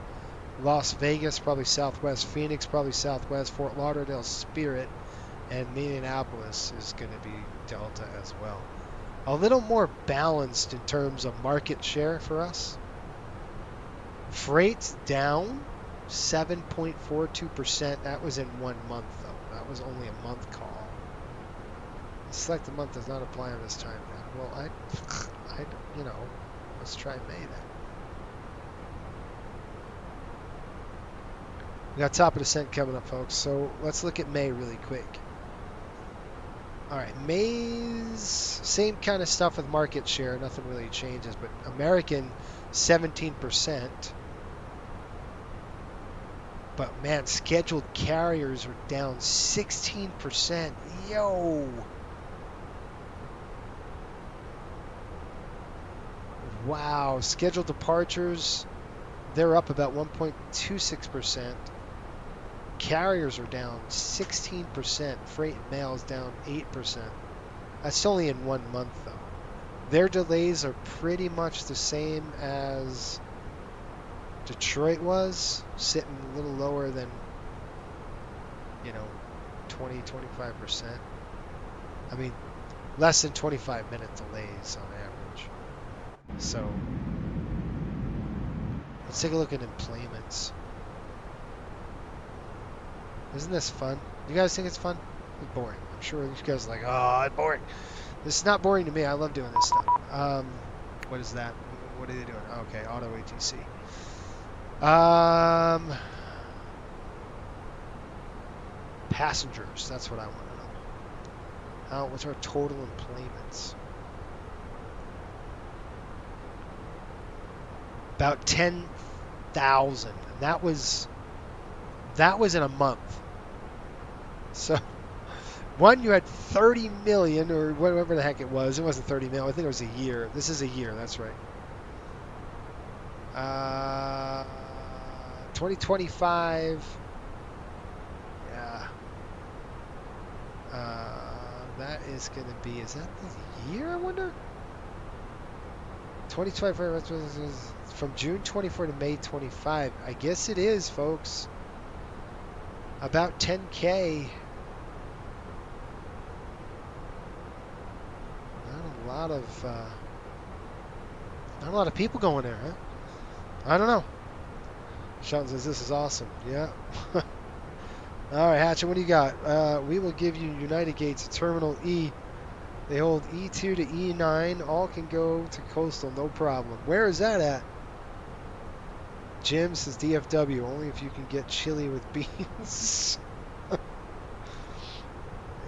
Las Vegas, probably Southwest. Phoenix, probably Southwest. Fort Lauderdale, Spirit. And Indianapolis is going to be Delta as well. A little more balanced in terms of market share for us. Freight's down 7.42%. That was in 1 month, though. That was only a month call. Select the month does not apply on this time now. Well, let's try May then. We got top of descent coming up, folks. So let's look at May really quick. All right, May's same kind of stuff with market share. Nothing really changes, but American 17%. But man, scheduled carriers are down 16%. Yo! Wow, scheduled departures, they're up about 1.26%. Carriers are down 16%. Freight and mail is down 8%. That's only in 1 month, though. Their delays are pretty much the same as Detroit was, sitting a little lower than, 20-25%. I mean, less than 25-minute delays on average. So, let's take a look at employments. Isn't this fun? You guys think it's fun? It's boring. I'm sure you guys are like, oh, it's boring. This is not boring to me. I love doing this stuff. What is that? What are they doing? Okay, auto ATC. Passengers. That's what I want to know. What's our total employments? About 10,000. That was in a month. So One, you had 30 million or whatever the heck it was. It wasn't 30 million. I think it was a year. This is a year. That's right. 2025. Yeah. That is going to be, is that the year, I wonder? 2025 from June 24 to May 25. I guess it is, folks. About 10K. Not a lot of people going there, huh? I don't know. Sean says this is awesome. Yeah. All right, Hatchet, what do you got? We will give you United Gates Terminal E. They hold E2 to E9. All can go to Coastal, no problem. Where is that at? Jim says DFW, only if you can get chili with beans.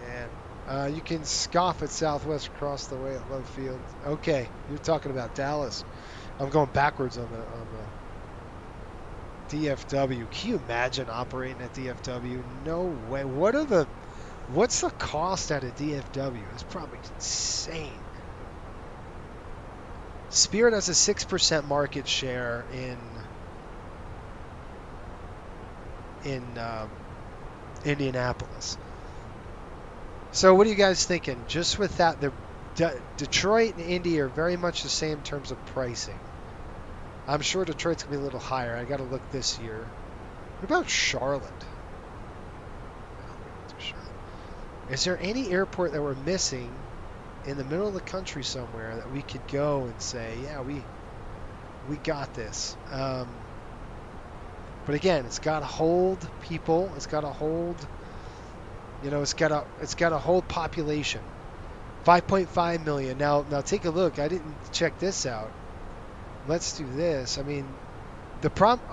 Man. You can scoff at Southwest across the way at Love Field. Okay, you're talking about Dallas. I'm going backwards on the DFW. Can you imagine operating at DFW? No way. What's the cost at a DFW? It's probably insane. Spirit has a 6% market share in Indianapolis. So what are you guys thinking? Just with that, Detroit and Indy are very much the same in terms of pricing. I'm sure Detroit's going to be a little higher. I got to look this year. What about Charlotte? Is there any airport that we're missing in the middle of the country somewhere that we could go and say, yeah, we got this? But again, it's got to hold people. It's got to hold, it's got to hold population. 5.5 million. Now take a look. I didn't check this out. Let's do this. I mean, the problem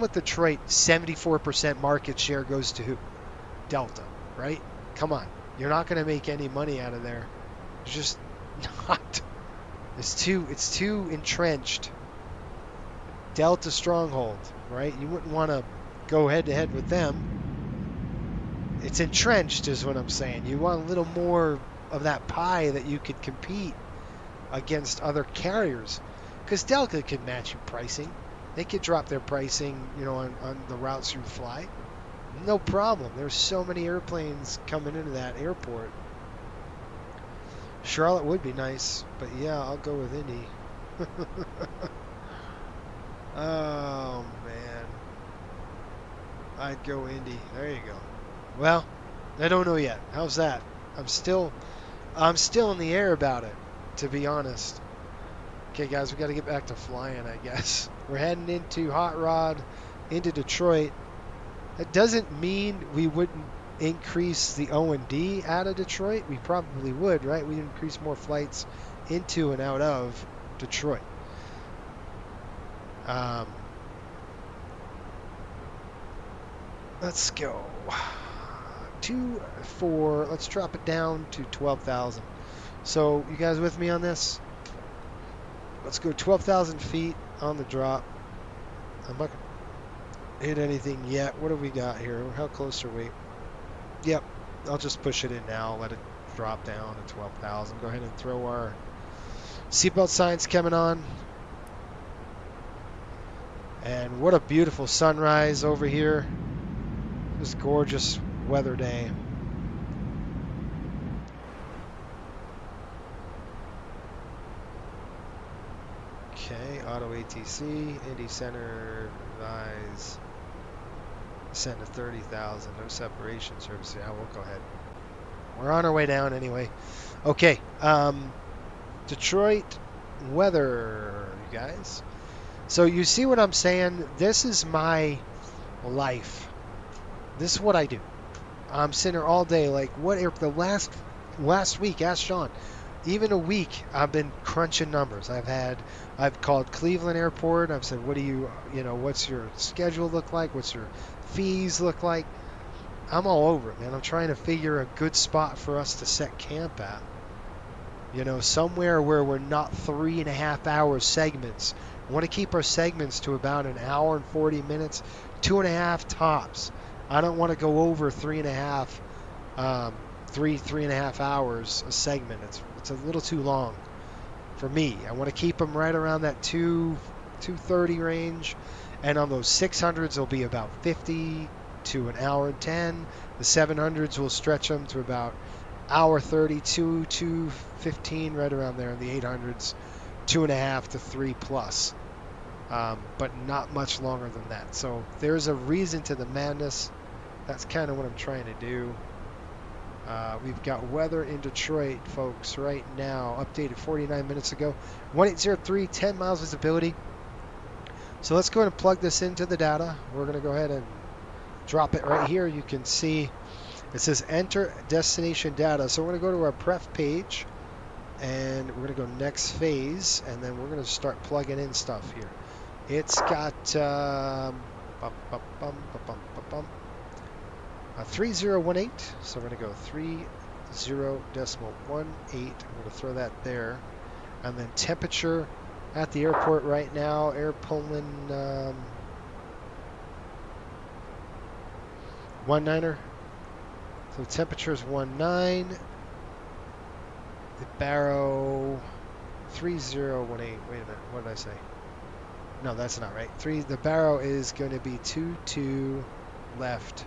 with Detroit, 74% market share goes to who? Delta, right? Come on. You're not going to make any money out of there. It's just not. It's too entrenched. Delta stronghold, right? You wouldn't want to go head to head with them. It's entrenched is what I'm saying. You want a little more of that pie that you could compete against other carriers. Because Delta could match you pricing. They could drop their pricing, on the routes you fly. No problem. There's so many airplanes coming into that airport. Charlotte would be nice, but yeah, I'll go with Indy. Oh, man. I'd go Indy. There you go. Well, I don't know yet. How's that? I'm still in the air about it, to be honest. Okay, guys, we got to get back to flying, I guess. We're heading into Hot Rod, into Detroit. That doesn't mean we wouldn't increase the O&D out of Detroit. We probably would, right? We'd increase more flights into and out of Detroit. Let's go. 2-4. Let's drop it down to 12,000. So, you guys with me on this? Let's go 12,000 feet on the drop. I'm not going to hit anything yet. What do we got here? How close are we? Yep. I'll just push it in now. Let it drop down to 12,000. Go ahead and throw our seatbelt signs coming on. And what a beautiful sunrise over here. This gorgeous weather day. Okay, auto ATC, Indy Center, advise, send to 30,000, no separation service. Yeah, we'll go ahead. We're on our way down anyway. Okay, Detroit weather, you guys. So you see what I'm saying? This is my life. This is what I do. I'm sitting here all day. Like, the last week, ask Sean. Even a week, I've been crunching numbers. I've called Cleveland Airport. I've said, what's your schedule look like? What's your fees look like? I'm all over it, man. I'm trying to figure a good spot for us to set camp at. Somewhere where we're not 3.5 hour segments. I want to keep our segments to about an hour and 40 minutes, 2.5 tops. I don't want to go over 3.5 3.5 hours a segment. It's a little too long for me. I want to keep them right around that 2:30 range, and on those 600s they'll be about 50 to an hour and 10. The 700s will stretch them to about hour 32 to 15, right around there. And the 800s 2.5 to 3 plus, but not much longer than that. So there's a reason to the madness. That's kind of what I'm trying to do. We've got weather in Detroit, folks, right now, updated 49 minutes ago. 1803, 10 miles visibility. So let's go ahead and plug this into the data. We're going to go ahead and drop it right here. You can see it says enter destination data. So we're going to go to our pref page, and we're going to go next phase, and then we're going to start plugging in stuff here. It's got 3018, so we're going to go 30.18. I'm going to throw that there. And then temperature at the airport right now, Air Poland 19er. So temperature is 19. The Barrow 3018. Wait a minute, what did I say? No, that's not right. The Barrow is going to be 22 left.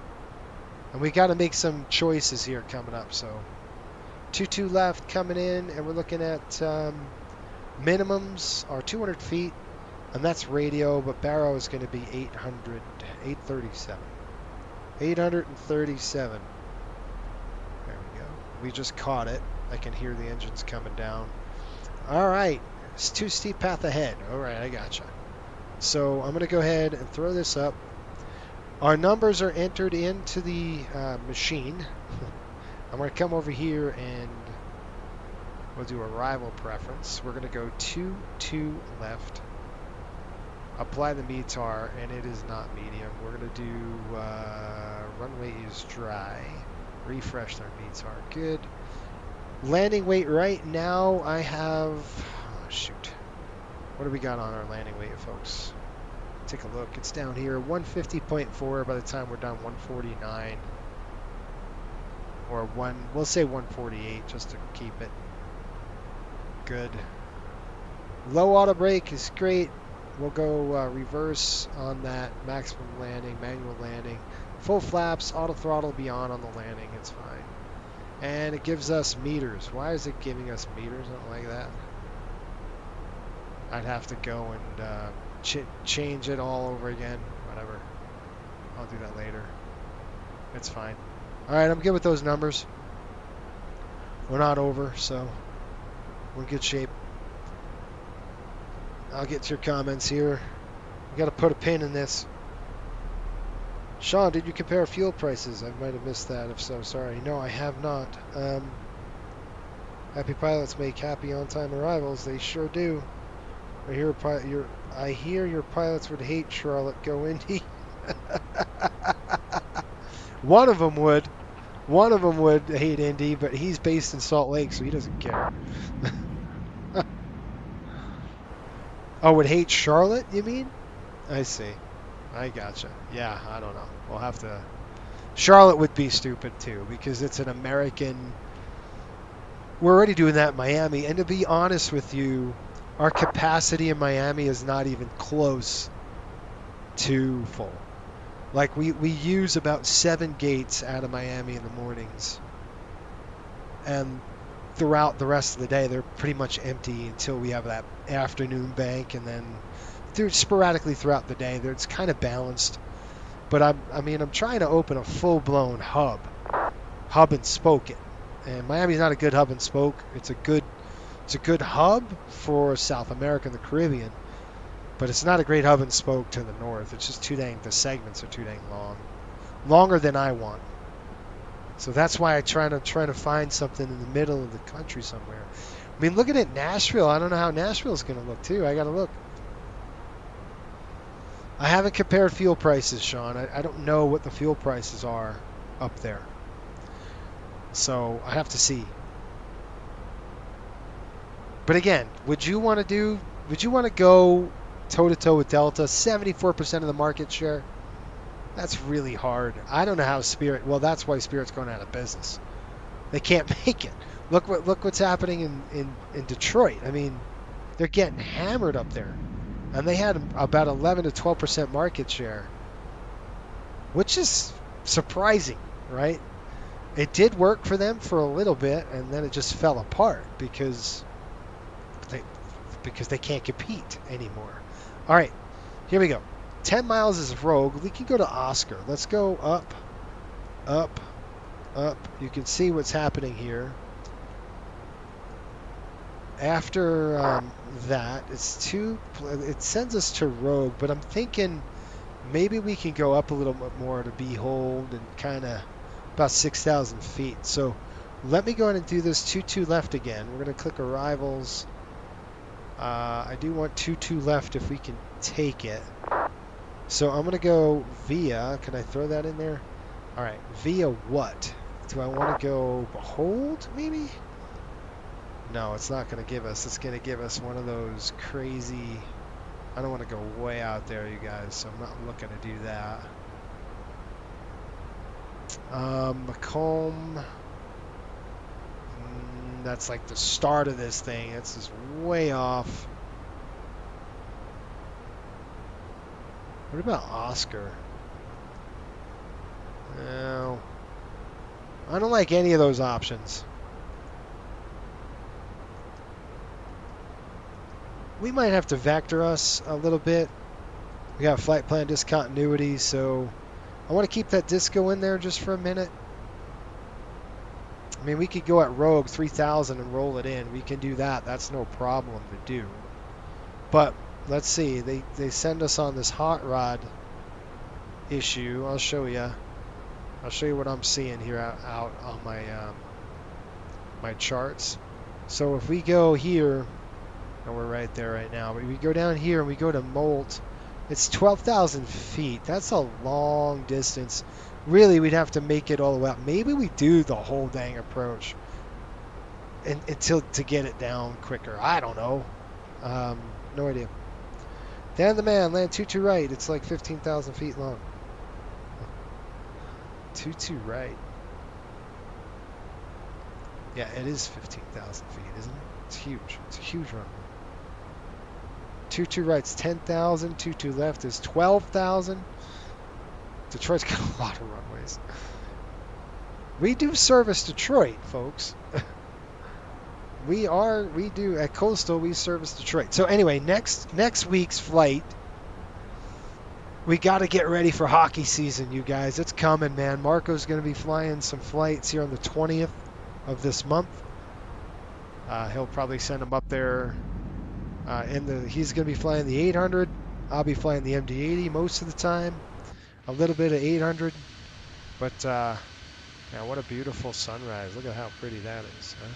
And we got to make some choices here coming up. So 22 left coming in, and we're looking at minimums are 200 feet, and that's radio, but Barrow is going to be 837. 837. There we go. We just caught it. I can hear the engines coming down. All right. It's too steep path ahead. All right, I gotcha. So I'm going to go ahead and throw this up. Our numbers are entered into the machine. I'm going to come over here and we'll do arrival preference. We're going to go 22 left. Apply the METAR, and it is not medium. We're going to do runway is dry. Refresh their METAR. Good. Landing weight right now, I have... Oh, shoot. What do we got on our landing weight, folks? Take a look. It's down here. 150.4. By the time we're done, 149. Or we'll say 148 just to keep it good. Low auto brake is great. We'll go reverse on that. Maximum landing, manual landing. Full flaps, auto throttle beyond on the landing. It's fine. And it gives us meters. Why is it giving us meters? I don't like that. I'd have to go and change it all over again. Whatever. I'll do that later. It's fine. Alright, I'm good with those numbers. We're not over, so we're in good shape. I'll get to your comments here. We got to put a pin in this. Sean, did you compare fuel prices? I might have missed that. If so, sorry. No, I have not. Happy pilots make happy on-time arrivals. They sure do. I hear your pilots would hate Charlotte. Go Indy. One of them would. One of them would hate Indy, but he's based in Salt Lake, so he doesn't care. Oh, would hate Charlotte, you mean? I see. I gotcha. Yeah, I don't know. We'll have to... Charlotte would be stupid, too, because it's an American... We're already doing that in Miami, and to be honest with you, our capacity in Miami is not even close to full. Like, we use about 7 gates out of Miami in the mornings. And throughout the rest of the day, they're pretty much empty until we have that afternoon bank, and then they're sporadically throughout the day. It's kind of balanced. But I'm trying to open a full-blown hub and spoke it. And Miami's not a good hub and spoke. It's a good hub for South America and the Caribbean. But it's not a great hub and spoke to the north. It's just the segments are too dang long. Longer than I want. So that's why I'm trying to find something in the middle of the country somewhere. I mean, looking at Nashville, I don't know how Nashville's going to look, too. I got to look. I haven't compared fuel prices, Sean. I don't know what the fuel prices are up there. So I have to see. But again, would you want to go toe-to-toe with Delta? 74% of the market share? That's really hard. I don't know how Spirit... Well, that's why Spirit's going out of business. they can't make it. Look what's happening in Detroit. I mean, they're getting hammered up there, and they had about 11 to 12% market share, which is surprising, right? It did work for them for a little bit, and then it just fell apart because they can't compete anymore. All right, here we go. 10 miles is Rogue. We can go to Oscar. Let's go up, up, up. You can see what's happening here. After that, it sends us to Rogue, but I'm thinking maybe we can go up a little bit more to Behold and kind of about 6,000 feet. So let me go ahead and do this 22 left again. We're going to click Arrivals. I do want 22 left if we can take it. So I'm going to go via, can I throw that in there? All right, via what? Do I want to go Behold, maybe? No, it's not going to give us. It's going to give us one of those crazy, I don't want to go way out there, you guys, so I'm not looking to do that. Macomb, that's like the start of this thing. It's just way off. What about Oscar? No, I don't like any of those options. We might have to vector us a little bit. We got flight plan discontinuity, so I want to keep that disco in there just for a minute. I mean, we could go at Rogue 3000 and roll it in. We can do that. That's no problem to do. But let's see. They send us on this hot rod issue. I'll show you. I'll show you what I'm seeing here out on my my charts. So if we go here, and we're right there right now, but we go down here and we go to Molt, it's 12,000 feet. That's a long distance. Really, we'd have to make it all the way up. Maybe we do the whole dang approach until to get it down quicker. I don't know. No idea. Dan the man, land 22 right. It's like 15,000 feet long. 22 right. Yeah, it is 15,000 feet, isn't it? It's huge. It's a huge runway. 22 right's 10,000. 22 left is 12,000. Detroit's got a lot of runways. We do service Detroit, folks. We do at Coastal, we service Detroit. So anyway, next week's flight, we got to get ready for hockey season, you guys. It's coming, man. Marco's going to be flying some flights here on the 20th of this month. He'll probably send them up there. He's going to be flying the 800. I'll be flying the MD-80 most of the time. A little bit of 800. But, yeah, what a beautiful sunrise. Look at how pretty that is. Huh?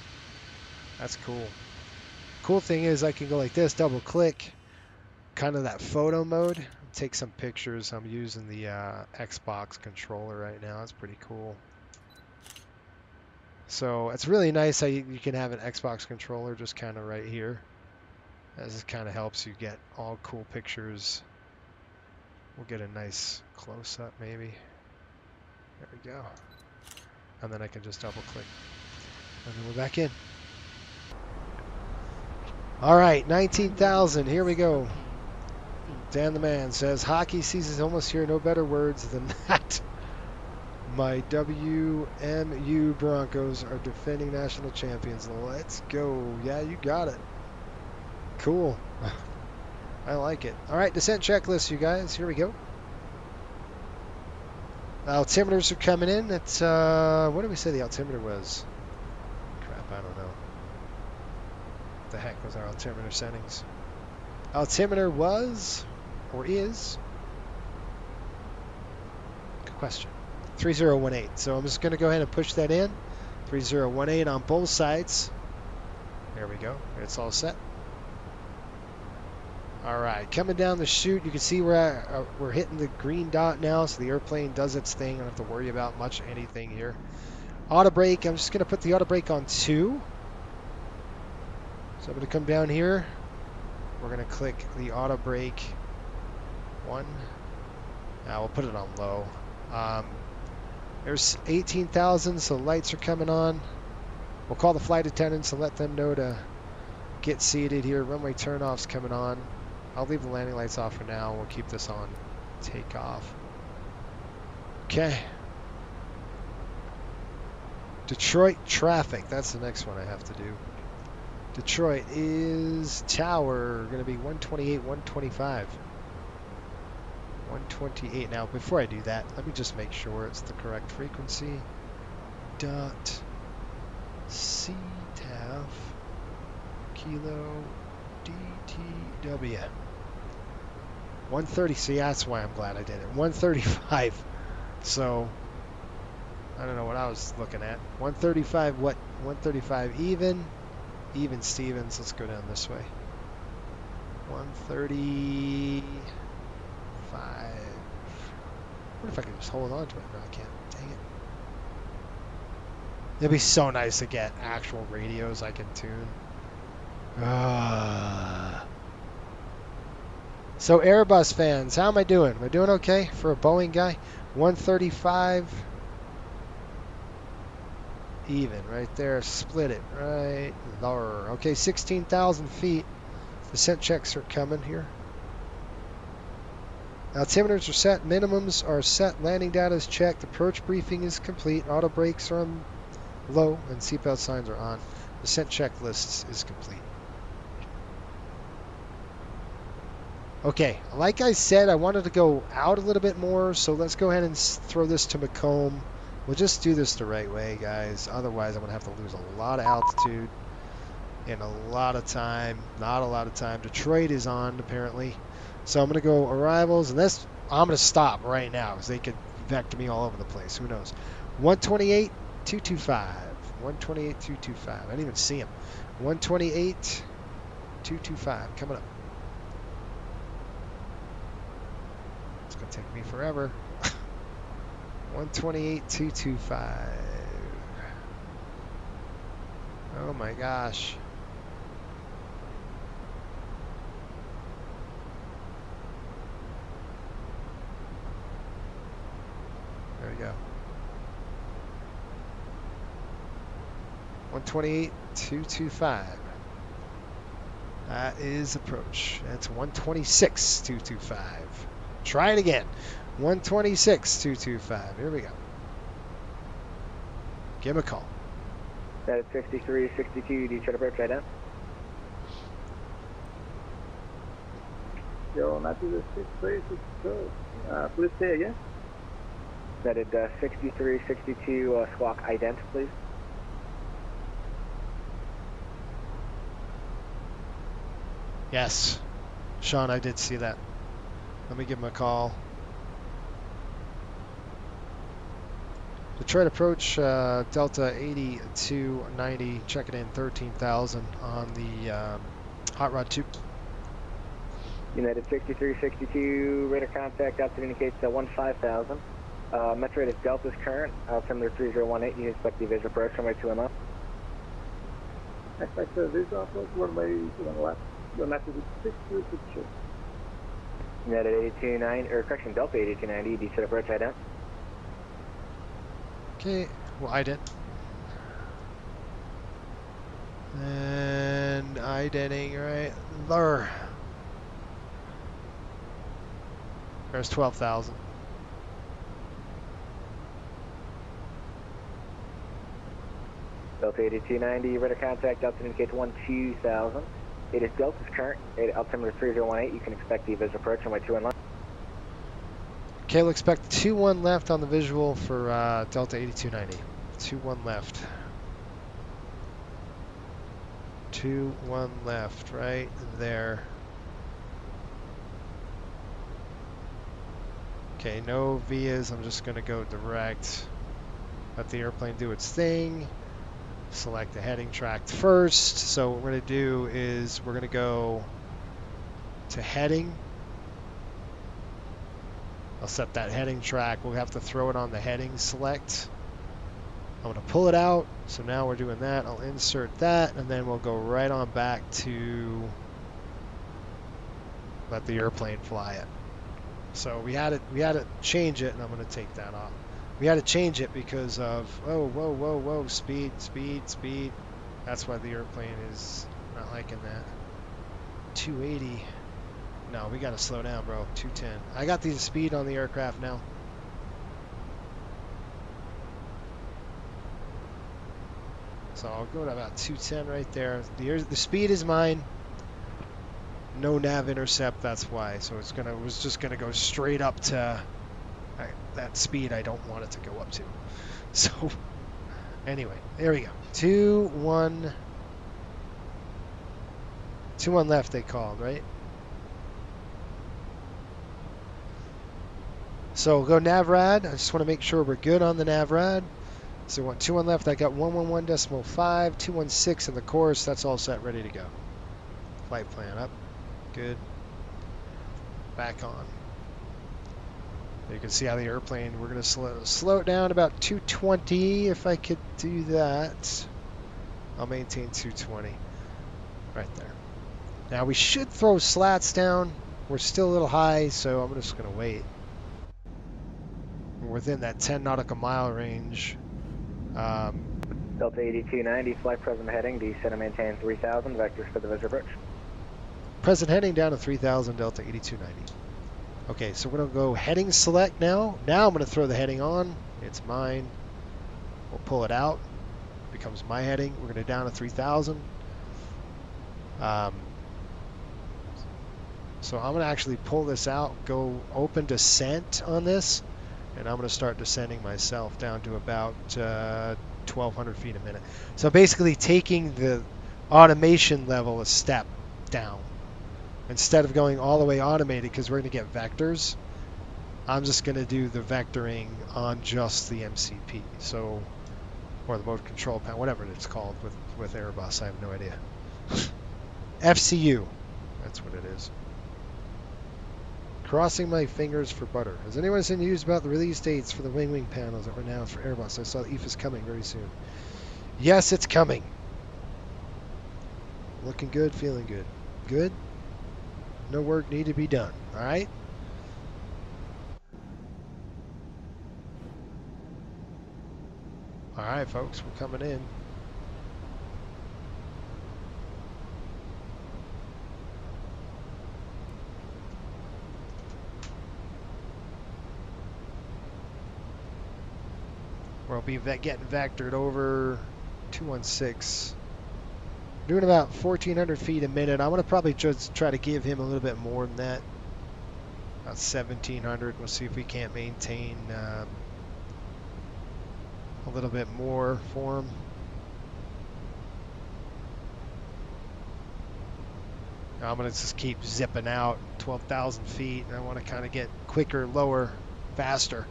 That's cool. Cool thing is I can go like this, double click, kind of that photo mode, take some pictures. I'm using the Xbox controller right now. That's pretty cool. So it's really nice how you can have an Xbox controller just kind of right here. This kind of helps you get all cool pictures. We'll get a nice close-up maybe. There we go. And then I can just double click. And then we're back in. All right, 19,000. Here we go. Dan the man says, hockey season's almost here. No better words than that. My WMU Broncos are defending national champions. Let's go. Yeah, you got it. Cool. I like it. All right, descent checklist, you guys. Here we go. Altimeters are coming in. It's, what did we say the altimeter was? Crap, I don't know. What the heck was our altimeter settings? Altimeter was, or is, good question, 3018. So I'm just going to go ahead and push that in. 3018 on both sides. There we go. It's all set. All right, coming down the chute, you can see we're hitting the green dot now, so the airplane does its thing. I don't have to worry about much anything here. Auto brake, I'm just going to put the auto brake on 2. So I'm going to come down here. We're going to click the auto brake 1. Now we'll put it on low. There's 18,000, so lights are coming on. We'll call the flight attendants and let them know to get seated here. Runway turnoff's coming on. I'll leave the landing lights off for now. We'll keep this on takeoff. Okay. Detroit traffic. That's the next one I have to do. Detroit is tower going to be 128, 125. 128. Now, before I do that, let me just make sure it's the correct frequency. Dot CTAF Kilo DTW. 130. See, that's why I'm glad I did it. 135. So, I don't know what I was looking at. 135. What? 135 even. Even Stevens. Let's go down this way. 135. What if I could just hold on to it? No, I can't. Dang it. It'd be so nice to get actual radios I can tune. So Airbus fans, how am I doing? Am I doing okay for a Boeing guy? 135. Even right there. Split it right there. Okay, 16,000 feet. Descent checks are coming here. Altimeters are set. Minimums are set. Landing data is checked. Approach briefing is complete. Auto brakes are on low and seatbelt signs are on. Descent checklist is complete. Okay, like I said, I wanted to go out a little bit more, so let's go ahead and throw this to Macomb. We'll just do this the right way, guys. Otherwise, I'm going to have to lose a lot of altitude and a lot of time. Not a lot of time. Detroit is on, apparently. So I'm going to go arrivals, and this I'm going to stop right now because they could vector me all over the place. Who knows? 128, 225. 128, 225. I didn't even see him. 128, 225. Coming up. It's going to take me forever. 128, 225. Oh my gosh. There we go. 128, 225. That is approach. That's 126, 225. Try it again. 126, 225. Here we go. Give him a call. That is 6362. Detroit approach right now. Yo, not to the 6362. Please say again. That is 6362 squawk ident, please. Yes. Sean, I did see that. Let me give him a call. Detroit approach, Delta 8290, checking in 13,000 on the Hot Rod 2. United 6362, radar contact, altitude indicates 15,000. Metro rate is Delta's current, altimeter 3018, you expect the visual approach, runway 2 up. Expect the visual approach, runway 2 left. You'll have to do 6362. United 8290, or correction, Delta 8290, Detroit approach right down. Okay, well, I did. And identing right there. There's 12,000. Delta 8290, radar contact, altitude indicates 12,000. It is Delta's current, altimeter 3018, you can expect the visual approach, runway 2 left. Okay, we'll expect 2-1 left on the visual for Delta 8290. 2-1 left. 2-1 left, right there. Okay, no vias. I'm just going to go direct. Let the airplane do its thing. Select the heading track first. So what we're going to do is we're going to go to heading. I'll set that heading track. We'll have to throw it on the heading select. I'm going to pull it out. So now we're doing that. I'll insert that, and then we'll go right on back to let the airplane fly it. So we had to change it, and I'm going to take that off. We had to change it because of, oh, whoa, whoa, whoa, speed, speed, speed. That's why the airplane is not liking that. 280. No, we got to slow down, bro. 210. I got the speed on the aircraft now. So I'll go to about 210 right there. The speed is mine. No nav intercept, that's why. So it was just gonna go straight up to that speed I don't want it to go up to. So anyway, there we go. 2-1 left they called, right? So go NavRad. I just want to make sure we're good on the NavRad. So 2-1 left. I got 111.5, 216 in the course. That's all set, ready to go. Flight plan up. Good. Back on. You can see how the airplane, we're going to slow it down about 220 if I could do that. I'll maintain 220 right there. Now we should throw slats down. We're still a little high, so I'm just going to wait. We're within that 10 nautical mile range. Delta 8290, flight present heading, descend and maintain 3000, vectors for the visual approach. Present heading down to 3000, Delta 8290. Okay, so we're going to go heading select now. Now I'm going to throw the heading on. It's mine. We'll pull it out. It becomes my heading. We're going to down to 3000. So I'm going to actually pull this out, go open descent on this, and I'm going to start descending myself down to about 1,200 feet a minute. So basically taking the automation level a step down. Instead of going all the way automated, because we're going to get vectors, I'm just going to do the vectoring on just the MCP. So, or the mode control panel, whatever it's called with Airbus. I have no idea. FCU, that's what it is. Crossing my fingers for butter. Has anyone seen news about the release dates for the wing panels that were announced for Airbus? I saw the EFA is coming very soon. Yes, it's coming. Looking good, feeling good. Good? No work need to be done. All right? All right, folks, we're coming in. We'll be getting vectored over 216. Doing about 1,400 feet a minute. I'm going to probably just try to give him a little bit more than that. About 1,700. We'll see if we can't maintain a little bit more for him. Now I'm going to just keep zipping out 12,000 feet. And I want to kind of get quicker, lower, faster.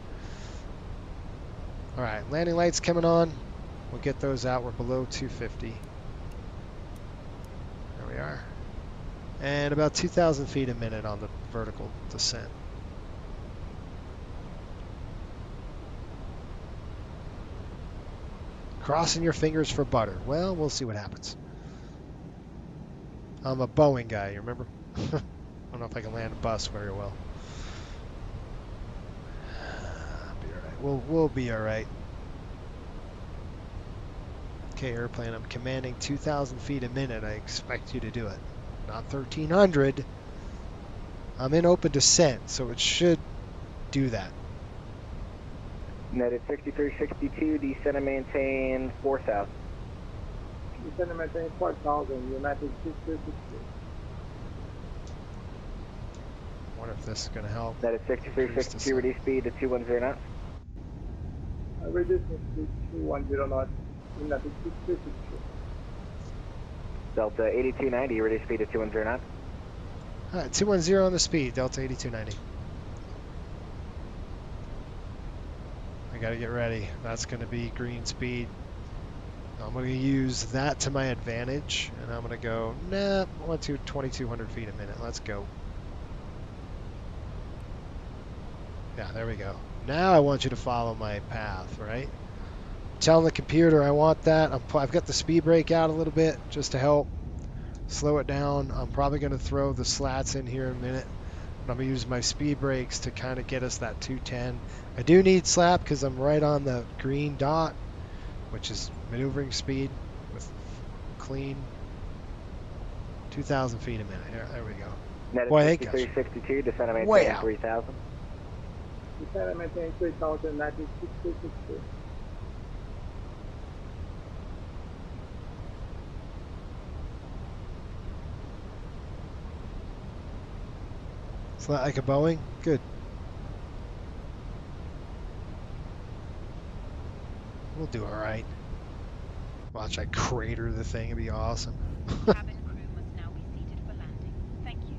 All right, landing lights coming on. We'll get those out. We're below 250. There we are. And about 2,000 feet a minute on the vertical descent. Crossing your fingers for butter. Well, we'll see what happens. I'm a Boeing guy, you remember? I don't know if I can land a bus very well. Be all right. We'll be all right. Okay, airplane, I'm commanding 2,000 feet a minute. I expect you to do it. Not 1,300. I'm in open descent, so it should do that. Netted 6362, descend and maintain 4,000. Descend and maintain 4,000, United 6362. I wonder if this is going to help. Netted 6362, reduce speed to 210 knots. Reduce speed to 210 knots. United 6362. Delta 8290, reduce speed to 210 knots. All right, 210 on the speed, Delta 8290. I got to get ready. That's going to be green speed. I'm going to use that to my advantage, and I'm going to go, nah, I want to 2,200 feet a minute. Let's go. Yeah, there we go. Now I want you to follow my path, right? Telling the computer I want that. I've got the speed brake out a little bit just to help slow it down. I'm probably going to throw the slats in here in a minute. But I'm going to use my speed brakes to kind of get us that 210. I do need slap because I'm right on the green dot, which is maneuvering speed with clean 2,000 feet a minute. There we go. Net Boy, at they got you 6362, descend and way maintain out. 3000. Descend and maintain 3000, 6362. It's not like a Boeing? Good. We'll do all right. Watch I crater the thing. It'd be awesome. Cabin crew must now be seated for landing. Thank you.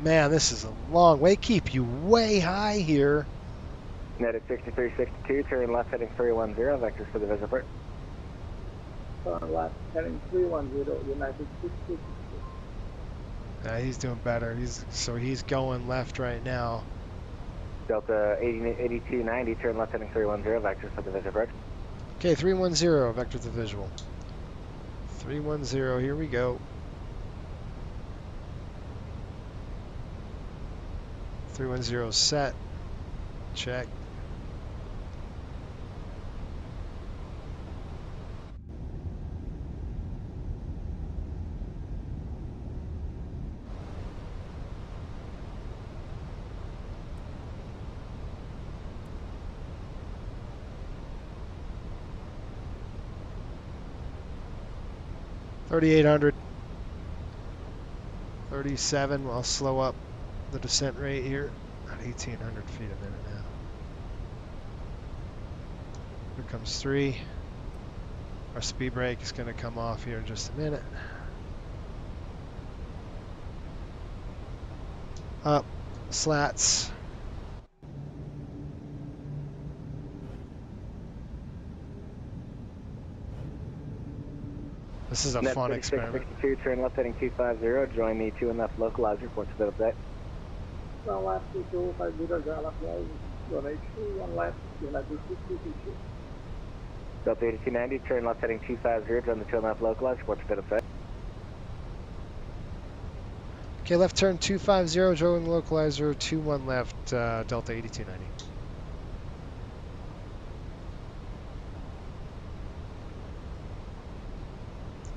Man, this is a long way. Keep you way high here. Net at 6362, turn left heading 310, vectors for the Visiport. Turn left, heading 310, United 662. Yeah, he's doing better. He's going left right now. Delta 8290, turn left heading 310, vectors for the Visiport. Okay, 310, vector to visual. 310, here we go. 310 set. Check. $3,800. 37. I'll slow up the descent rate here at 1,800 feet a minute now. Here comes 3. Our speed brake is going to come off here in just a minute. Up, slats. This is a Net fun experiment. 62, turn left heading 250, join the 2 and left localizer, ports of update. Turn left 2250, join left line, 182, 1 left, United 662. Delta 8290, turn left heading 250, join the 2 and left localizer, ports of update. Okay, left turn 250, join localizer, 21 left, Delta 8290.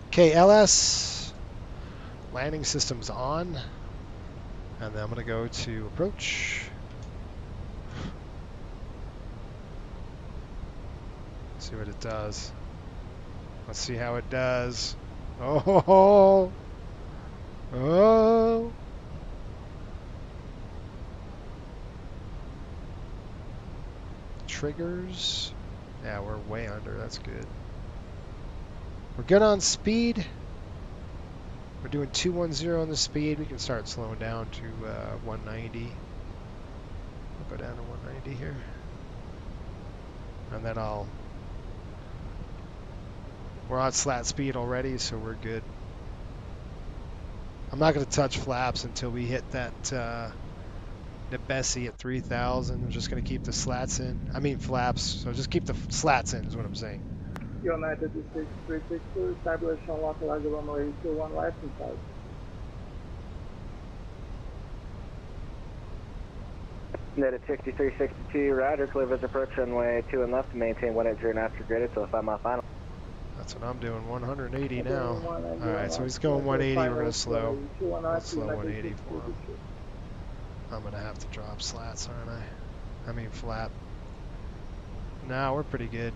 Okay, LS, landing system's on, and then I'm going to go to approach. See what it does. Let's see how it does. Oh, oh. Triggers. Yeah, we're way under. That's good. We're good on speed. We're doing 210 on the speed. We can start slowing down to 190. We'll go down to 190 here. And then we're on slat speed already, so we're good. I'm not going to touch flaps until we hit that Nebesi at 3,000. I'm just going to keep the slats in. I mean flaps, so just keep the slats in is what I'm saying. United 6362, establish on localizer runway 21 left inside. Net at 6362, rider, clear visit approach runway 2 and left to maintain 180 and after graded till 5 mile final. That's what I'm doing, 180 now. Alright, so he's going 180, we're going to slow. Let's slow 180 for him. I'm going to have to drop slats, aren't I? I mean flap. Nah, we're pretty good.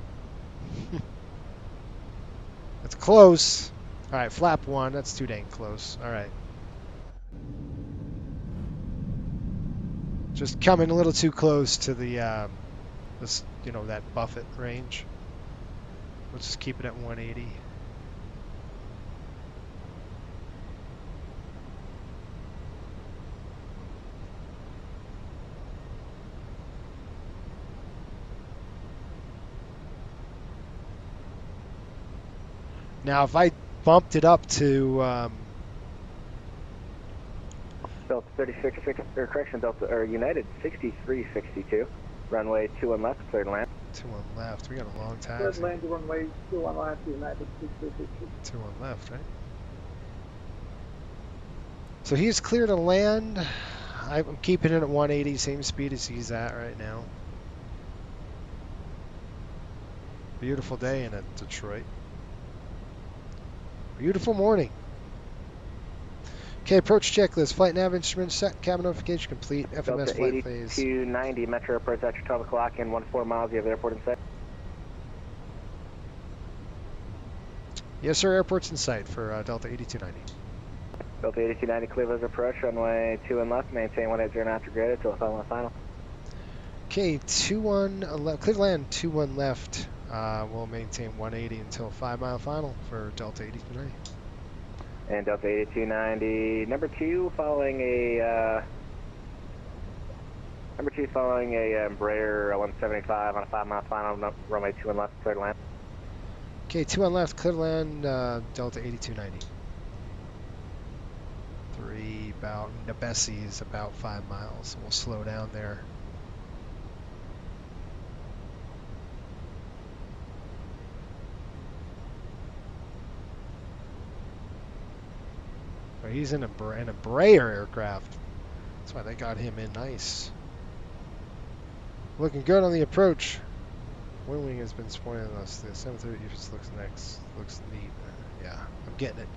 That's close. Alright, flap 1, that's too dang close. Alright. Just coming a little too close to the, this, that Buffett range. Let's just keep it at 180. Now, if I bumped it up to Delta 36, or correction, Delta, or United 6362. Runway 21 left, cleared land. 21 left. We got a long taxi. Cleared land, runway 21 left, United 6362. 21 left, right? So he's clear to land. I'm keeping it at 180, same speed as he's at right now. Beautiful day in Detroit. Beautiful morning. Okay, approach checklist. Flight nav instruments set. Cabin notification complete. FMS Delta flight phase. 8290, Metro approach after 12 o'clock in 14 miles. You have the airport in sight. Yes, sir. Airport's in sight for Delta 8290. Delta 8290, clear visual approach. Runway 21 left. Maintain 180 after graded until final final. Okay, 21 left. Clear land 21 left. We'll maintain 180 until 5 mile final for Delta 8290. And Delta 8290, number 2 following a Embraer 175 on a 5 mile final, runway 21 left, clear to land. Okay, 21 left, clear to land, Delta 8290. 3 about, Nebesi is about 5 miles, so we'll slow down there. He's in an Embraer aircraft. That's why they got him in nice. Looking good on the approach. Wind wing has been spoiling us. The 730 just looks neat. Yeah, I'm getting it.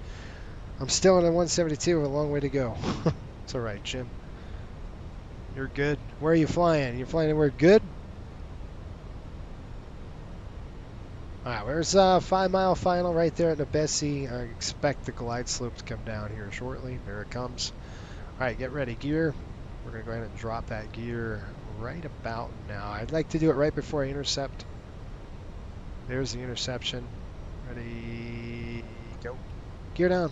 I'm still in a 172 with a long way to go. It's all right, Jim. You're good. Where are you flying? You flying anywhere good? All right, where's 5 mile final right there at Nebesi. I expect the glide slope to come down here shortly. There it comes. All right, get ready. Gear. We're going to go ahead and drop that gear right about now. I'd like to do it right before I intercept. There's the interception. Ready, go. Gear down.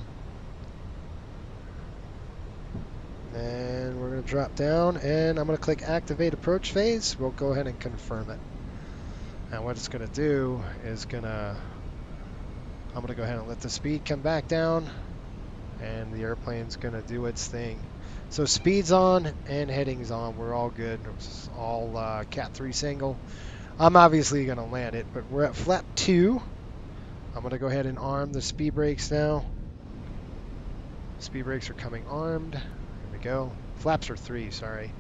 And we're going to drop down, and I'm going to click activate approach phase. We'll go ahead and confirm it. And what it's going to do is I'm going to go ahead and let the speed come back down, and the airplane's going to do its thing. So speed's on and heading's on. We're all good. It's all Cat 3 single. I'm obviously going to land it, but we're at flap 2. I'm going to go ahead and arm the speed brakes now. Speed brakes are coming armed. Here we go. Flaps are 3, sorry.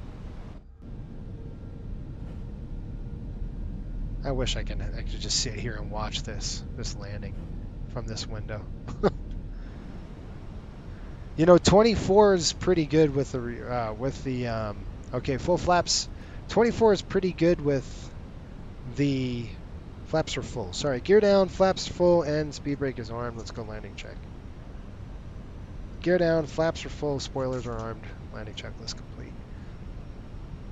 I wish I could just sit here and watch this landing from this window. You know, 24 is pretty good with the okay, full flaps. 24 is pretty good with the flaps are full. Sorry, gear down, flaps full, and speed brake is armed. Let's go landing check. Gear down, flaps are full, spoilers are armed. Landing checklist complete.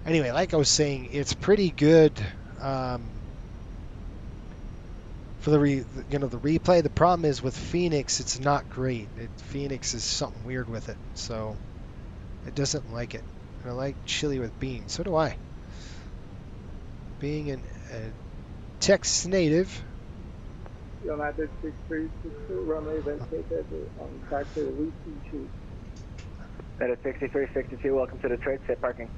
Anyway, like I was saying, it's pretty good. For the replay, the problem is with Phoenix, it's not great. Phoenix is something weird with it, so it doesn't like it. And I like chili with beans. So do I. Being a Texas native. United 6362, runway vacated on track to VT2. United 6362, welcome to Detroit. Safe parking.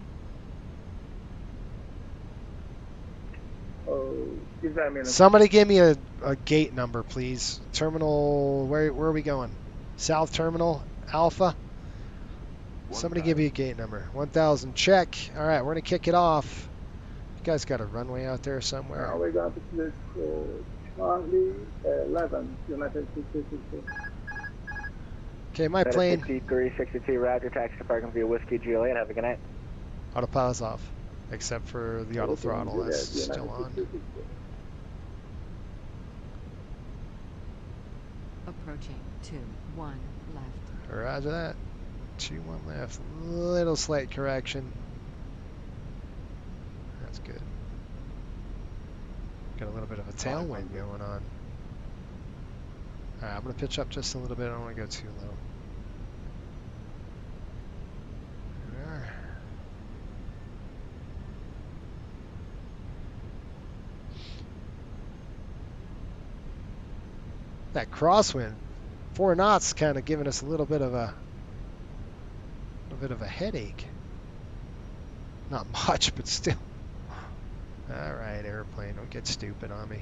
Somebody give me a gate number, please. Terminal, where are we going? South Terminal, Alpha? Somebody give me a gate number. 1000, check. All right, we're going to kick it off. You guys got a runway out there somewhere? Now we're going to split Charlie 11, United 6362. Okay, my plane. 6362, roger, taxi to parking via Whiskey Juliet. Have a good night. Autopilot's off, except for the auto throttle that's still on. Approaching 2-1 left. Roger that. 2-1 left. Little slight correction. That's good. Got a little bit of a tailwind going on. Alright, I'm going to pitch up just a little bit. I don't want to go too low. There we are. That crosswind, 4 knots, kind of giving us a little bit of bit of a headache. Not much, but still. All right, airplane, don't get stupid on me.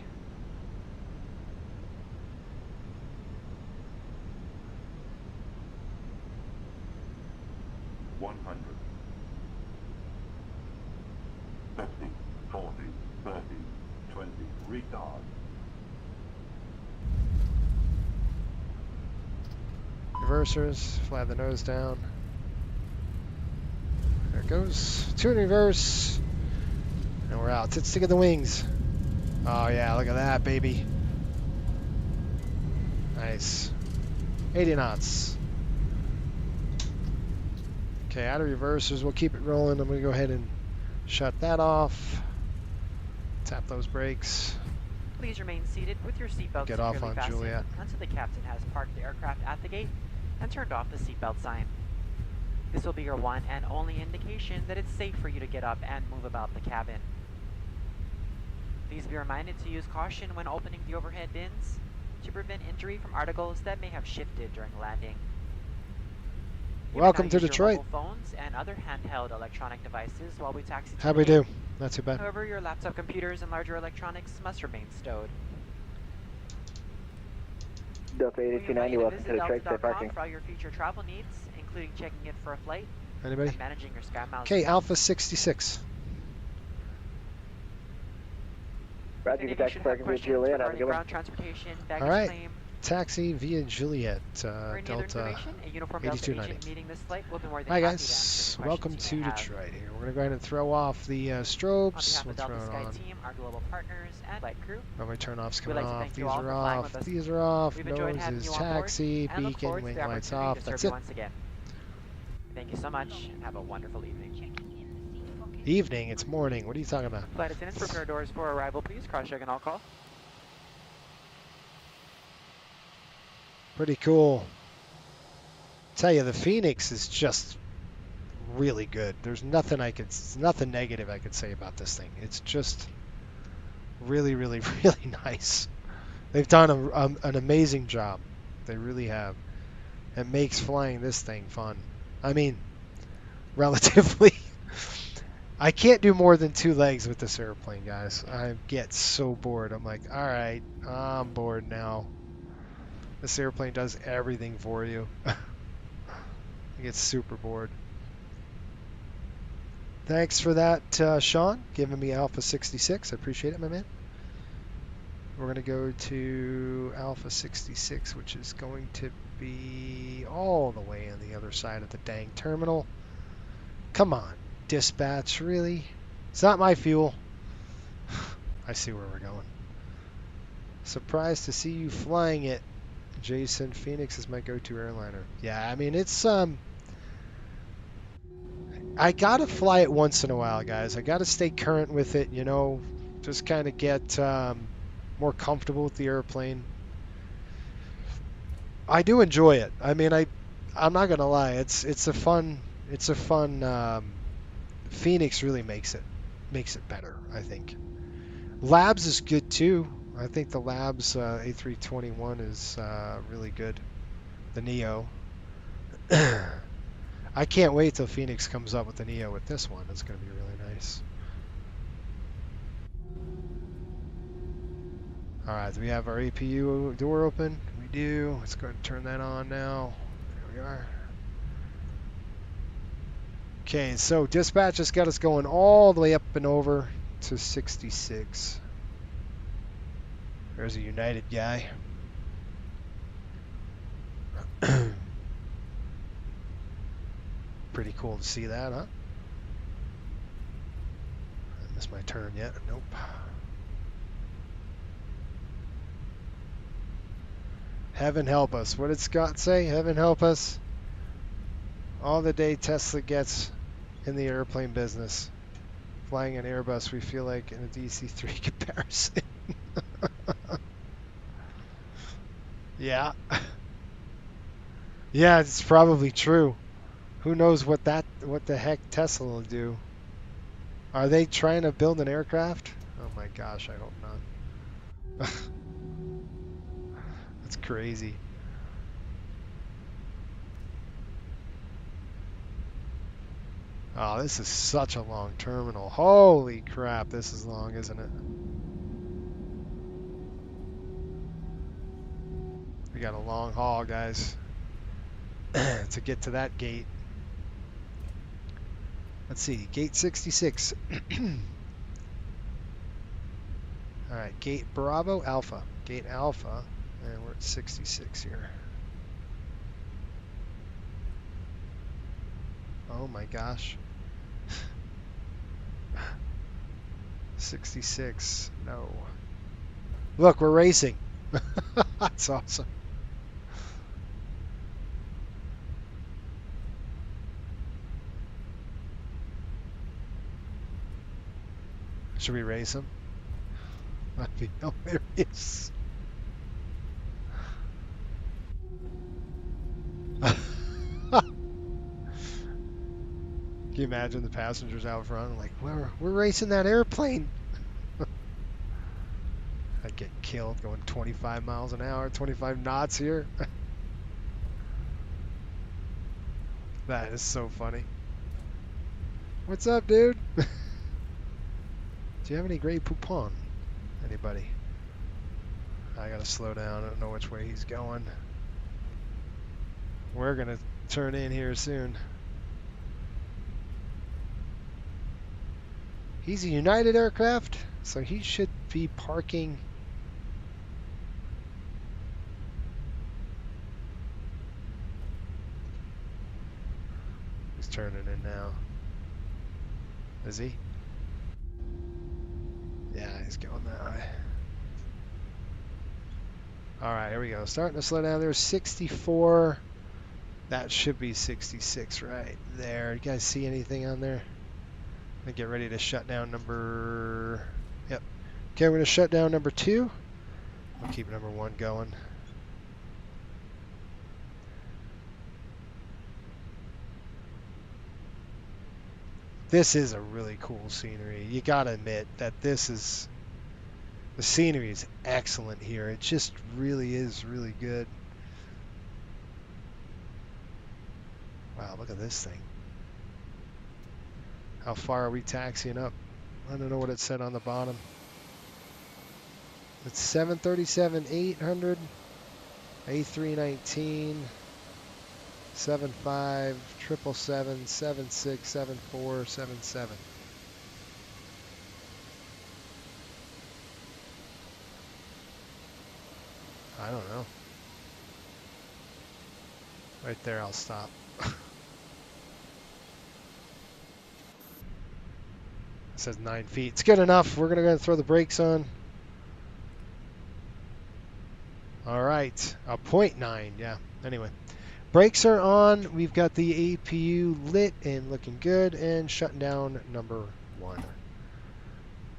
Reversers, fly the nose down. There it goes. 2 in reverse. And we're out. Let's stick at the wings. Oh yeah, look at that, baby. Nice. 80 knots. Okay, out of reversers, we'll keep it rolling. I'm gonna go ahead and shut that off. Tap those brakes. Please remain seated with your seatbelt Get off securely on fastened Juliet. until the captain has parked the aircraft at the gate and turned off the seatbelt sign. This will be your one and only indication that it's safe for you to get up and move about the cabin. Please be reminded to use caution when opening the overhead bins to prevent injury from articles that may have shifted during landing. Welcome to Detroit. Mobile phones and other handheld electronic devices while we taxi. How we do? Not too bad. However, your laptop computers and larger electronics must remain stowed. Delta 8290, welcome to Detroit. Stay parking. For all your future travel needs, including checking in for a flight. Anybody? And managing your sky miles. Okay, Alpha 66. Roger, you taxi parking via Juliet. Have a good one. Transportation, all right, taxi via Juliet, Delta 8290. Hi guys, welcome to Detroit. Here, we're gonna go ahead and throw off the strobes. We'll throw it on. Team, our global partners, and flight crew. Oh, my turn-offs coming like off. These are off. These are off. Nose is taxi. Beacon, wing lights off. That's it. Once again. Thank you so much, and have a wonderful evening. Evening, it's morning. What are you talking about? Flight attendants, prepare doors for arrival, please. Cross-check and all call. Pretty cool. Tell you, the Fenix is just really good. There's nothing nothing negative I could say about this thing. It's just really, really, really nice. They've done an amazing job. They really have. It makes flying this thing fun. I mean, relatively. I can't do more than 2 legs with this airplane, guys. I get so bored. I'm like, all right, I'm bored now. This airplane does everything for you. I get super bored. Thanks for that, Sean, giving me Alpha 66. I appreciate it, my man. We're going to go to Alpha 66, which is going to be all the way on the other side of the dang terminal. Come on. Dispatch, really? It's not my fuel. I see where we're going. Surprised to see you flying it, Jason. Phoenix is my go-to airliner. Yeah, I mean, it's I gotta fly it once in a while, guys. I gotta stay current with it, you know, just kind of get more comfortable with the airplane. I do enjoy it. I mean, I'm not gonna lie. It's a fun Phoenix really makes it better, I think. Labs is good too. I think the Labs A321 is really good. The Neo. I can't wait till Phoenix comes up with the Neo with this one. It's going to be really nice. All right, do we have our APU door open? We do. Let's go ahead and turn that on now. There we are. Okay, so dispatch has got us going all the way up and over to 66. There's a United guy. Pretty cool to see that, huh? I missed my turn yet. Nope. Heaven help us. What did Scott say? Heaven help us. All the day Tesla gets in the airplane business. Flying an Airbus, we feel like in a DC-3 comparison. Yeah. Yeah, it's probably true. Who knows what the heck Tesla will do? Are they trying to build an aircraft? Oh my gosh, I hope not. That's crazy. Oh, this is such a long terminal. Holy crap, this is long, isn't it? We got a long haul, guys, to get to that gate. Let's see, gate 66. All right, gate Bravo Alpha. Gate Alpha, and we're at 66 here. Oh my gosh. 66, no. Look, we're racing. That's awesome. Should we race him? That'd be hilarious. Can you imagine the passengers out front like, we're racing that airplane? I'd get killed going 25 miles an hour, 25 knots here. That is so funny. What's up, dude? Do you have any Grey Poupon? Anybody? I gotta slow down. I don't know which way he's going. We're gonna turn in here soon. He's a United aircraft, so he should be parking. He's turning in now. Is he? Yeah, he's going that way. All right, here we go. Starting to slow down. There's 64. That should be 66 right there. You guys see anything on there? I'm gonna get ready to shut down number. Yep. Okay, we're gonna shut down number 2. We'll keep number 1 going. This is a really cool scenery. You gotta admit that this is. The scenery is excellent here. It just really is really good. Wow, look at this thing. How far are we taxiing up? I don't know what it said on the bottom. It's 737-800, A319, 75, 777, 76, 74, 77. I don't know. Right there, I'll stop. It says 9 feet. It's good enough. We're gonna go throw the brakes on. All right, 0.9. Yeah. Anyway, brakes are on. We've got the APU lit and looking good, and shutting down number 1.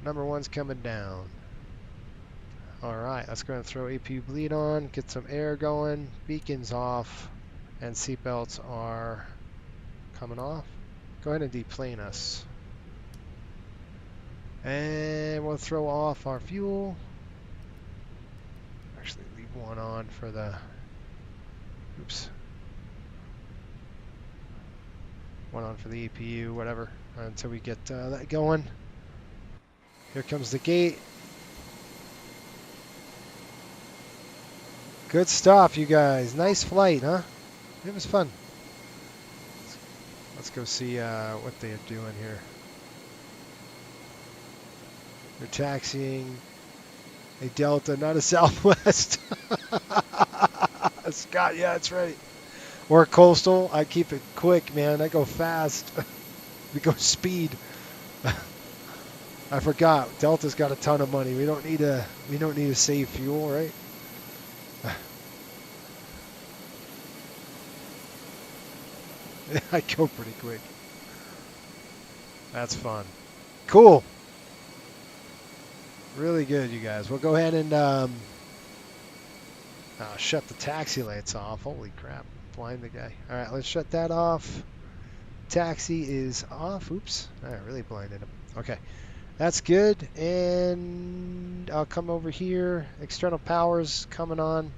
Number 1's coming down. All right, let's go and throw APU bleed on, get some air going, beacons off, and seatbelts are coming off. Go ahead and deplane us. And we'll throw off our fuel. Actually, leave 1 on for the, oops. 1 on for the APU, whatever, until we get that going. Here comes the gate. Good stuff, you guys. Nice flight, huh? It was fun. Let's go see what they're doing here. They're taxiing a Delta, not a Southwest. Scott, yeah, that's right. Or a Coastal. I keep it quick, man. I go fast. We go speed. I forgot. Delta's got a ton of money. We don't need to save fuel, right? I go pretty quick. That's fun. Cool. Really good, you guys. We'll go ahead and shut the taxi lights off. Holy crap. Blind the guy. All right, let's shut that off. Taxi is off. Oops. I really blinded him. Okay. That's good. And I'll come over here. External power's coming on.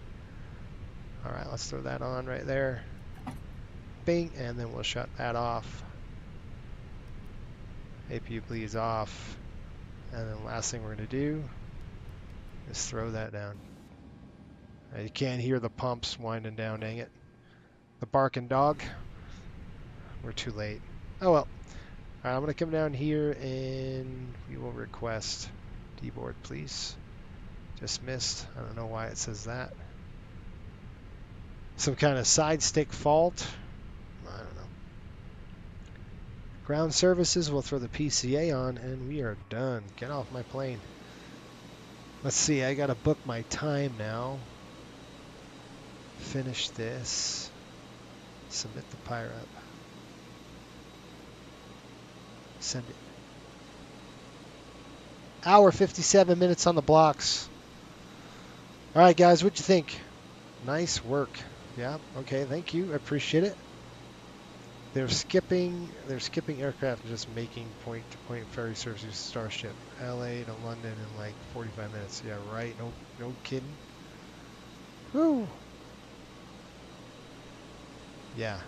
All right, let's throw that on right there. Bing, and then we'll shut that off. APU bleeds off. And then last thing we're going to do is throw that down. You can't hear the pumps winding down, dang it. The barking dog. We're too late. Oh well. Alright, I'm going to come down here and we will request deboard, please. Just missed. I don't know why it says that. Some kind of side stick fault. I don't know. Ground services, we'll throw the PCA on and we are done. Get off my plane. Let's see, I got to book my time now. Finish this. Submit the PIRE up. Send it. Hour 57 minutes on the blocks. All right, guys, what'd you think? Nice work. Yeah, okay, thank you. I appreciate it. They're skipping aircraft and just making point-to-point ferry services with Starship. LA to London in like 45 minutes. Yeah, right. No kidding. Woo. Yeah.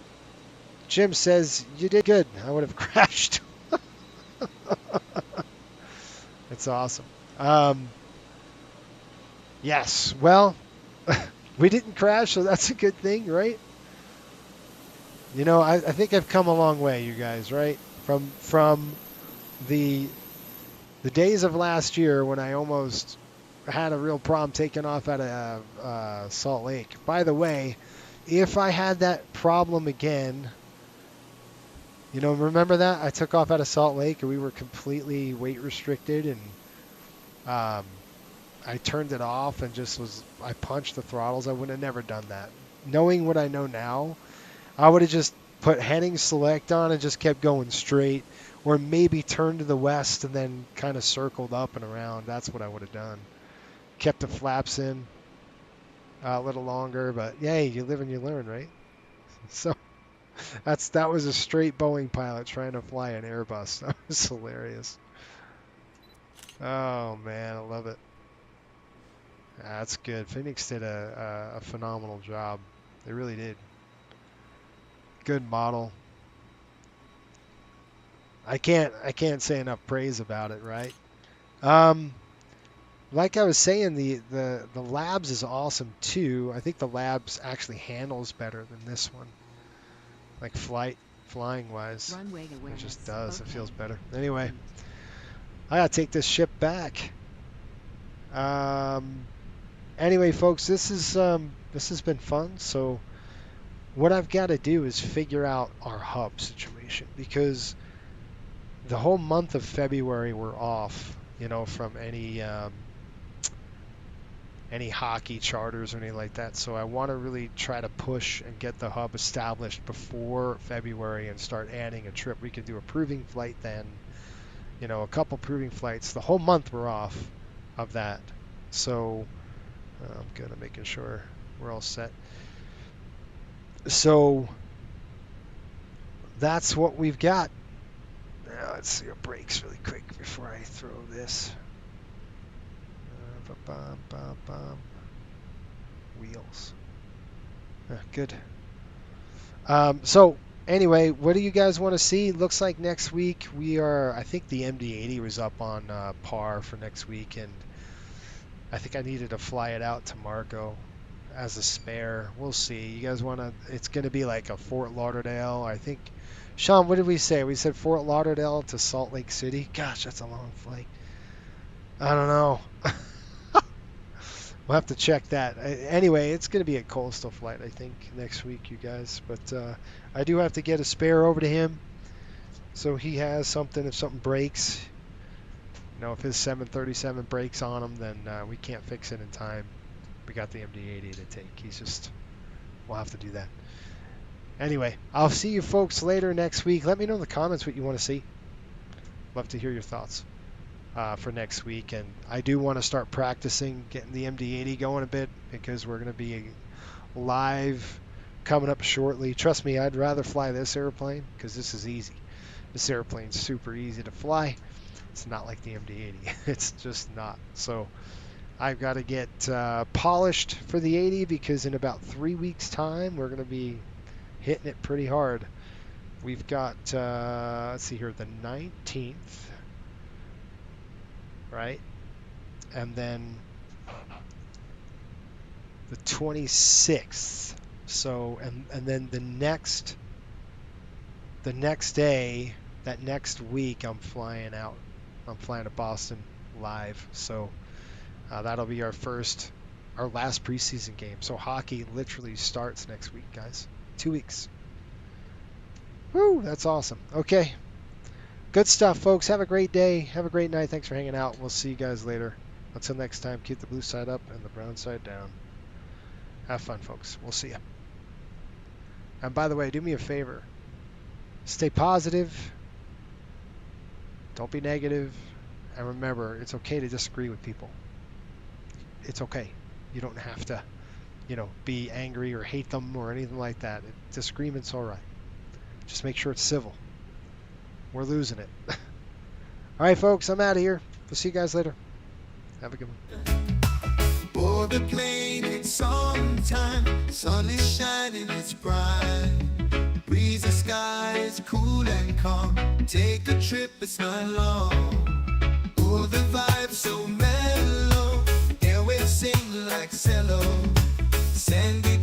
Jim says you did good. I would have crashed. It's awesome. Yes. Well, we didn't crash, so that's a good thing, right? You know, I think I've come a long way, you guys, right? From the days of last year when I almost had a real problem taking off out of Salt Lake. By the way, if I had that problem again, you know, remember that? I took off out of Salt Lake and we were completely weight restricted and I turned it off and I punched the throttles. I would have never done that. Knowing what I know now, I would have just put heading select on and just kept going straight, or maybe turned to the west and then kind of circled up and around. That's what I would have done. Kept the flaps in a little longer, but yay, you live and you learn, right? So that was a straight Boeing pilot trying to fly an Airbus. That was hilarious. Oh man, I love it. That's good. Phoenix did a phenomenal job. They really did. Good model. I can't say enough praise about it, right? Like I was saying, the Labs is awesome too. I think the Labs actually handles better than this one. Like flying wise. It just does. It feels better. Anyway, I gotta take this ship back. Anyway, folks, this has been fun. So what I've got to do is figure out our hub situation, because the whole month of February we're off, you know, from any hockey charters or anything like that. So I want to really try to push and get the hub established before February and start adding a trip. We could do a proving flight then, you know, a couple proving flights. The whole month we're off of that. So I'm good at making sure we're all set. So that's what we've got. Now let's see our brakes really quick before I throw this. Wheels. Good. So anyway, what do you guys want to see? Looks like next week I think the MD-80 was up on par for next week, and I think I needed to fly it out to Marco as a spare. We'll see. You guys want to, it's going to be like a Fort Lauderdale. I think, Sean, what did we say? We said Fort Lauderdale to Salt Lake City. Gosh, that's a long flight. I don't know. We'll have to check that. Anyway, it's going to be a coastal flight, I think, next week, you guys. But I do have to get a spare over to him, so he has something if something breaks. You know, if his 737 breaks on him, then we can't fix it in time. We got the MD-80 to take. We'll have to do that. Anyway, I'll see you folks later next week. Let me know in the comments what you want to see. Love to hear your thoughts for next week. And I do want to start practicing getting the MD-80 going a bit, because we're going to be live coming up shortly. Trust me, I'd rather fly this airplane because this is easy. This airplane's super easy to fly. It's not like the MD-80. It's just not. So I've got to get polished for the 80, because in about 3 weeks time we're going to be hitting it pretty hard. We've got, let's see here, the 19th, right? And then the 26th. So, and then the next day, that next week, I'm flying out. I'm flying to Boston live. So that'll be our last preseason game. So hockey literally starts next week, guys. 2 weeks. Woo, that's awesome. Okay. Good stuff, folks. Have a great day. Have a great night. Thanks for hanging out. We'll see you guys later. Until next time, keep the blue side up and the brown side down. Have fun, folks. We'll see you. And by the way, do me a favor. Stay positive. Don't be negative. And remember, it's okay to disagree with people. It's okay. You don't have to, be angry or hate them or anything like that. Disagreement's all right. Just make sure it's civil. We're losing it. All right, folks, I'm out of here. We'll see you guys later. Have a good one. Board the plane, it's summertime. Sun is shining, it's bright. Breezy skies, cool and calm. Take a trip, it's not long. Oh, the vibe so mellow. Airwaves sing like cello. Sandy